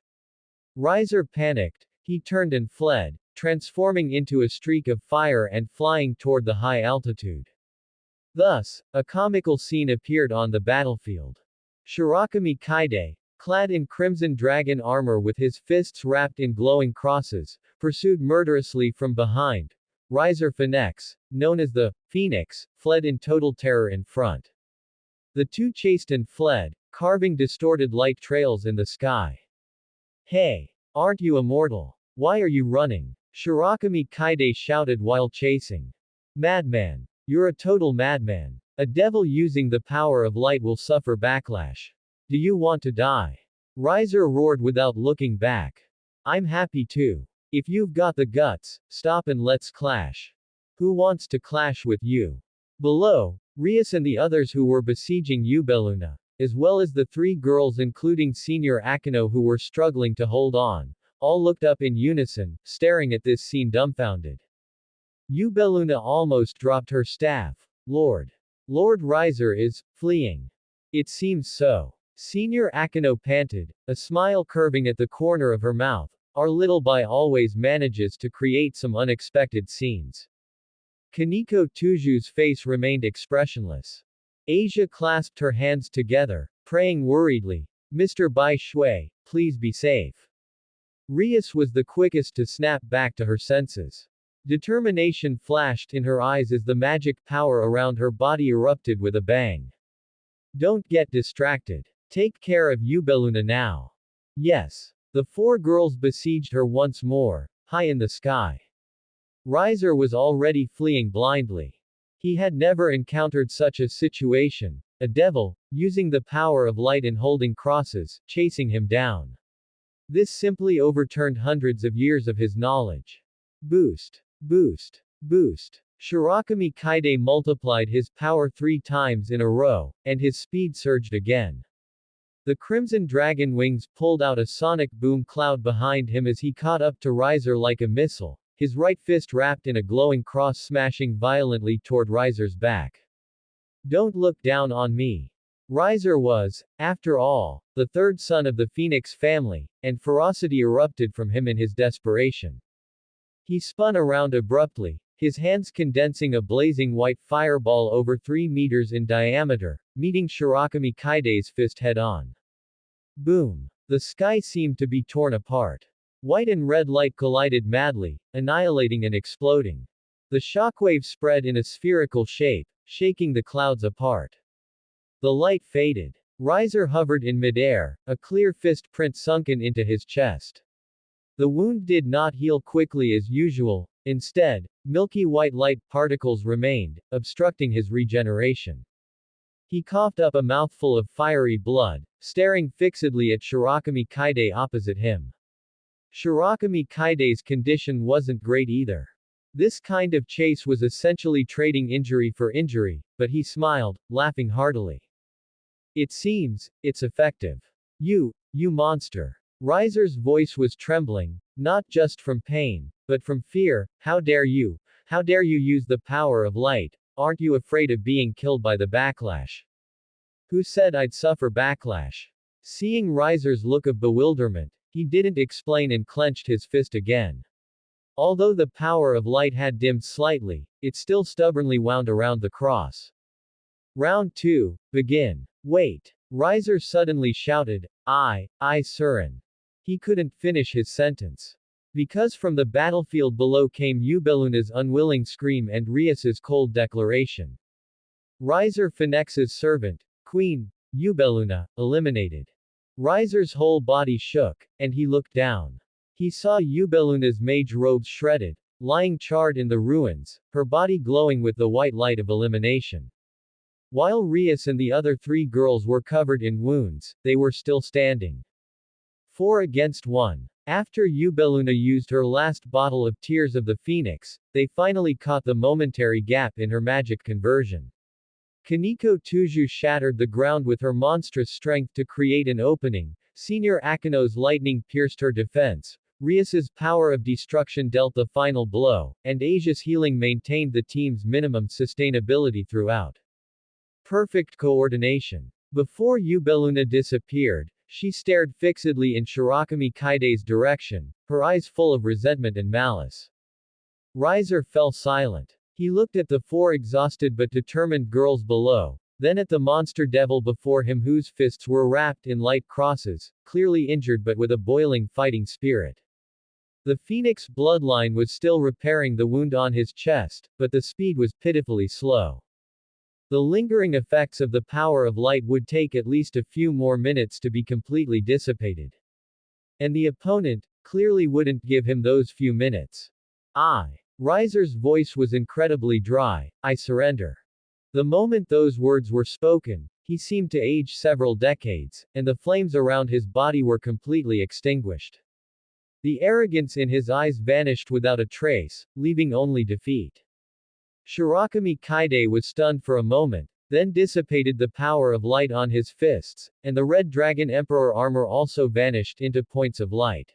Riser panicked, he turned and fled, transforming into a streak of fire and flying toward the high altitude. Thus, a comical scene appeared on the battlefield. Shirakami Kaide, clad in crimson dragon armor with his fists wrapped in glowing crosses, pursued murderously from behind. Riser Phoenix, known as the Phoenix, fled in total terror in front. The two chased and fled, carving distorted light trails in the sky. Hey! Aren't you immortal? Why are you running? Shirakami Kaide shouted while chasing. Madman! You're a total madman. A devil using the power of light will suffer backlash. Do you want to die? Riser roared without looking back. I'm happy too. If you've got the guts, stop and let's clash. Who wants to clash with you? Below, Rias and the others who were besieging Ubeluna, as well as the three girls including Senior Akino who were struggling to hold on, all looked up in unison, staring at this scene dumbfounded. Ubeluna almost dropped her staff. Lord Riser is fleeing. It seems so. Senior Akino panted, a smile curving at the corner of her mouth. Our little Bai always manages to create some unexpected scenes. Kaneko Tuju's face remained expressionless. Asia clasped her hands together, praying worriedly, Mr. Bai Shui, please be safe. Rias was the quickest to snap back to her senses. Determination flashed in her eyes as the magic power around her body erupted with a bang. Don't get distracted. Take care of Ubeluna now. Yes. The four girls besieged her once more, high in the sky. Riser was already fleeing blindly. He had never encountered such a situation. A devil, using the power of light and holding crosses, chasing him down. This simply overturned hundreds of years of his knowledge. Boost. Boost. Boost. Shirakami Kaide multiplied his power 3 times in a row, and his speed surged again. The crimson dragon wings pulled out a sonic boom cloud behind him as he caught up to Riser like a missile, his right fist wrapped in a glowing cross smashing violently toward Riser's back. Don't look down on me. Riser was, after all, the third son of the Phoenix family, and ferocity erupted from him in his desperation. He spun around abruptly, his hands condensing a blazing white fireball over 3 meters in diameter, meeting Shirakami Kaide's fist head-on. Boom! The sky seemed to be torn apart. White and red light collided madly, annihilating and exploding. The shockwave spread in a spherical shape, shaking the clouds apart. The light faded. Riser hovered in midair, a clear fist print sunken into his chest. The wound did not heal quickly as usual, instead, milky white light particles remained, obstructing his regeneration. He coughed up a mouthful of fiery blood, staring fixedly at Shirakami Kaide opposite him. Shirakami Kaide's condition wasn't great either. This kind of chase was essentially trading injury for injury, but he smiled, laughing heartily. It seems, it's effective. You monster. Riser's voice was trembling, not just from pain, but from fear. How dare you use the power of light? Aren't you afraid of being killed by the backlash? Who said I'd suffer backlash? Seeing Riser's look of bewilderment, he didn't explain and clenched his fist again. Although the power of light had dimmed slightly, it still stubbornly wound around the cross. Round 2, begin. Wait. Riser suddenly shouted, I, Surin. He couldn't finish his sentence. Because from the battlefield below came Ubeluna's unwilling scream and Rias's cold declaration. Riser Phoenix's servant, Queen, Ubeluna, eliminated. Riser's whole body shook, and he looked down. He saw Ubeluna's mage robes shredded, lying charred in the ruins, her body glowing with the white light of elimination. While Rias and the other 3 girls were covered in wounds, they were still standing. 4 against 1. After Ubeluna used her last bottle of Tears of the Phoenix, they finally caught the momentary gap in her magic conversion. Kaneko Tuju shattered the ground with her monstrous strength to create an opening, Senior Akino's lightning pierced her defense, Rias's power of destruction dealt the final blow, and Asia's healing maintained the team's minimum sustainability throughout. Perfect coordination. Before Ubeluna disappeared, she stared fixedly in Shirakami Kaide's direction, her eyes full of resentment and malice. Riser fell silent. He looked at the 4 exhausted but determined girls below, then at the monster devil before him whose fists were wrapped in light crosses, clearly injured but with a boiling fighting spirit. The Phoenix bloodline was still repairing the wound on his chest, but the speed was pitifully slow. The lingering effects of the power of light would take at least a few more minutes to be completely dissipated. And the opponent, clearly wouldn't give him those few minutes. Riser's voice was incredibly dry, I surrender. The moment those words were spoken, he seemed to age several decades, and the flames around his body were completely extinguished. The arrogance in his eyes vanished without a trace, leaving only defeat. Shirakami Kaide was stunned for a moment, then dissipated the power of light on his fists, and the Red Dragon Emperor armor also vanished into points of light.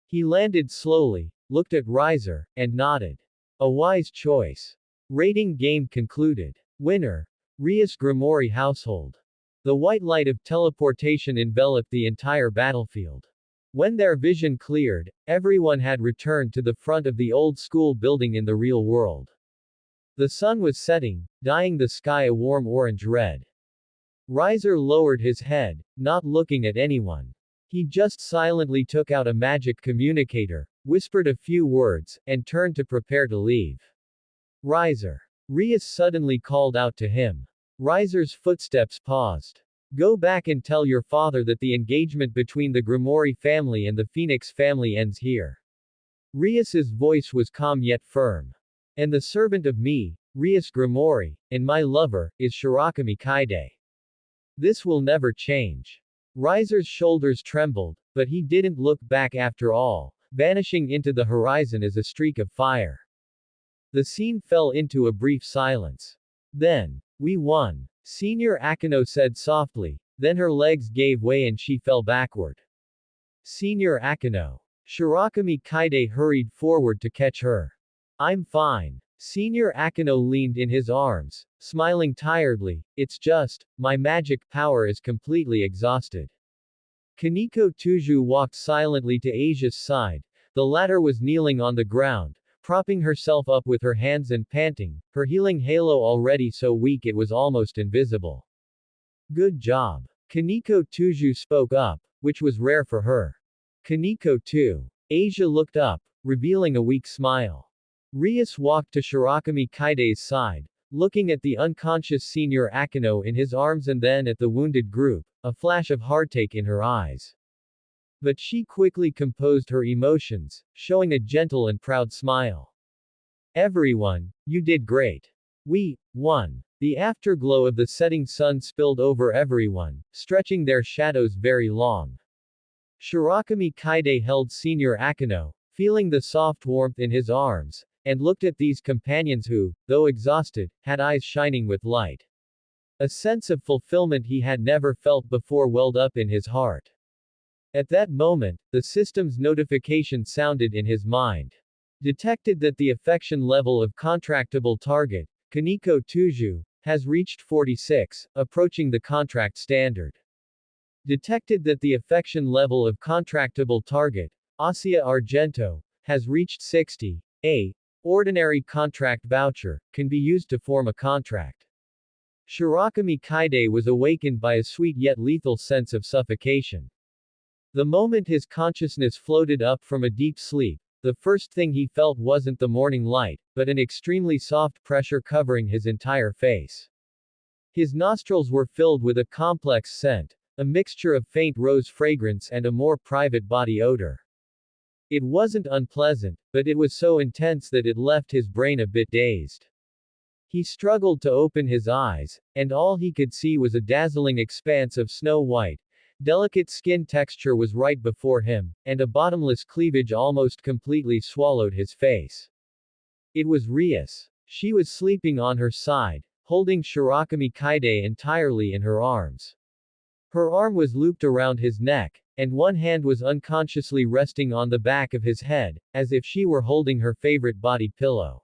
He landed slowly, looked at Riser, and nodded. A wise choice. Rating game concluded. Winner. Rias Grimoire Household. The white light of teleportation enveloped the entire battlefield. When their vision cleared, everyone had returned to the front of the old school building in the real world. The sun was setting, dyeing the sky a warm orange-red. Riser lowered his head, not looking at anyone. He just silently took out a magic communicator, whispered a few words, and turned to prepare to leave. Riser. Rias suddenly called out to him. Riser's footsteps paused. Go back and tell your father that the engagement between the Grimoire family and the Phoenix family ends here. Rias's voice was calm yet firm. And the servant of me, Rias Grimoire, and my lover, is Shirakami Kaide. This will never change. Riser's shoulders trembled, but he didn't look back after all, vanishing into the horizon as a streak of fire. The scene fell into a brief silence. Then, we won. Senior Akino said softly, then her legs gave way and she fell backward. Senior Akino. Shirakami Kaide hurried forward to catch her. I'm fine. Senior Akino leaned in his arms, smiling tiredly, it's just, my magic power is completely exhausted. Kaneko Tuju walked silently to Asia's side. The latter was kneeling on the ground, propping herself up with her hands and panting, her healing halo already so weak it was almost invisible. Good job. Kaneko Tuju spoke up, which was rare for her. Kaneko too. Asia looked up, revealing a weak smile. Rias walked to Shirakami Kaide's side, looking at the unconscious Senior Akino in his arms and then at the wounded group, a flash of heartache in her eyes. But she quickly composed her emotions, showing a gentle and proud smile. Everyone, you did great. We won. The afterglow of the setting sun spilled over everyone, stretching their shadows very long. Shirakami Kaide held Senior Akino, feeling the soft warmth in his arms, and looked at these companions who, though exhausted, had eyes shining with light. A sense of fulfillment he had never felt before welled up in his heart. At that moment, the system's notification sounded in his mind. Detected that the affection level of contractable target, Kaneko Tuju, has reached 46, approaching the contract standard. Detected that the affection level of contractable target, Asia Argento, has reached 60. A ordinary contract voucher can be used to form a contract. Shirakami Kaide was awakened by a sweet yet lethal sense of suffocation. The moment his consciousness floated up from a deep sleep, the first thing he felt wasn't the morning light, but an extremely soft pressure covering his entire face. His nostrils were filled with a complex scent, a mixture of faint rose fragrance and a more private body odor. It wasn't unpleasant, but it was so intense that it left his brain a bit dazed. He struggled to open his eyes, and all he could see was a dazzling expanse of snow white. Delicate skin texture was right before him, and a bottomless cleavage almost completely swallowed his face. It was Rias. She was sleeping on her side, holding Shirakami Kaide entirely in her arms. Her arm was looped around his neck, and one hand was unconsciously resting on the back of his head, as if she were holding her favorite body pillow.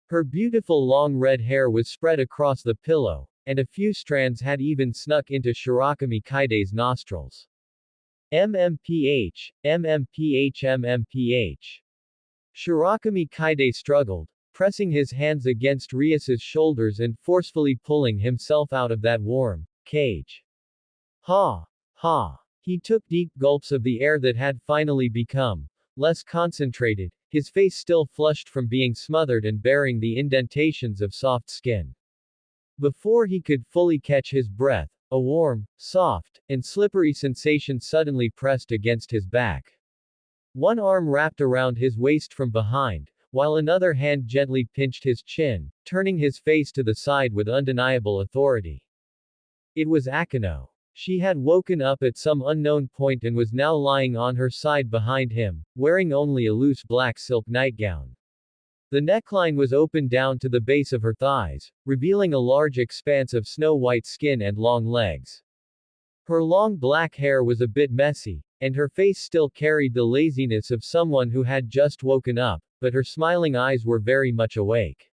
Her beautiful long red hair was spread across the pillow, and a few strands had even snuck into Shirakami Kaide's nostrils. MMPH, MMPH, MMPH. Shirakami Kaide struggled, pressing his hands against Rias's shoulders and forcefully pulling himself out of that warm cage. Ha! Ha! He took deep gulps of the air that had finally become less concentrated, his face still flushed from being smothered and bearing the indentations of soft skin. Before he could fully catch his breath, a warm, soft, and slippery sensation suddenly pressed against his back. One arm wrapped around his waist from behind, while another hand gently pinched his chin, turning his face to the side with undeniable authority. It was Akino. She had woken up at some unknown point and was now lying on her side behind him, wearing only a loose black silk nightgown. The neckline was open down to the base of her thighs, revealing a large expanse of snow-white skin and long legs. Her long black hair was a bit messy, and her face still carried the laziness of someone who had just woken up, but her smiling eyes were very much awake.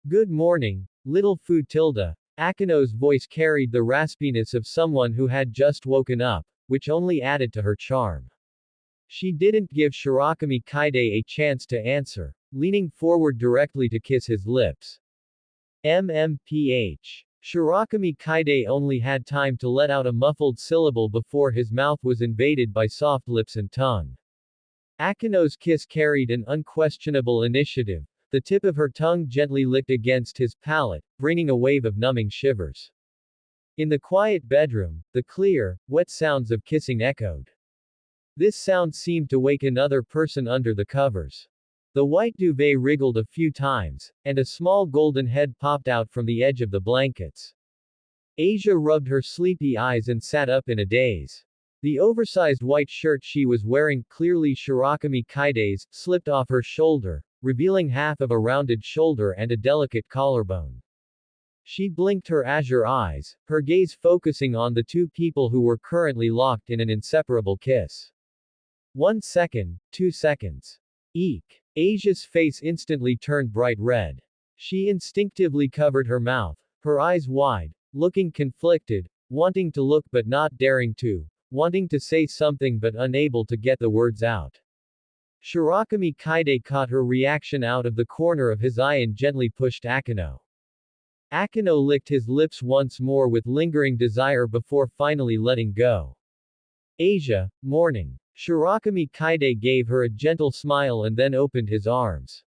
Good morning, little Futilda. Akino's voice carried the raspiness of someone who had just woken up, which only added to her charm. She didn't give Shirakami Kaide a chance to answer, leaning forward directly to kiss his lips. MMPH. Shirakami Kaide only had time to let out a muffled syllable before his mouth was invaded by soft lips and tongue. Akino's kiss carried an unquestionable initiative, The tip of her tongue gently licked against his palate, bringing a wave of numbing shivers. In the quiet bedroom, the clear, wet sounds of kissing echoed. This sound seemed to wake another person under the covers. The white duvet wriggled a few times, and a small golden head popped out from the edge of the blankets. Asia rubbed her sleepy eyes and sat up in a daze. The oversized white shirt she was wearing, clearly Shirakami Kaide's, slipped off her shoulder, revealing half of a rounded shoulder and a delicate collarbone. She blinked her azure eyes, her gaze focusing on the two people who were currently locked in an inseparable kiss. 1 second, 2 seconds. Eek! Asia's face instantly turned bright red. She instinctively covered her mouth, her eyes wide, looking conflicted, wanting to look but not daring to, wanting to say something but unable to get the words out. Shirakami Kaide caught her reaction out of the corner of his eye and gently pushed Akino. Akino licked his lips once more with lingering desire before finally letting go. Asia, morning. Shirakami Kaide gave her a gentle smile and then opened his arms.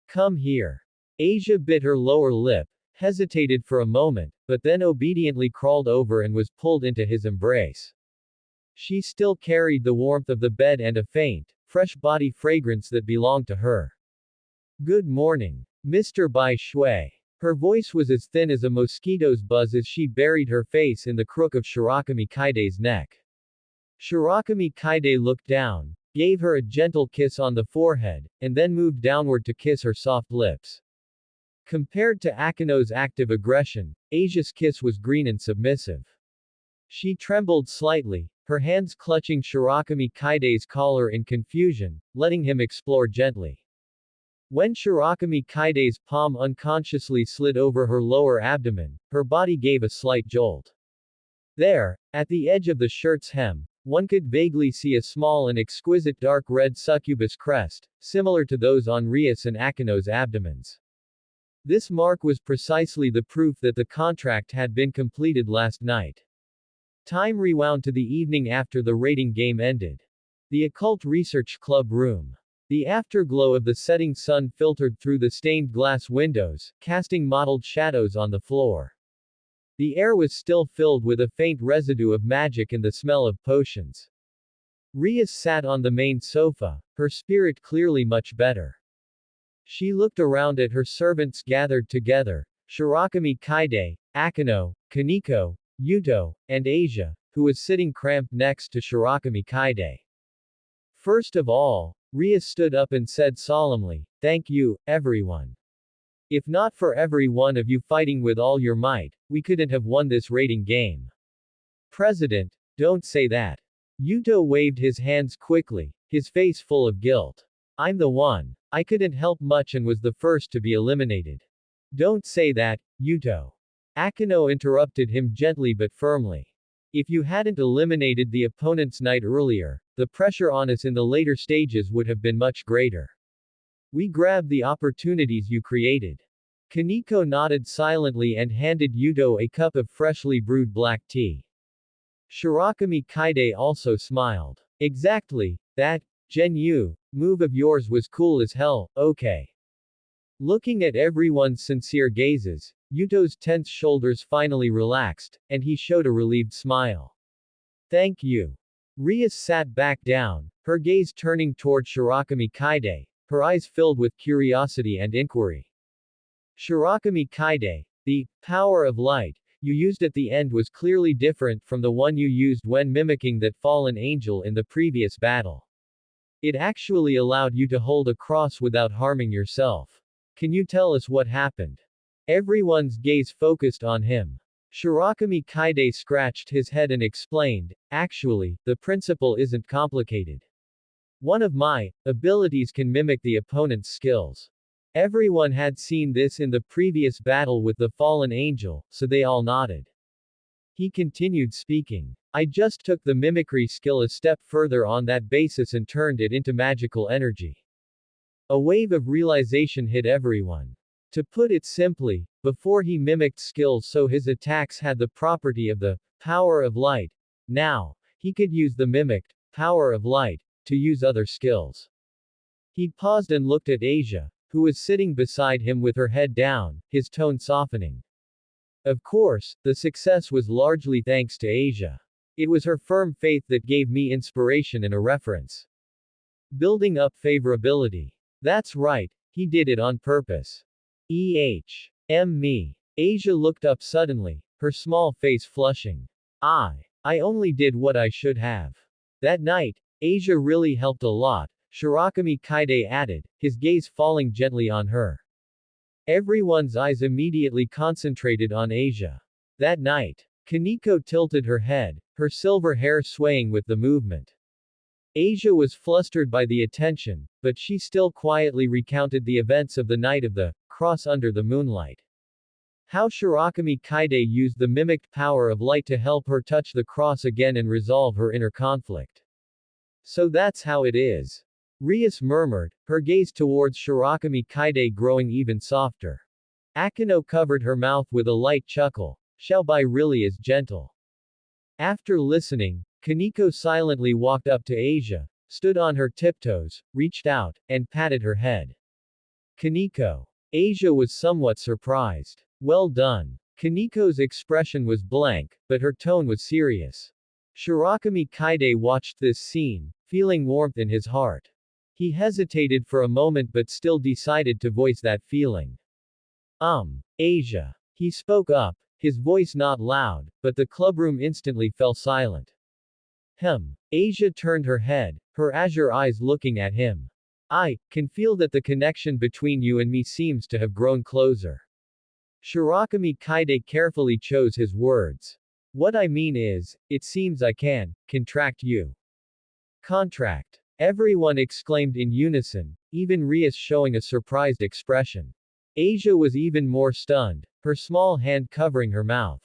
Come here. Asia bit her lower lip, hesitated for a moment, but then obediently crawled over and was pulled into his embrace. She still carried the warmth of the bed and a faint, fresh body fragrance that belonged to her. Good morning, Mr. Bai Shui. Her voice was as thin as a mosquito's buzz as she buried her face in the crook of Shirakami Kaide's neck. Shirakami Kaide looked down, gave her a gentle kiss on the forehead, and then moved downward to kiss her soft lips. Compared to Akino's active aggression, Asia's kiss was green and submissive. She trembled slightly, her hands clutching Shirakami Kaide's collar in confusion, letting him explore gently. When Shirakami Kaide's palm unconsciously slid over her lower abdomen, her body gave a slight jolt. There, at the edge of the shirt's hem, one could vaguely see a small and exquisite dark red succubus crest, similar to those on Rias and Akino's abdomens. This mark was precisely the proof that the contract had been completed last night. Time rewound to the evening after the rating game ended. The Occult Research Club room. The afterglow of the setting sun filtered through the stained glass windows, casting mottled shadows on the floor. The air was still filled with a faint residue of magic and the smell of potions. Rias sat on the main sofa, her spirit clearly much better. She looked around at her servants gathered together, Shirakami Kaide, Akino, Kaneko, Yuto, and Asia, who was sitting cramped next to Shirakami Kaide. First of all, Rias stood up and said solemnly, "Thank you, everyone. If not for every one of you fighting with all your might, we couldn't have won this rating game." President, don't say that. Yuto waved his hands quickly, his face full of guilt. I'm the one. I couldn't help much and was the first to be eliminated. Don't say that, Yuto. Akino interrupted him gently but firmly. If you hadn't eliminated the opponent's knight earlier, the pressure on us in the later stages would have been much greater. We grabbed the opportunities you created. Kaneko nodded silently and handed Yuto a cup of freshly brewed black tea. Shirakami Kaide also smiled. Exactly, that, Gen-yu, move of yours was cool as hell, okay. Looking at everyone's sincere gazes, Yuto's tense shoulders finally relaxed, and he showed a relieved smile. Thank you. Rias sat back down, her gaze turning toward Shirakami Kaide, her eyes filled with curiosity and inquiry. Shirakami Kaide, the power of light you used at the end was clearly different from the one you used when mimicking that fallen angel in the previous battle. It actually allowed you to hold a cross without harming yourself. Can you tell us what happened? Everyone's gaze focused on him. Shirakami Kaide scratched his head and explained, actually, the principle isn't complicated. One of my abilities can mimic the opponent's skills. Everyone had seen this in the previous battle with the fallen angel, so they all nodded. He continued speaking. I just took the mimicry skill a step further on that basis and turned it into magical energy. A wave of realization hit everyone. To put it simply, before he mimicked skills so his attacks had the property of the power of light. Now, he could use the mimicked power of light to use other skills. He paused and looked at Asia, who was sitting beside him with her head down, his tone softening. Of course, the success was largely thanks to Asia. It was her firm faith that gave me inspiration and a reference. Building up favorability. That's right, he did it on purpose. Me. Asia looked up suddenly, her small face flushing. I only did what I should have. That night, Asia really helped a lot, Shirakami Kaide added, his gaze falling gently on her. Everyone's eyes immediately concentrated on Asia. That night, Kaneko tilted her head, her silver hair swaying with the movement. Asia was flustered by the attention, but she still quietly recounted the events of the night of the cross under the moonlight. How Shirakami Kaide used the mimicked power of light to help her touch the cross again and resolve her inner conflict. So that's how it is. Rias murmured, her gaze towards Shirakami Kaide growing even softer. Akino covered her mouth with a light chuckle. Xiaobai really is gentle. After listening, Kaneko silently walked up to Asia, stood on her tiptoes, reached out, and patted her head. Kaneko. Asia was somewhat surprised. Well done. Kaneko's expression was blank, but her tone was serious. Shirakami Kaide watched this scene, feeling warmth in his heart. He hesitated for a moment but still decided to voice that feeling. Asia. He spoke up, his voice not loud, but the clubroom instantly fell silent. Asia turned her head, her azure eyes looking at him. I can feel that the connection between you and me seems to have grown closer. Shirakami Kaide carefully chose his words. What I mean is, it seems I can contract you. Contract. Everyone exclaimed in unison, even Rias showing a surprised expression. Asia was even more stunned, her small hand covering her mouth.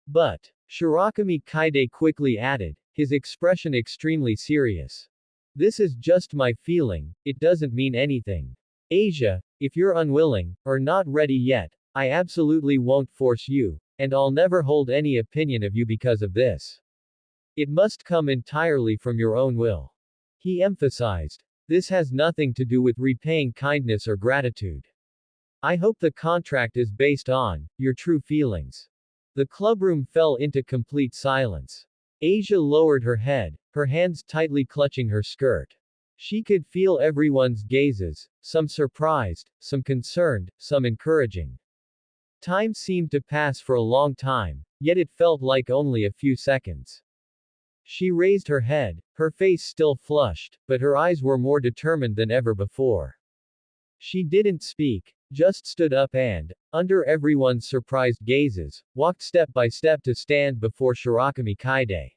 But, Shirakami Kaide quickly added, his expression extremely serious. This is just my feeling, it doesn't mean anything. Asia, if you're unwilling, or not ready yet, I absolutely won't force you, and I'll never hold any opinion of you because of this. It must come entirely from your own will. He emphasized. This has nothing to do with repaying kindness or gratitude. I hope the contract is based on your true feelings. The clubroom fell into complete silence. Asia lowered her head, her hands tightly clutching her skirt. She could feel everyone's gazes, some surprised, some concerned, some encouraging. Time seemed to pass for a long time, yet it felt like only a few seconds. She raised her head, her face still flushed, but her eyes were more determined than ever before. She didn't speak, just stood up and, under everyone's surprised gazes, walked step by step to stand before Shirakami Kaide.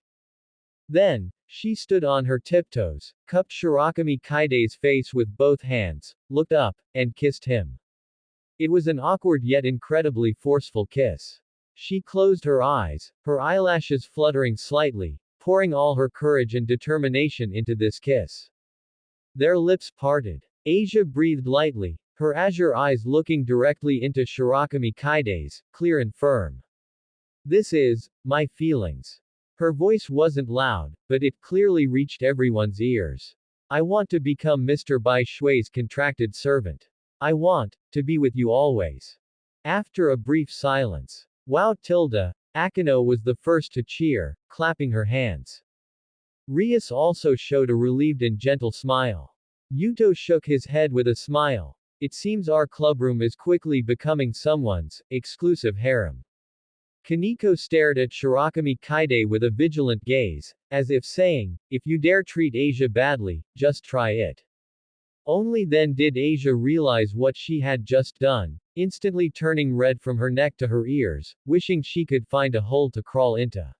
Then, she stood on her tiptoes, cupped Shirakami Kaide's face with both hands, looked up, and kissed him. It was an awkward yet incredibly forceful kiss. She closed her eyes, her eyelashes fluttering slightly, pouring all her courage and determination into this kiss. Their lips parted. Asia breathed lightly, her azure eyes looking directly into Shirakami Kaide's, clear and firm. This is my feelings. Her voice wasn't loud, but it clearly reached everyone's ears. I want to become Mr. Bai Shui's contracted servant. I want to be with you always. After a brief silence. Wow tilde, Akino was the first to cheer, clapping her hands. Rias also showed a relieved and gentle smile. Yuto shook his head with a smile. It seems our clubroom is quickly becoming someone's exclusive harem. Kaneko stared at Shirakami Kaide with a vigilant gaze, as if saying, if you dare treat Asia badly, just try it. Only then did Asia realize what she had just done, instantly turning red from her neck to her ears, wishing she could find a hole to crawl into.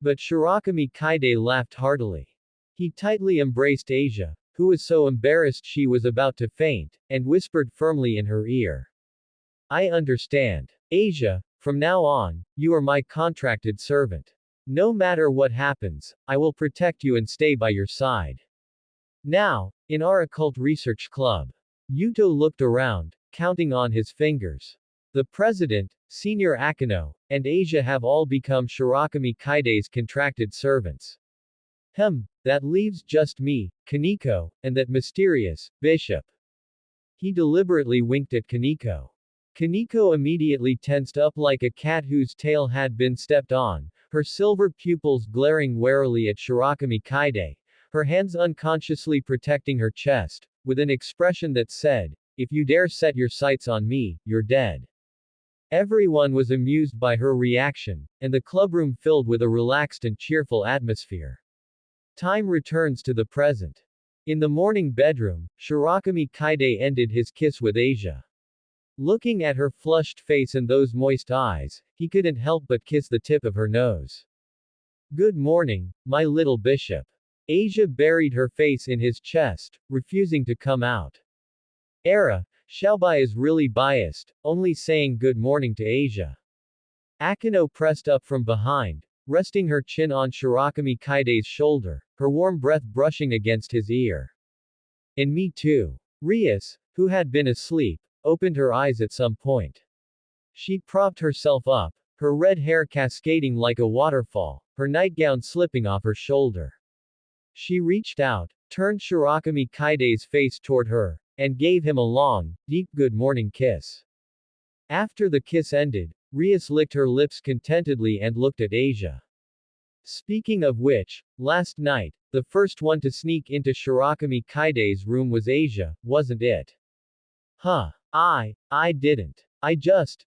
But Shirakami Kaide laughed heartily. He tightly embraced Asia, who was so embarrassed she was about to faint, and whispered firmly in her ear. I understand. Asia, from now on, you are my contracted servant. No matter what happens, I will protect you and stay by your side. Now, in our occult research club. Yuto looked around, counting on his fingers. The president, Senior Akino, and Asia have all become Shirakami Kaide's contracted servants. That leaves just me, Kaneko, and that mysterious bishop. He deliberately winked at Kaneko. Kaneko immediately tensed up like a cat whose tail had been stepped on, her silver pupils glaring warily at Shirakami Kaide, her hands unconsciously protecting her chest, with an expression that said, "If you dare set your sights on me, you're dead." Everyone was amused by her reaction, and the clubroom filled with a relaxed and cheerful atmosphere. Time returns to the present. In the morning bedroom, Shirakami Kaide ended his kiss with Asia. Looking at her flushed face and those moist eyes, he couldn't help but kiss the tip of her nose. "Good morning, my little bishop." Asia buried her face in his chest, refusing to come out. Xiaobai is really biased, only saying good morning to Asia. Akino pressed up from behind, resting her chin on Shirakami Kaide's shoulder, her warm breath brushing against his ear. "And me too." Rias, who had been asleep, opened her eyes at some point. She propped herself up, her red hair cascading like a waterfall, her nightgown slipping off her shoulder. She reached out, turned Shirakami Kaide's face toward her, and gave him a long, deep good morning kiss. After the kiss ended, Rias licked her lips contentedly and looked at Asia. Speaking of which, last night, the first one to sneak into Shirakami Kaide's room was Asia, wasn't it? Huh. I didn't. I just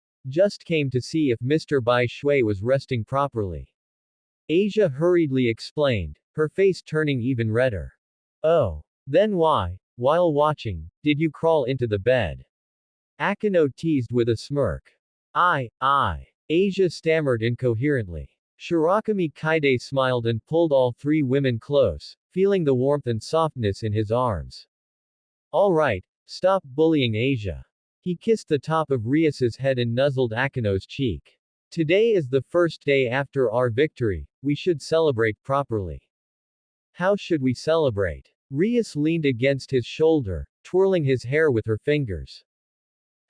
came to see if Mr. Bai Shui was resting properly. Asia hurriedly explained, her face turning even redder. Oh. Then why, while watching, did you crawl into the bed? Akino teased with a smirk. I. Asia stammered incoherently. Shirakami Kaide smiled and pulled all three women close, feeling the warmth and softness in his arms. All right, stop bullying Asia. He kissed the top of Rias's head and nuzzled Akino's cheek. Today is the first day after our victory, we should celebrate properly. How should we celebrate? Rias leaned against his shoulder, twirling his hair with her fingers.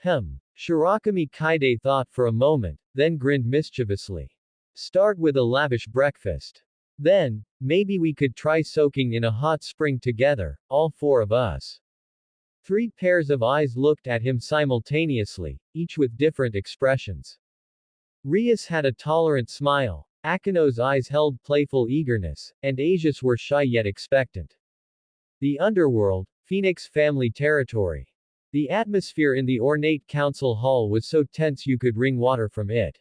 Shirakami Kaide thought for a moment, then grinned mischievously. Start with a lavish breakfast. Then, maybe we could try soaking in a hot spring together, all four of us. Three pairs of eyes looked at him simultaneously, each with different expressions. Rias had a tolerant smile, Akino's eyes held playful eagerness, and Asia's were shy yet expectant. The underworld, Phoenix family territory. The atmosphere in the ornate council hall was so tense you could wring water from it.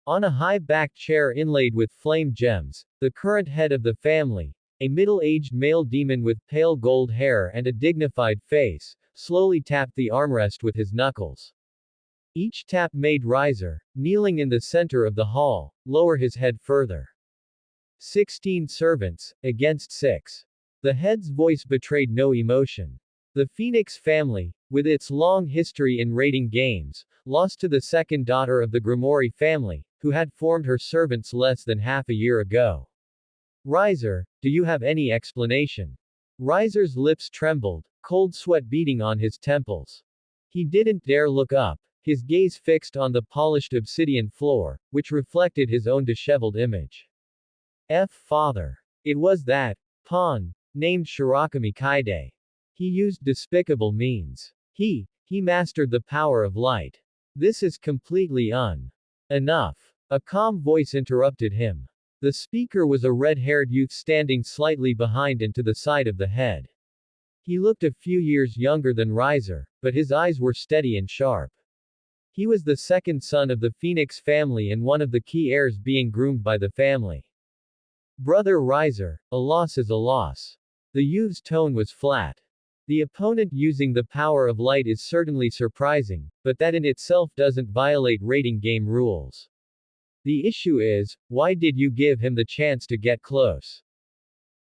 On a high-backed chair inlaid with flame gems, the current head of the family, a middle-aged male demon with pale gold hair and a dignified face, slowly tapped the armrest with his knuckles. Each tap made Riser, kneeling in the center of the hall, lower his head further. 16 servants, against 6. The head's voice betrayed no emotion. The Phoenix family, with its long history in raiding games, lost to the second daughter of the Grimoire family, who had formed her servants less than half a year ago. Riser, do you have any explanation? Riser's lips trembled, cold sweat beading on his temples. He didn't dare look up, his gaze fixed on the polished obsidian floor, which reflected his own disheveled image. Father. It was that pawn, named Shirakami Kaide. He used despicable means. He mastered the power of light. This is completely enough. A calm voice interrupted him. The speaker was a red-haired youth standing slightly behind and to the side of the head. He looked a few years younger than Riser, but his eyes were steady and sharp. He was the second son of the Phoenix family and one of the key heirs being groomed by the family. Brother Riser, a loss is a loss. The youth's tone was flat. The opponent using the power of light is certainly surprising, but that in itself doesn't violate raiding game rules. The issue is, why did you give him the chance to get close?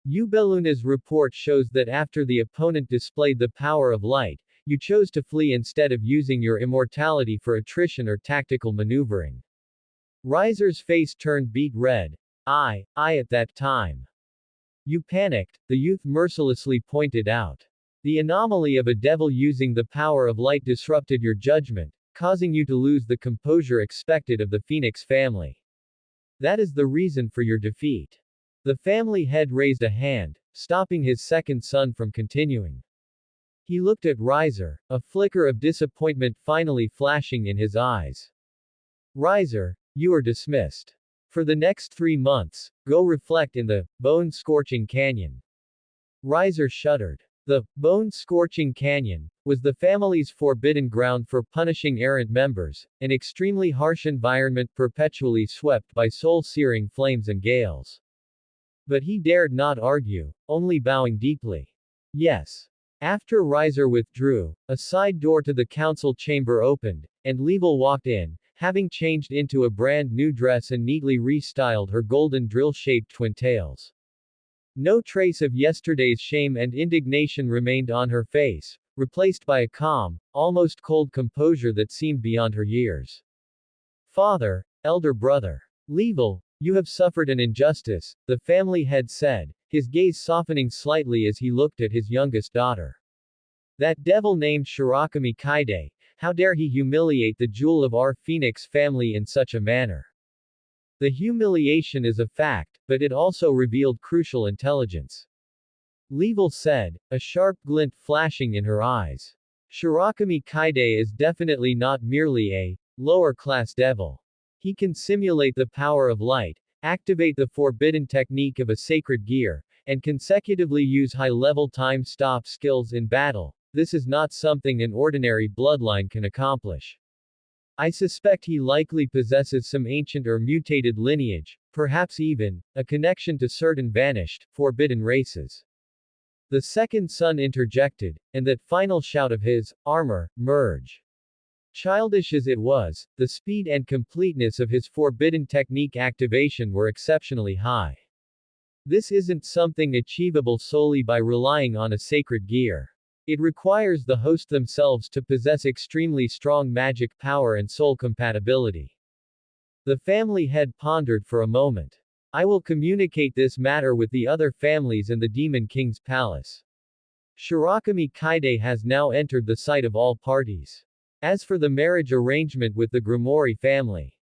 Ubeluna's report shows that after the opponent displayed the power of light, you chose to flee instead of using your immortality for attrition or tactical maneuvering. Riser's face turned beet red. I at that time. You panicked, the youth mercilessly pointed out. The anomaly of a devil using the power of light disrupted your judgment, causing you to lose the composure expected of the Phoenix family. That is the reason for your defeat. The family head raised a hand, stopping his second son from continuing. He looked at Riser, a flicker of disappointment finally flashing in his eyes. Riser, you are dismissed. For the next 3 months, go reflect in the bone-scorching canyon. Riser shuddered. The bone-scorching canyon was the family's forbidden ground for punishing errant members, an extremely harsh environment perpetually swept by soul-searing flames and gales. But he dared not argue, only bowing deeply. Yes. After Riser withdrew, a side door to the council chamber opened, and Level walked in, having changed into a brand new dress and neatly restyled her golden drill-shaped twin tails. No trace of yesterday's shame and indignation remained on her face, replaced by a calm, almost cold composure that seemed beyond her years. Father, elder brother. Level, you have suffered an injustice, the family head said, his gaze softening slightly as he looked at his youngest daughter. That devil named Shirakami Kaide, how dare he humiliate the jewel of our Phoenix family in such a manner? The humiliation is a fact, but it also revealed crucial intelligence. Level said, a sharp glint flashing in her eyes. Shirakami Kaide is definitely not merely a lower-class devil. He can simulate the power of light, activate the forbidden technique of a sacred gear, and consecutively use high-level time-stop skills in battle. This is not something an ordinary bloodline can accomplish. I suspect he likely possesses some ancient or mutated lineage, perhaps even a connection to certain vanished, forbidden races. The second son interjected, and that final shout of his, armor, merge. Childish as it was, the speed and completeness of his forbidden technique activation were exceptionally high. This isn't something achievable solely by relying on a sacred gear. It requires the host themselves to possess extremely strong magic power and soul compatibility. The family head pondered for a moment. I will communicate this matter with the other families and the Demon King's palace. Shirakami Kaide has now entered the sight of all parties. As for the marriage arrangement with the Grimoire family,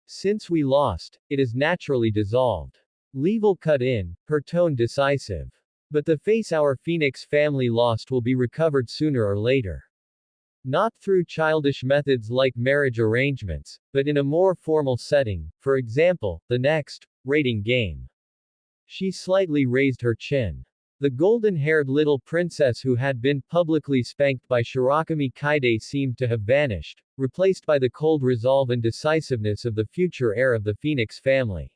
since we lost, it is naturally dissolved. Level cut in, her tone decisive. But the face our Phoenix family lost will be recovered sooner or later. Not through childish methods like marriage arrangements, but in a more formal setting, for example, the next rating game. She slightly raised her chin. The golden-haired little princess who had been publicly spanked by Shirakami Kaide seemed to have vanished, replaced by the cold resolve and decisiveness of the future heir of the Phoenix family.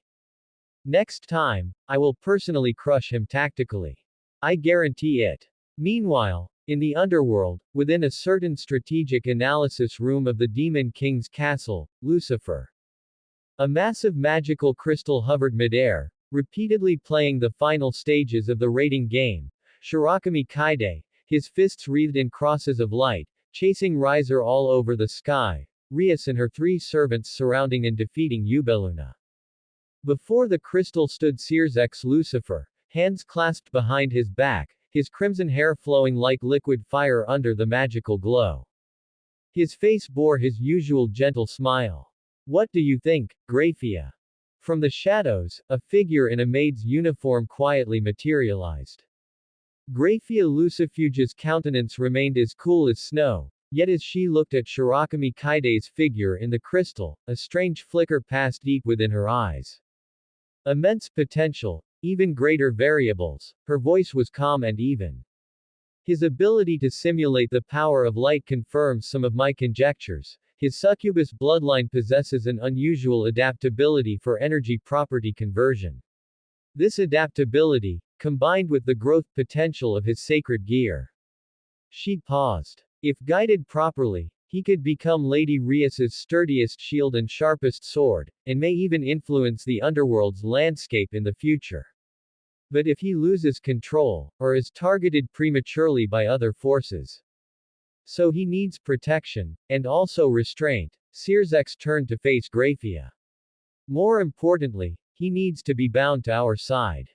Next time, I will personally crush him tactically. I guarantee it. Meanwhile, in the underworld, within a certain strategic analysis room of the Demon King's castle, Lucifer. A massive magical crystal hovered midair, repeatedly playing the final stages of the rating game. Shirakami Kaide, his fists wreathed in crosses of light, chasing Riser all over the sky, Rias and her 3 servants surrounding and defeating Ubeluna. Before the crystal stood Sears Lucifer, hands clasped behind his back, his crimson hair flowing like liquid fire under the magical glow. His face bore his usual gentle smile. What do you think, Graphia? From the shadows, a figure in a maid's uniform quietly materialized. Graphia Lucifuge's countenance remained as cool as snow, yet as she looked at Shirakami Kaide's figure in the crystal, a strange flicker passed deep within her eyes. Immense potential, even greater variables, her voice was calm and even. His ability to simulate the power of light confirms some of my conjectures. His succubus bloodline possesses an unusual adaptability for energy property conversion. This adaptability, combined with the growth potential of his sacred gear. She paused. If guided properly, he could become Lady Rias's sturdiest shield and sharpest sword, and may even influence the underworld's landscape in the future. But if he loses control, or is targeted prematurely by other forces. So he needs protection, and also restraint. Sears turned to face Graphia. More importantly, he needs to be bound to our side.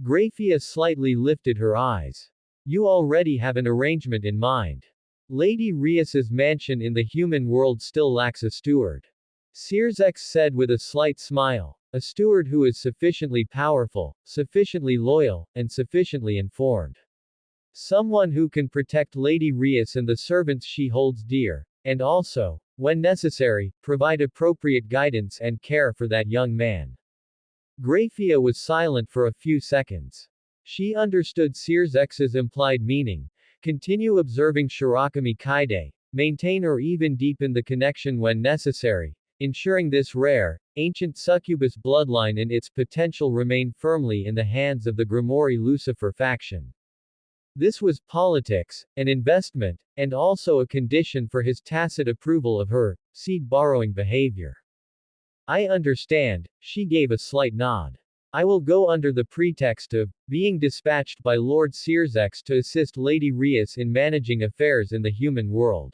Graphia slightly lifted her eyes. You already have an arrangement in mind. Lady Rias's mansion in the human world still lacks a steward. Sears said with a slight smile, a steward who is sufficiently powerful, sufficiently loyal, and sufficiently informed. Someone who can protect Lady Rias and the servants she holds dear, and also, when necessary, provide appropriate guidance and care for that young man. Graphia was silent for a few seconds. She understood Searsex's implied meaning. Continue observing Shirakami Kaide, maintain or even deepen the connection when necessary, ensuring this rare, ancient succubus bloodline and its potential remain firmly in the hands of the Grimoire Lucifer faction. This was politics, an investment, and also a condition for his tacit approval of her seed-borrowing behavior. I understand, she gave a slight nod. I will go under the pretext of being dispatched by Lord Searsex to assist Lady Rias in managing affairs in the human world.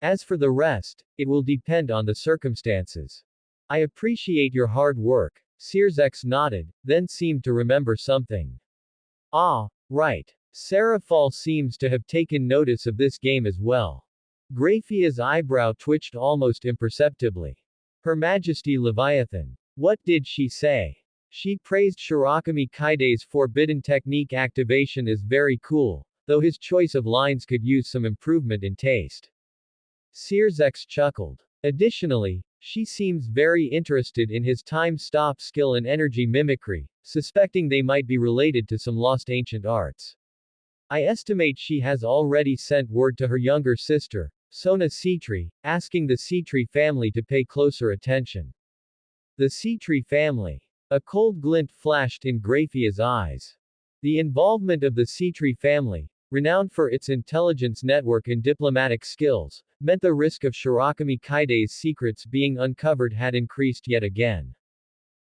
As for the rest, it will depend on the circumstances. I appreciate your hard work. Searsex nodded, then seemed to remember something. Ah, right. Seraphal seems to have taken notice of this game as well. Graphia's eyebrow twitched almost imperceptibly. Her Majesty Leviathan. What did she say? She praised Shirakami Kaide's forbidden technique activation as very cool, though his choice of lines could use some improvement in taste. Searsex chuckled. Additionally, she seems very interested in his time-stop skill and energy mimicry, suspecting they might be related to some lost ancient arts. I estimate she has already sent word to her younger sister, Sona Citri, asking the Citri family to pay closer attention. The Citri family. A cold glint flashed in Graphia's eyes. The involvement of the Citri family, renowned for its intelligence network and diplomatic skills, meant the risk of Shirakami Kaide's secrets being uncovered had increased yet again.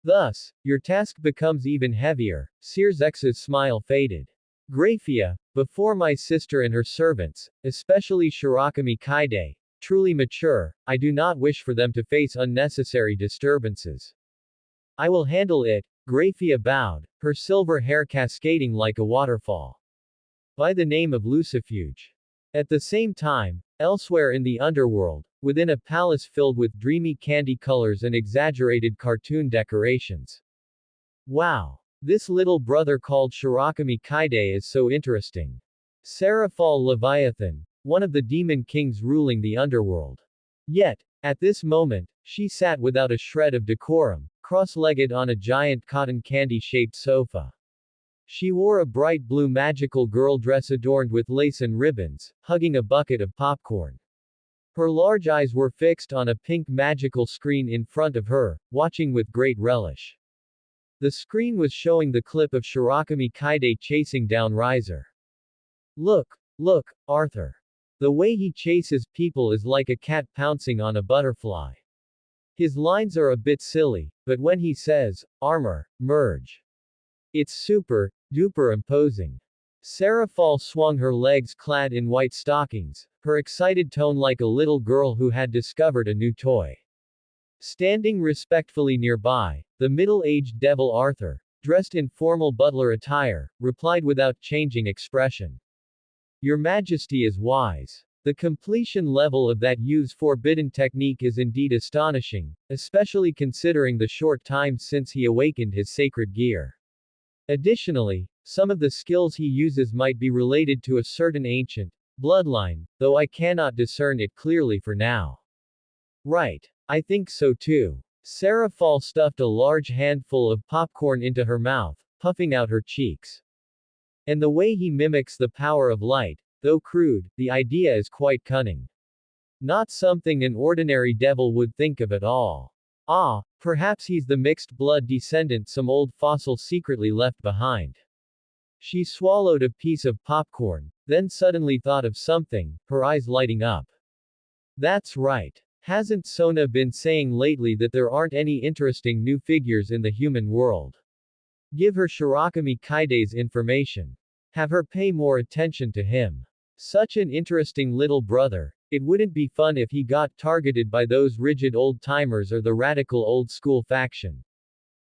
Thus, your task becomes even heavier. Searsex's smile faded. Graphia, before my sister and her servants, especially Shirakami Kaide, truly mature, I do not wish for them to face unnecessary disturbances. I will handle it. Graphia bowed, her silver hair cascading like a waterfall. By the name of Lucifuge. At the same time, elsewhere in the underworld, within a palace filled with dreamy candy colors and exaggerated cartoon decorations. Wow! This little brother called Shirakami Kaide is so interesting. Seraphal Leviathan, one of the demon kings ruling the underworld. Yet, at this moment, she sat without a shred of decorum, cross-legged on a giant cotton candy-shaped sofa. She wore a bright blue magical girl dress adorned with lace and ribbons, hugging a bucket of popcorn. Her large eyes were fixed on a pink magical screen in front of her, watching with great relish. The screen was showing the clip of Shirakami Kaide chasing down Riser. Look, Arthur. The way he chases people is like a cat pouncing on a butterfly. His lines are a bit silly, but when he says, armor, merge. It's super, duper imposing. Seraphal swung her legs clad in white stockings, her excited tone like a little girl who had discovered a new toy. Standing respectfully nearby, the middle-aged devil Arthur, dressed in formal butler attire, replied without changing expression. Your Majesty is wise. The completion level of that youth's forbidden technique is indeed astonishing, especially considering the short time since he awakened his sacred gear. Additionally, some of the skills he uses might be related to a certain ancient bloodline, though I cannot discern it clearly for now. Right. I think so too. Seraphal stuffed a large handful of popcorn into her mouth, puffing out her cheeks. And the way he mimics the power of light, though crude, the idea is quite cunning. Not something an ordinary devil would think of at all. Ah, perhaps he's the mixed blood descendant some old fossil secretly left behind. She swallowed a piece of popcorn, then suddenly thought of something, her eyes lighting up. That's right. Hasn't Sona been saying lately that there aren't any interesting new figures in the human world? Give her Shirakami Kaide's information. Have her pay more attention to him. Such an interesting little brother. It wouldn't be fun if he got targeted by those rigid old-timers or the radical old-school faction.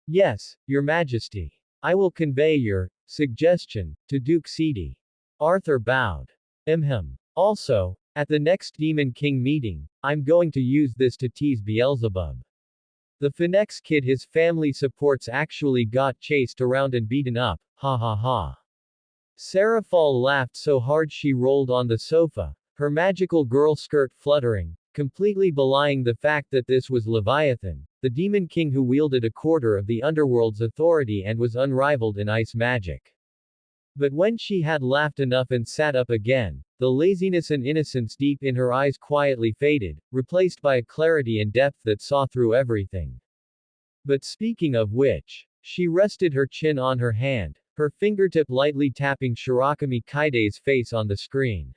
Yes, Your Majesty. I will convey your suggestion to Duke Sidi. Arthur bowed. Also, at the next Demon King meeting, I'm going to use this to tease Beelzebub. The Phoenix kid his family supports actually got chased around and beaten up, ha ha ha. Seraphal laughed so hard she rolled on the sofa, her magical girl skirt fluttering, completely belying the fact that this was Leviathan, the demon king who wielded a quarter of the underworld's authority and was unrivaled in ice magic. But when she had laughed enough and sat up again, the laziness and innocence deep in her eyes quietly faded, replaced by a clarity and depth that saw through everything. But speaking of which, she rested her chin on her hand, her fingertip lightly tapping Shirakami Kaide's face on the screen.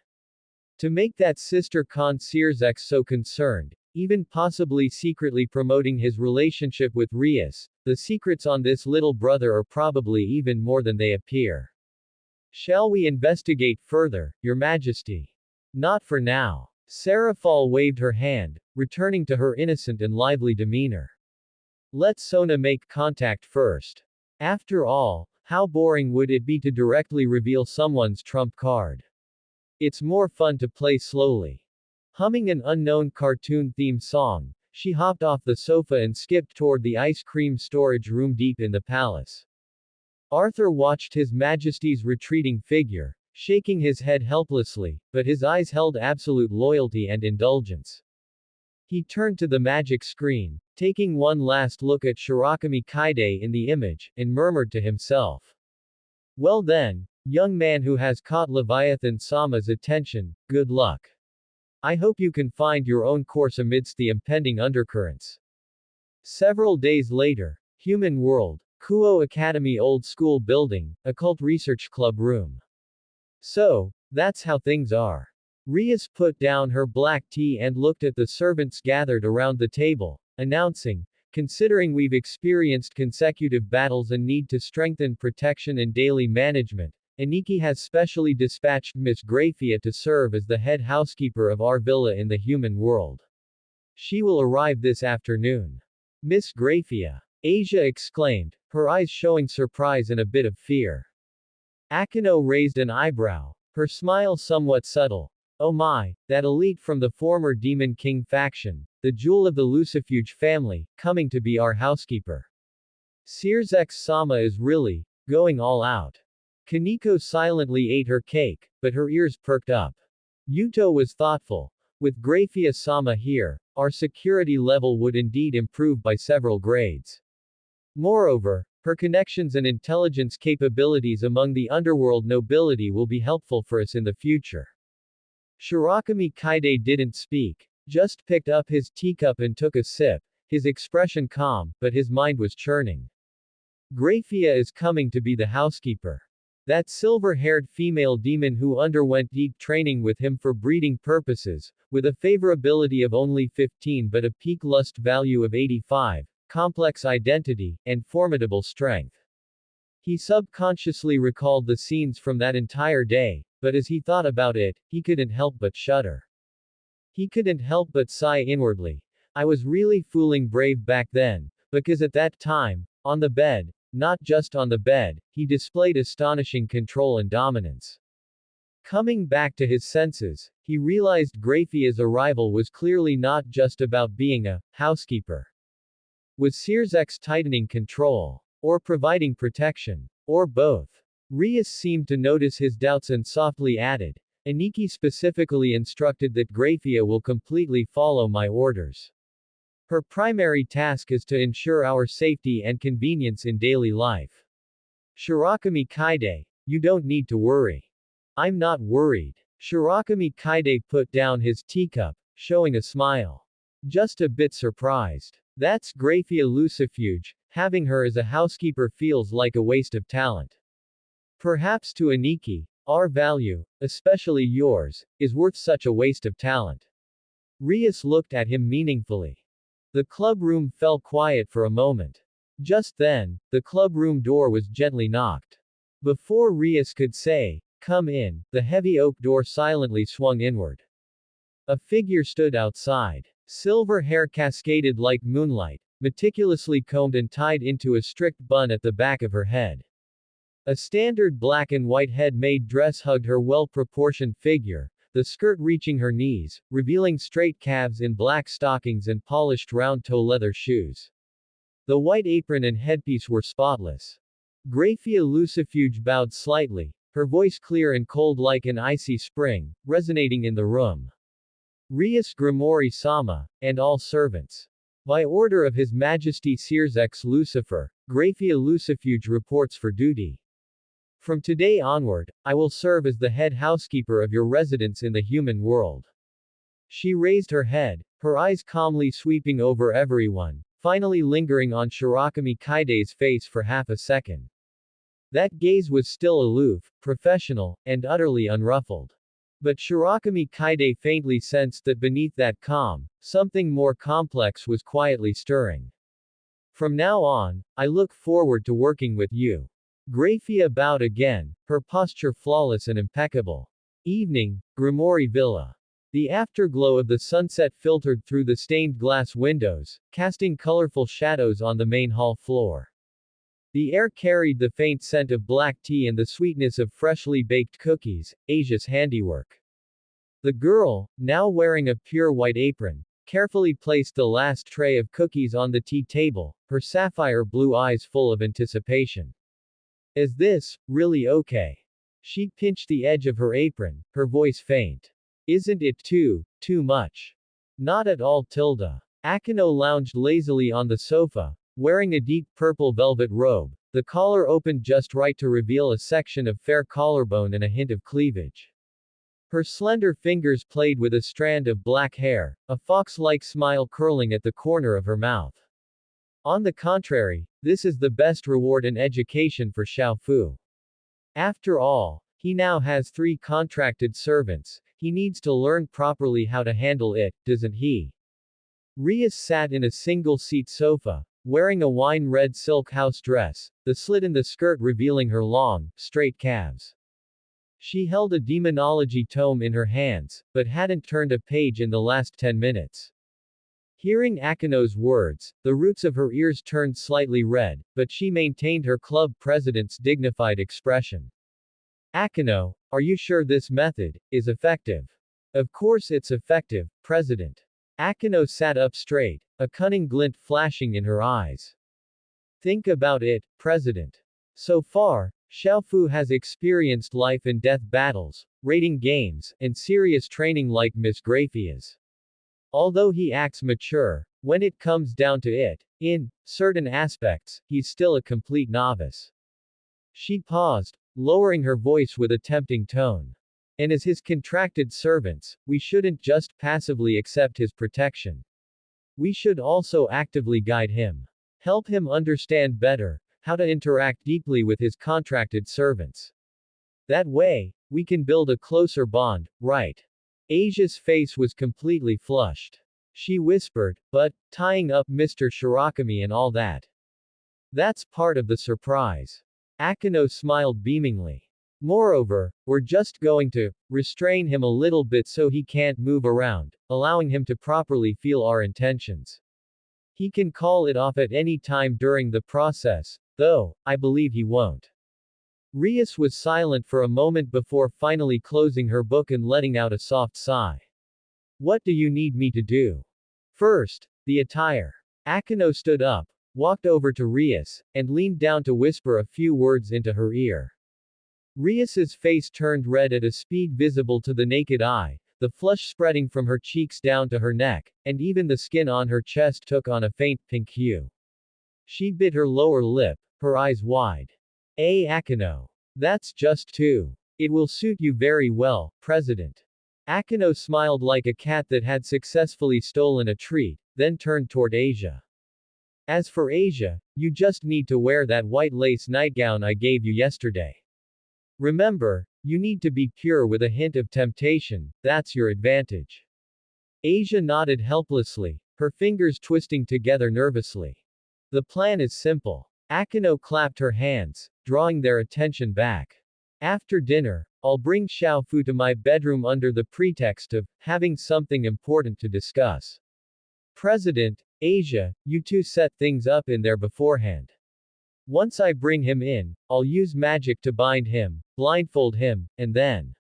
To make that sister concierge so concerned, even possibly secretly promoting his relationship with Rias, the secrets on this little brother are probably even more than they appear. Shall we investigate further, Your Majesty? Not for now. Seraphal waved her hand, returning to her innocent and lively demeanor. Let Sona make contact first. After all, how boring would it be to directly reveal someone's trump card? It's more fun to play slowly. Humming an unknown cartoon theme song, she hopped off the sofa and skipped toward the ice cream storage room deep in the palace. Arthur watched His Majesty's retreating figure, shaking his head helplessly, but his eyes held absolute loyalty and indulgence. He turned to the magic screen, taking one last look at Shirakami Kaide in the image, and murmured to himself. Well then, young man who has caught Leviathan Sama's attention, good luck. I hope you can find your own course amidst the impending undercurrents. Several days later, Human World, Kuo Academy Old School Building, Occult Research Club Room. So, that's how things are. Rias put down her black tea and looked at the servants gathered around the table, announcing, considering we've experienced consecutive battles and need to strengthen protection and daily management, Aniki has specially dispatched Miss Grafia to serve as the head housekeeper of our villa in the human world. She will arrive this afternoon. Miss Grafia, Asia exclaimed, her eyes showing surprise and a bit of fear. Akino raised an eyebrow, her smile somewhat subtle. Oh my, that elite from the former Demon King faction, the jewel of the Lucifuge family, coming to be our housekeeper. Searzex-sama is really going all out. Kaneko silently ate her cake, but her ears perked up. Yuto was thoughtful. With Grafia-sama here, our security level would indeed improve by several grades. Moreover, her connections and intelligence capabilities among the underworld nobility will be helpful for us in the future. Shirakami Kaide didn't speak, just picked up his teacup and took a sip, his expression calm, but his mind was churning. Grafia is coming to be the housekeeper. That silver-haired female demon who underwent deep training with him for breeding purposes, with a favorability of only 15 but a peak lust value of 85, complex identity, and formidable strength. He subconsciously recalled the scenes from that entire day, but as he thought about it, he couldn't help but shudder. He couldn't help but sigh inwardly. I was really fooling Brave back then, because at that time, on the bed, not just on the bed, he displayed astonishing control and dominance. Coming back to his senses, he realized Grafia's arrival was clearly not just about being a housekeeper. Was Searzex tightening control? Or providing protection? Or both? Rias seemed to notice his doubts and softly added, Aniki specifically instructed that Grafia will completely follow my orders. Her primary task is to ensure our safety and convenience in daily life. Shirakami Kaide, you don't need to worry. I'm not worried. Shirakami Kaide put down his teacup, showing a smile. Just a bit surprised. That's Grafia Lucifuge, having her as a housekeeper feels like a waste of talent. Perhaps to Aniki, our value, especially yours, is worth such a waste of talent. Rias looked at him meaningfully. The club room fell quiet for a moment. Just then, the club room door was gently knocked. Before Rias could say, come in, the heavy oak door silently swung inward. A figure stood outside. Silver hair cascaded like moonlight, meticulously combed and tied into a strict bun at the back of her head. A standard black and white head-made dress hugged her well-proportioned figure, the skirt reaching her knees, revealing straight calves in black stockings and polished round-toe leather shoes. The white apron and headpiece were spotless. Grafia Lucifuge bowed slightly, her voice clear and cold like an icy spring, resonating in the room. Rias Grimory Sama, and all servants. By order of His Majesty Sears X Lucifer, Graphia Lucifuge reports for duty. From today onward, I will serve as the head housekeeper of your residence in the human world. She raised her head, her eyes calmly sweeping over everyone, finally lingering on Shirakami Kaide's face for half a second. That gaze was still aloof, professional, and utterly unruffled. But Shirakami Kaide faintly sensed that beneath that calm, something more complex was quietly stirring. From now on, I look forward to working with you. Graphia bowed again, her posture flawless and impeccable. Evening, Grimory Villa. The afterglow of the sunset filtered through the stained glass windows, casting colorful shadows on the main hall floor. The air carried the faint scent of black tea and the sweetness of freshly baked cookies, Asia's handiwork. The girl, now wearing a pure white apron, carefully placed the last tray of cookies on the tea table, her sapphire blue eyes full of anticipation. Is this really okay? She pinched the edge of her apron, her voice faint. Isn't it too much? Not at all, Tilda. Akino lounged lazily on the sofa, wearing a deep purple velvet robe, the collar opened just right to reveal a section of fair collarbone and a hint of cleavage. Her slender fingers played with a strand of black hair, a fox-like smile curling at the corner of her mouth. On the contrary, this is the best reward and education for Xiao Fu. After all, he now has 3 contracted servants, he needs to learn properly how to handle it, doesn't he? Rias sat in a single-seat sofa, wearing a wine-red silk house dress, the slit in the skirt revealing her long, straight calves. She held a demonology tome in her hands, but hadn't turned a page in the last 10 minutes. Hearing Akino's words, the roots of her ears turned slightly red, but she maintained her club president's dignified expression. Akino, are you sure this method is effective? Of course it's effective, President. Akino sat up straight, a cunning glint flashing in her eyes. Think about it, President. So far, Xiaofu has experienced life and death battles, raiding games, and serious training like Miss Graphia's. Although he acts mature, when it comes down to it, in certain aspects, he's still a complete novice. She paused, lowering her voice with a tempting tone. And as his contracted servants, we shouldn't just passively accept his protection. We should also actively guide him. Help him understand better how to interact deeply with his contracted servants. That way, we can build a closer bond, right? Asia's face was completely flushed. She whispered, but, tying up Mr. Shirakami and all that. That's part of the surprise. Akino smiled beamingly. Moreover, we're just going to restrain him a little bit so he can't move around, allowing him to properly feel our intentions. He can call it off at any time during the process, though, I believe he won't. Rias was silent for a moment before finally closing her book and letting out a soft sigh. What do you need me to do? First, the attire. Akino stood up, walked over to Rias, and leaned down to whisper a few words into her ear. Rias's face turned red at a speed visible to the naked eye, the flush spreading from her cheeks down to her neck, and even the skin on her chest took on a faint pink hue. She bit her lower lip, her eyes wide. Akino. That's just too. It will suit you very well, President. Akino smiled like a cat that had successfully stolen a treat, then turned toward Asia. As for Asia, you just need to wear that white lace nightgown I gave you yesterday. Remember, you need to be pure with a hint of temptation, that's your advantage. Asia nodded helplessly, her fingers twisting together nervously. The plan is simple. Akino clapped her hands, drawing their attention back. After dinner, I'll bring Xiao Fu to my bedroom under the pretext of having something important to discuss. President, Asia, you two set things up in there beforehand. Once I bring him in, I'll use magic to bind him, blindfold him, and then.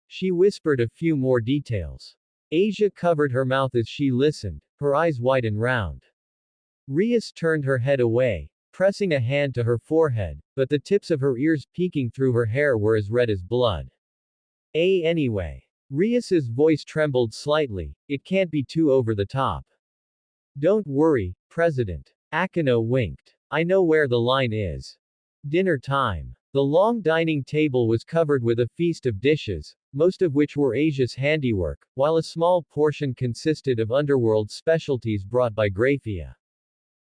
She whispered a few more details. Asia covered her mouth as she listened, her eyes wide and round. Rias turned her head away, pressing a hand to her forehead, but the tips of her ears peeking through her hair were as red as blood. Anyway. Rias's voice trembled slightly, it can't be too over the top. Don't worry, President. Akino winked. I know where the line is. Dinner time. The long dining table was covered with a feast of dishes, most of which were Asia's handiwork, while a small portion consisted of underworld specialties brought by Grafia.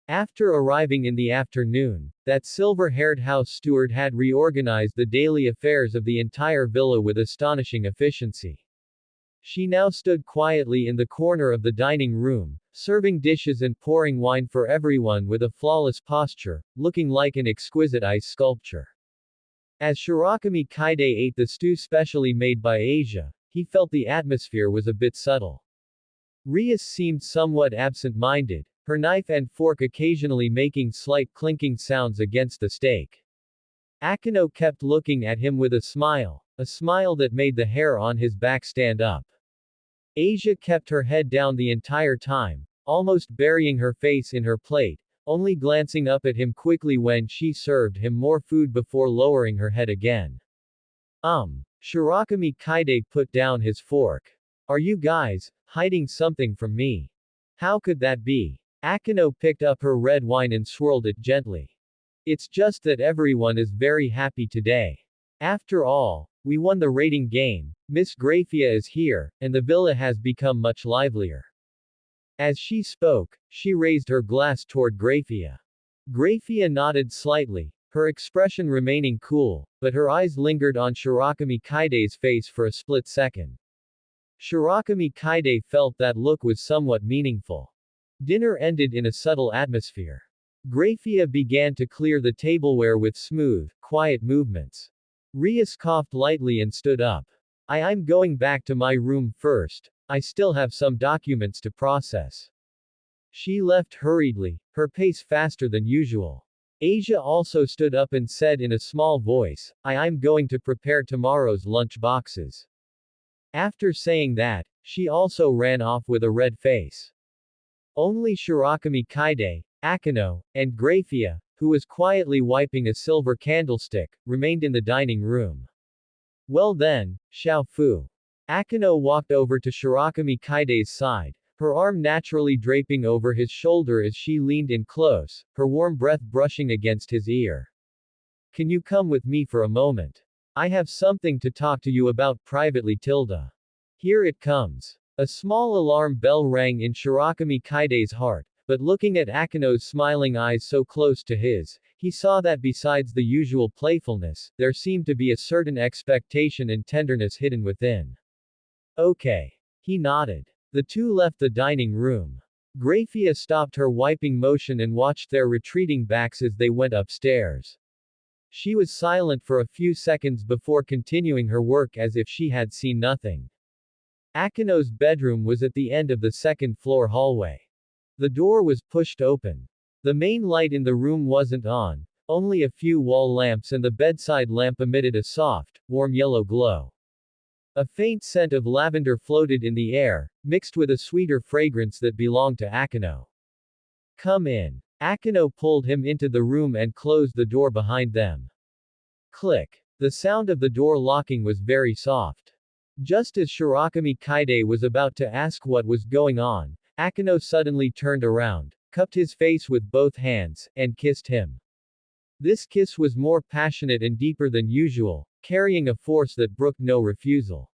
After arriving in the afternoon, that silver-haired house steward had reorganized the daily affairs of the entire villa with astonishing efficiency. She now stood quietly in the corner of the dining room, serving dishes and pouring wine for everyone with a flawless posture, looking like an exquisite ice sculpture. As Shirakami Kaide ate the stew specially made by Asia, he felt the atmosphere was a bit subtle. Rias seemed somewhat absent-minded, her knife and fork occasionally making slight clinking sounds against the steak. Akino kept looking at him with a smile that made the hair on his back stand up. Asia kept her head down the entire time, almost burying her face in her plate, only glancing up at him quickly when she served him more food before lowering her head again. Shirakami Kaide put down his fork. Are you guys hiding something from me? How could that be? Akino picked up her red wine and swirled it gently. It's just that everyone is very happy today. After all, we won the rating game, Miss Grafia is here, and the villa has become much livelier. As she spoke, she raised her glass toward Grafia. Grafia nodded slightly, her expression remaining cool, but her eyes lingered on Shirakami Kaide's face for a split second. Shirakami Kaide felt that look was somewhat meaningful. Dinner ended in a subtle atmosphere. Grafia began to clear the tableware with smooth, quiet movements. Rias coughed lightly and stood up. I'm going back to my room first, I still have some documents to process. She left hurriedly, her pace faster than usual. Asia also stood up and said in a small voice, I'm going to prepare tomorrow's lunch boxes. After saying that, she also ran off with a red face. Only Shirakami Kaide, Akino, and Grafia, who was quietly wiping a silver candlestick, remained in the dining room. Well then, Xiao Fu. Akino walked over to Shirakami Kaide's side, her arm naturally draping over his shoulder as she leaned in close, her warm breath brushing against his ear. Can you come with me for a moment? I have something to talk to you about privately. Here it comes. A small alarm bell rang in Shirakami Kaide's heart, but looking at Akino's smiling eyes so close to his, he saw that besides the usual playfulness, there seemed to be a certain expectation and tenderness hidden within. Okay. He nodded. The two left the dining room. Grafia stopped her wiping motion and watched their retreating backs as they went upstairs. She was silent for a few seconds before continuing her work as if she had seen nothing. Akino's bedroom was at the end of the second-floor hallway. The door was pushed open. The main light in the room wasn't on, only a few wall lamps and the bedside lamp emitted a soft, warm yellow glow. A faint scent of lavender floated in the air, mixed with a sweeter fragrance that belonged to Akino. Come in. Akino pulled him into the room and closed the door behind them. Click. The sound of the door locking was very soft. Just as Shirakami Kaide was about to ask what was going on, Akino suddenly turned around, cupped his face with both hands, and kissed him. This kiss was more passionate and deeper than usual, carrying a force that brooked no refusal.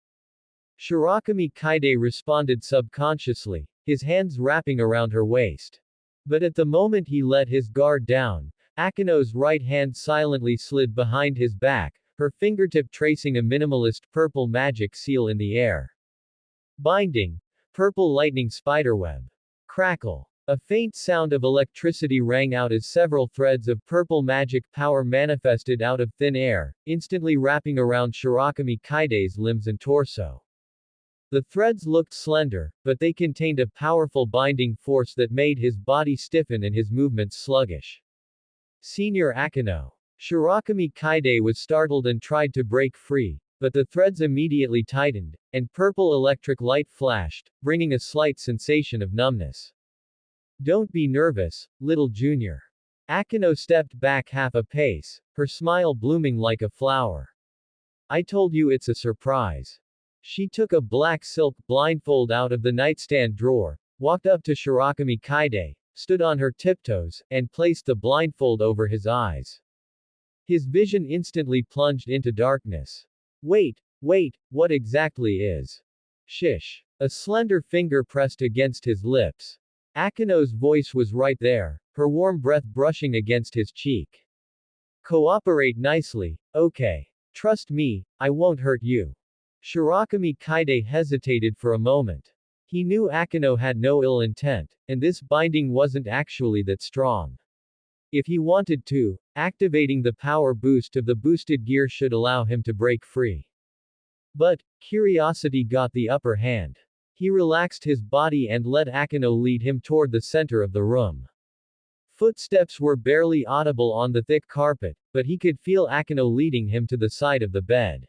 Shirakami Kaide responded subconsciously, his hands wrapping around her waist. But at the moment he let his guard down, Akino's right hand silently slid behind his back, her fingertip tracing a minimalist purple magic seal in the air. Binding. Purple lightning spiderweb. Crackle. A faint sound of electricity rang out as several threads of purple magic power manifested out of thin air, instantly wrapping around Shirakami Kaide's limbs and torso. The threads looked slender, but they contained a powerful binding force that made his body stiffen and his movements sluggish. Senior Akino. Shirakami Kaide was startled and tried to break free, but the threads immediately tightened, and purple electric light flashed, bringing a slight sensation of numbness. Don't be nervous, little junior. Akino stepped back half a pace, her smile blooming like a flower. I told you it's a surprise. She took a black silk blindfold out of the nightstand drawer, walked up to Shirakami Kaide, stood on her tiptoes, and placed the blindfold over his eyes. His vision instantly plunged into darkness. Wait, what exactly is? Shish. A slender finger pressed against his lips. Akino's voice was right there, her warm breath brushing against his cheek. Cooperate nicely, okay. Trust me, I won't hurt you. Shirakami Kaide hesitated for a moment. He knew Akino had no ill intent, and this binding wasn't actually that strong. If he wanted to, activating the power boost of the boosted gear should allow him to break free. But, curiosity got the upper hand. He relaxed his body and let Akino lead him toward the center of the room. Footsteps were barely audible on the thick carpet, but he could feel Akino leading him to the side of the bed.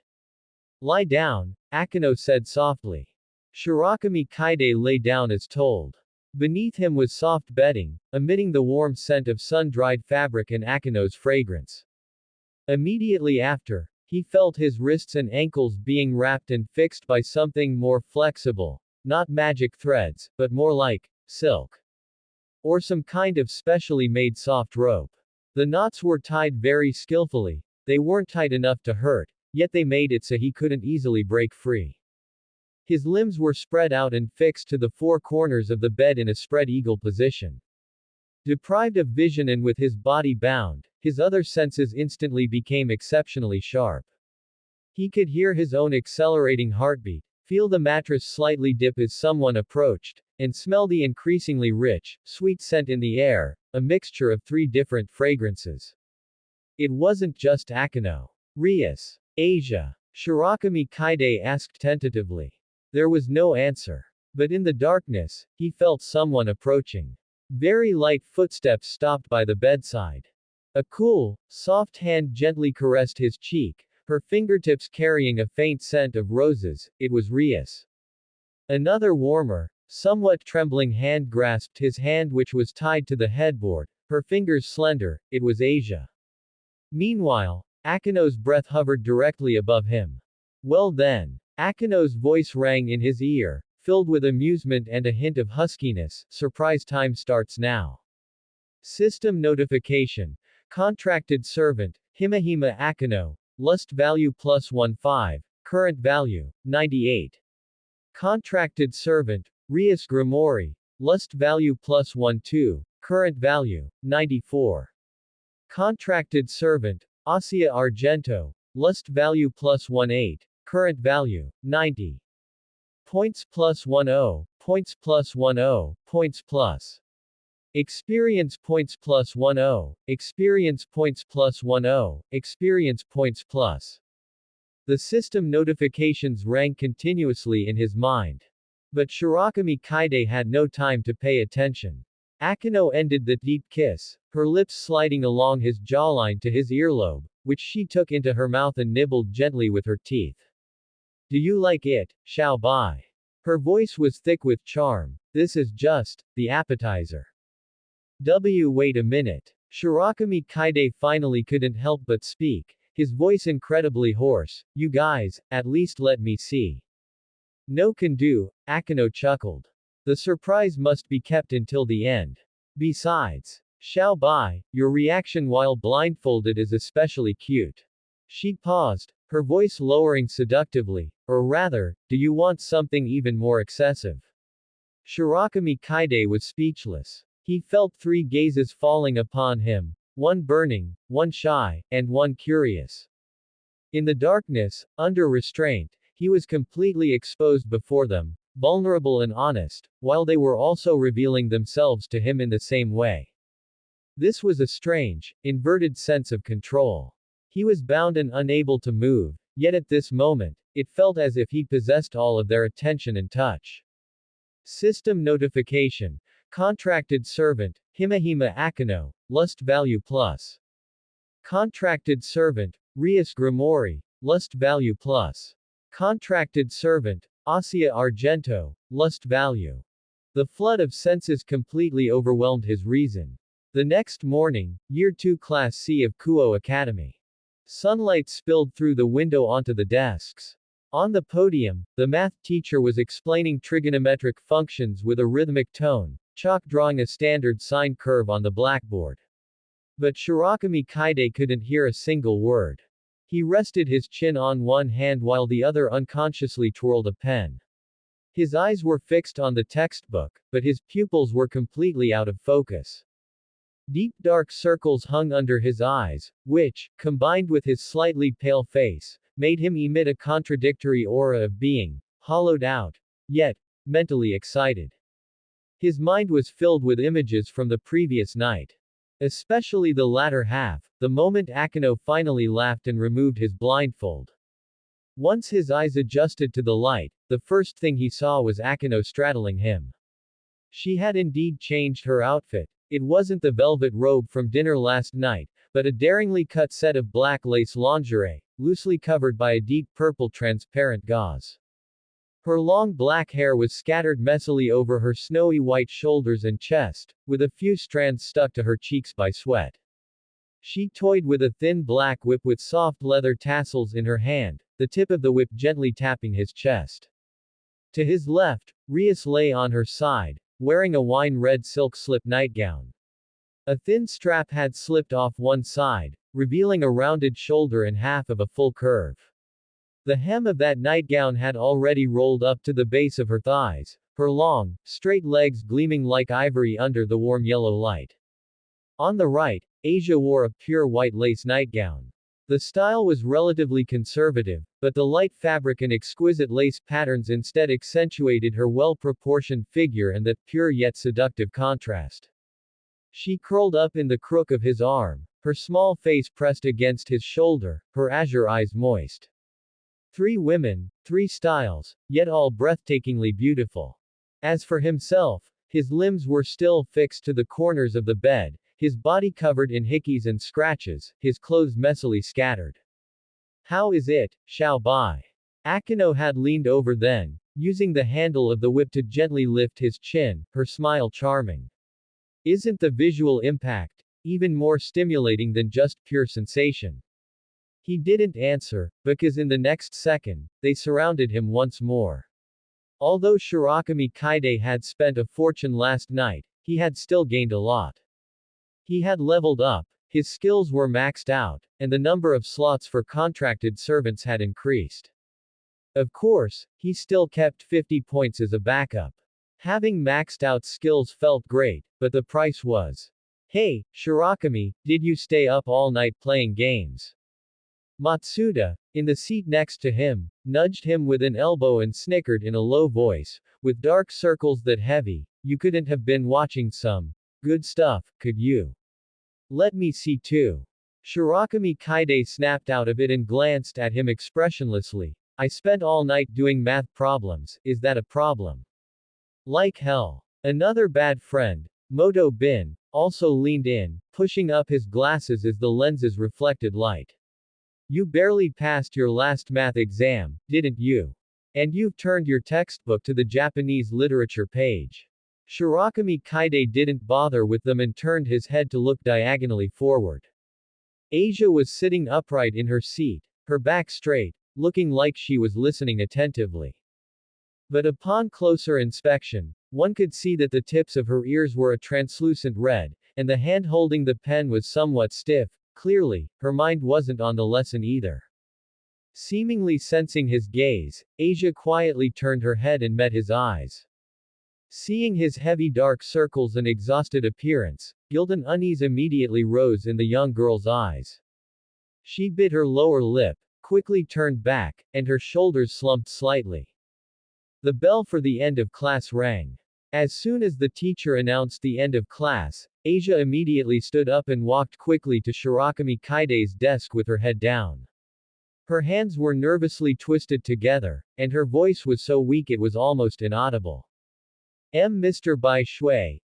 Lie down, Akino said softly. Shirakami Kaide lay down as told. Beneath him was soft bedding, emitting the warm scent of sun-dried fabric and Akino's fragrance. Immediately after, he felt his wrists and ankles being wrapped and fixed by something more flexible, not magic threads, but more like silk. Or some kind of specially made soft rope. The knots were tied very skillfully, they weren't tight enough to hurt, yet they made it so he couldn't easily break free. His limbs were spread out and fixed to the four corners of the bed in a spread eagle position. Deprived of vision and with his body bound, his other senses instantly became exceptionally sharp. He could hear his own accelerating heartbeat, feel the mattress slightly dip as someone approached, and smell the increasingly rich, sweet scent in the air, a mixture of 3 different fragrances. It wasn't just Akino. Rias. Asia. Shirakami Kaide asked tentatively. There was no answer. But in the darkness, he felt someone approaching. Very light footsteps stopped by the bedside. A cool, soft hand gently caressed his cheek, her fingertips carrying a faint scent of roses. It was Rias. Another warmer, somewhat trembling hand grasped his hand which was tied to the headboard, her fingers slender. It was Asia. Meanwhile, Akino's breath hovered directly above him. Well then. Akino's voice rang in his ear, filled with amusement and a hint of huskiness. Surprise time starts now. System notification. Contracted servant, Himahima Akino. Lust value +15, current value, 98. Contracted servant, Rias Grimori. Lust value +12, current value, 94. Contracted servant, Asia Argento. Lust value +18, current value, 90. Points +10, points +10, points plus. Experience points +10, experience points +10, experience points plus. The system notifications rang continuously in his mind. But Shirakami Kaide had no time to pay attention. Akino ended the deep kiss, her lips sliding along his jawline to his earlobe, which she took into her mouth and nibbled gently with her teeth. Do you like it, Xiao Bai? Her voice was thick with charm. This is just the appetizer. Wait a minute. Shirakami Kaide finally couldn't help but speak, his voice incredibly hoarse. You guys, at least let me see. No can do, Akino chuckled. The surprise must be kept until the end. Besides, Xiao Bai, your reaction while blindfolded is especially cute. She paused, her voice lowering seductively, or rather, do you want something even more excessive? Shirakami Kaide was speechless. He felt 3 gazes falling upon him, one burning, one shy, and one curious. In the darkness, under restraint, he was completely exposed before them, vulnerable and honest, while they were also revealing themselves to him in the same way. This was a strange, inverted sense of control. He was bound and unable to move, yet at this moment, it felt as if he possessed all of their attention and touch. System notification. Contracted servant, Himahima Akino. Lust value plus. Contracted servant, Rias Grimori. Lust value plus. Contracted servant, Asia Argento. Lust value. The flood of senses completely overwhelmed his reason. The next morning, Year 2 Class C of Kuo Academy. Sunlight spilled through the window onto the desks. On the podium, the math teacher was explaining trigonometric functions with a rhythmic tone, chalk drawing a standard sine curve on the blackboard. But Shirakami Kaide couldn't hear a single word. He rested his chin on one hand while the other unconsciously twirled a pen. His eyes were fixed on the textbook, but his pupils were completely out of focus. Deep dark circles hung under his eyes, which, combined with his slightly pale face, made him emit a contradictory aura of being hollowed out, yet mentally excited. His mind was filled with images from the previous night. Especially the latter half, the moment Akino finally laughed and removed his blindfold. Once his eyes adjusted to the light, the first thing he saw was Akino straddling him. She had indeed changed her outfit. It wasn't the velvet robe from dinner last night, but a daringly cut set of black lace lingerie, loosely covered by a deep purple transparent gauze. Her long black hair was scattered messily over her snowy white shoulders and chest, with a few strands stuck to her cheeks by sweat. She toyed with a thin black whip with soft leather tassels in her hand, the tip of the whip gently tapping his chest. To his left, Rias lay on her side, wearing a wine-red silk slip nightgown. A thin strap had slipped off one side, revealing a rounded shoulder and half of a full curve. The hem of that nightgown had already rolled up to the base of her thighs, her long, straight legs gleaming like ivory under the warm yellow light. On the right, Asia wore a pure white lace nightgown. The style was relatively conservative, but the light fabric and exquisite lace patterns instead accentuated her well-proportioned figure and that pure yet seductive contrast. She curled up in the crook of his arm, her small face pressed against his shoulder, her azure eyes moist. 3 women, 3 styles, yet all breathtakingly beautiful. As for himself, his limbs were still fixed to the corners of the bed, his body covered in hickeys and scratches, his clothes messily scattered. How is it, Xiao Bai? Akino had leaned over then, using the handle of the whip to gently lift his chin, her smile charming. Isn't the visual impact even more stimulating than just pure sensation? He didn't answer, because in the next second, they surrounded him once more. Although Shirakami Kaide had spent a fortune last night, he had still gained a lot. He had leveled up, his skills were maxed out, and the number of slots for contracted servants had increased. Of course, he still kept 50 points as a backup. Having maxed out skills felt great, but the price was. Hey, Shirakami, did you stay up all night playing games? Matsuda, in the seat next to him, nudged him with an elbow and snickered in a low voice, with dark circles that heavy, you couldn't have been watching some good stuff, could you? Let me see too. Shirakami Kaide snapped out of it and glanced at him expressionlessly. I spent all night doing math problems, is that a problem? Like hell. Another bad friend, Moto Bin, also leaned in, pushing up his glasses as the lenses reflected light. You barely passed your last math exam, didn't you? And you've turned your textbook to the Japanese literature page. Shirakami Kaide didn't bother with them and turned his head to look diagonally forward. Asia was sitting upright in her seat, her back straight, looking like she was listening attentively. But upon closer inspection, one could see that the tips of her ears were a translucent red, and the hand holding the pen was somewhat stiff. Clearly, her mind wasn't on the lesson either. Seemingly sensing his gaze, Asia quietly turned her head and met his eyes. Seeing his heavy dark circles and exhausted appearance, guilt and unease immediately rose in the young girl's eyes. She bit her lower lip, quickly turned back, and her shoulders slumped slightly. The bell for the end of class rang. As soon as the teacher announced the end of class, Asia immediately stood up and walked quickly to Shirakami Kaide's desk with her head down. Her hands were nervously twisted together, and her voice was so weak it was almost inaudible. Mr. Bai Shui,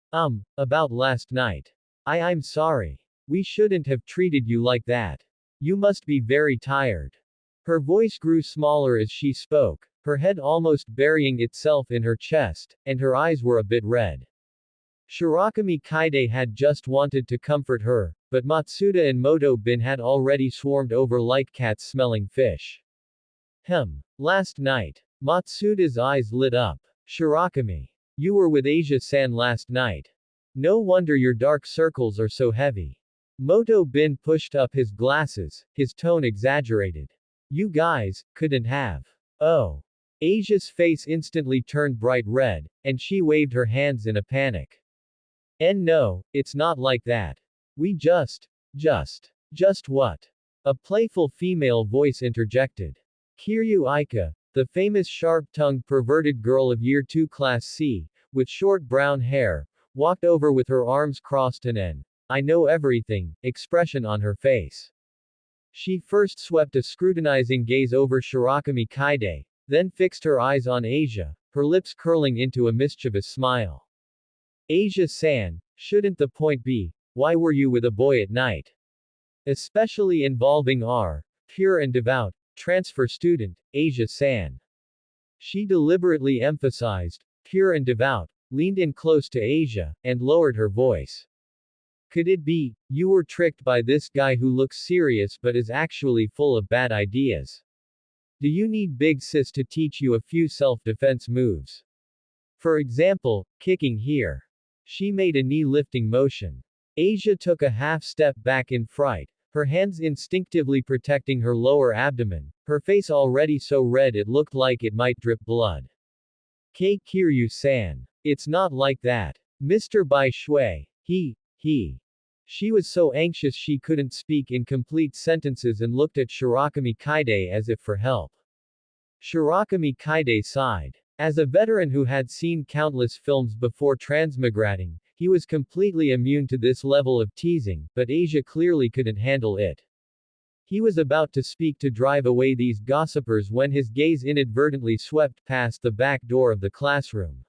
about last night. I'm sorry. We shouldn't have treated you like that. You must be very tired. Her voice grew smaller as she spoke, her head almost burying itself in her chest, and her eyes were a bit red. Shirakami Kaide had just wanted to comfort her, but Matsuda and Moto Bin had already swarmed over like cats smelling fish. Last night. Matsuda's eyes lit up. Shirakami. You were with Asia-san last night. No wonder your dark circles are so heavy. Moto Bin pushed up his glasses, his tone exaggerated. You guys couldn't have. Oh. Asia's face instantly turned bright red, and she waved her hands in a panic. And no, it's not like that. We just what? A playful female voice interjected. Kiryu Aika, the famous sharp-tongued perverted girl of Year 2 Class C, with short brown hair, walked over with her arms crossed and an I know everything expression on her face. She first swept a scrutinizing gaze over Shirakami Kaide, then fixed her eyes on Asia, her lips curling into a mischievous smile. Asia-san, shouldn't the point be, why were you with a boy at night? Especially involving our pure and devout transfer student, Asia-san. She deliberately emphasized pure and devout, leaned in close to Asia, and lowered her voice. Could it be, you were tricked by this guy who looks serious but is actually full of bad ideas? Do you need Big Sis to teach you a few self-defense moves? For example, kicking here. She made a knee-lifting motion. Asia took a half step back in fright, her hands instinctively protecting her lower abdomen, her face already so red it looked like it might drip blood. Kei Kiryu-san. It's not like that. Mr. Bai Shui. He. She was so anxious she couldn't speak in complete sentences and looked at Shirakami Kaide as if for help. Shirakami Kaide sighed. As a veteran who had seen countless films before transmigrating, he was completely immune to this level of teasing, but Asia clearly couldn't handle it. He was about to speak to drive away these gossipers when his gaze inadvertently swept past the back door of the classroom.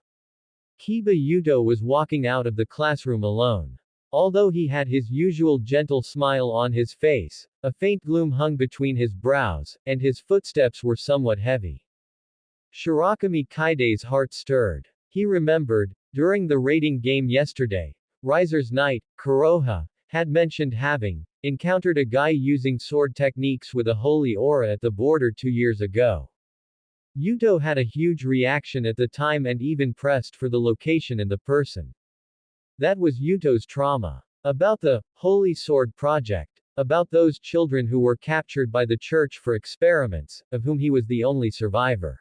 Kiba Yuto was walking out of the classroom alone. Although he had his usual gentle smile on his face, a faint gloom hung between his brows, and his footsteps were somewhat heavy. Shirakami Kaide's heart stirred. He remembered, during the rating game yesterday, Riser's Knight, Kuroha, had mentioned having encountered a guy using sword techniques with a holy aura at the border 2 years ago. Yuto had a huge reaction at the time and even pressed for the location and the person. That was Yuto's trauma. About the Holy Sword Project. About those children who were captured by the church for experiments, of whom he was the only survivor.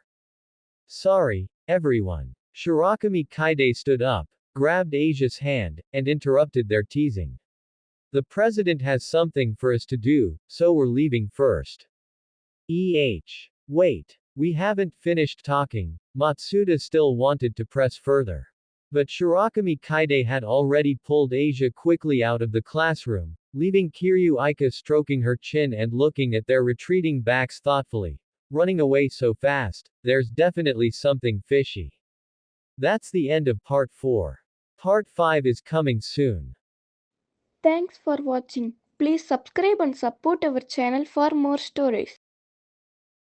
Sorry, everyone. Shirakami Kaide stood up, grabbed Asia's hand, and interrupted their teasing. The president has something for us to do, so we're leaving first. Wait. We haven't finished talking. Matsuda still wanted to press further. But Shirakami Kaide had already pulled Asia quickly out of the classroom, leaving Kiryu Aika stroking her chin and looking at their retreating backs thoughtfully. Running away so fast, there's definitely something fishy. That's the end of part 4. Part 5 is coming soon. Thanks for watching. Please subscribe and support our channel for more stories.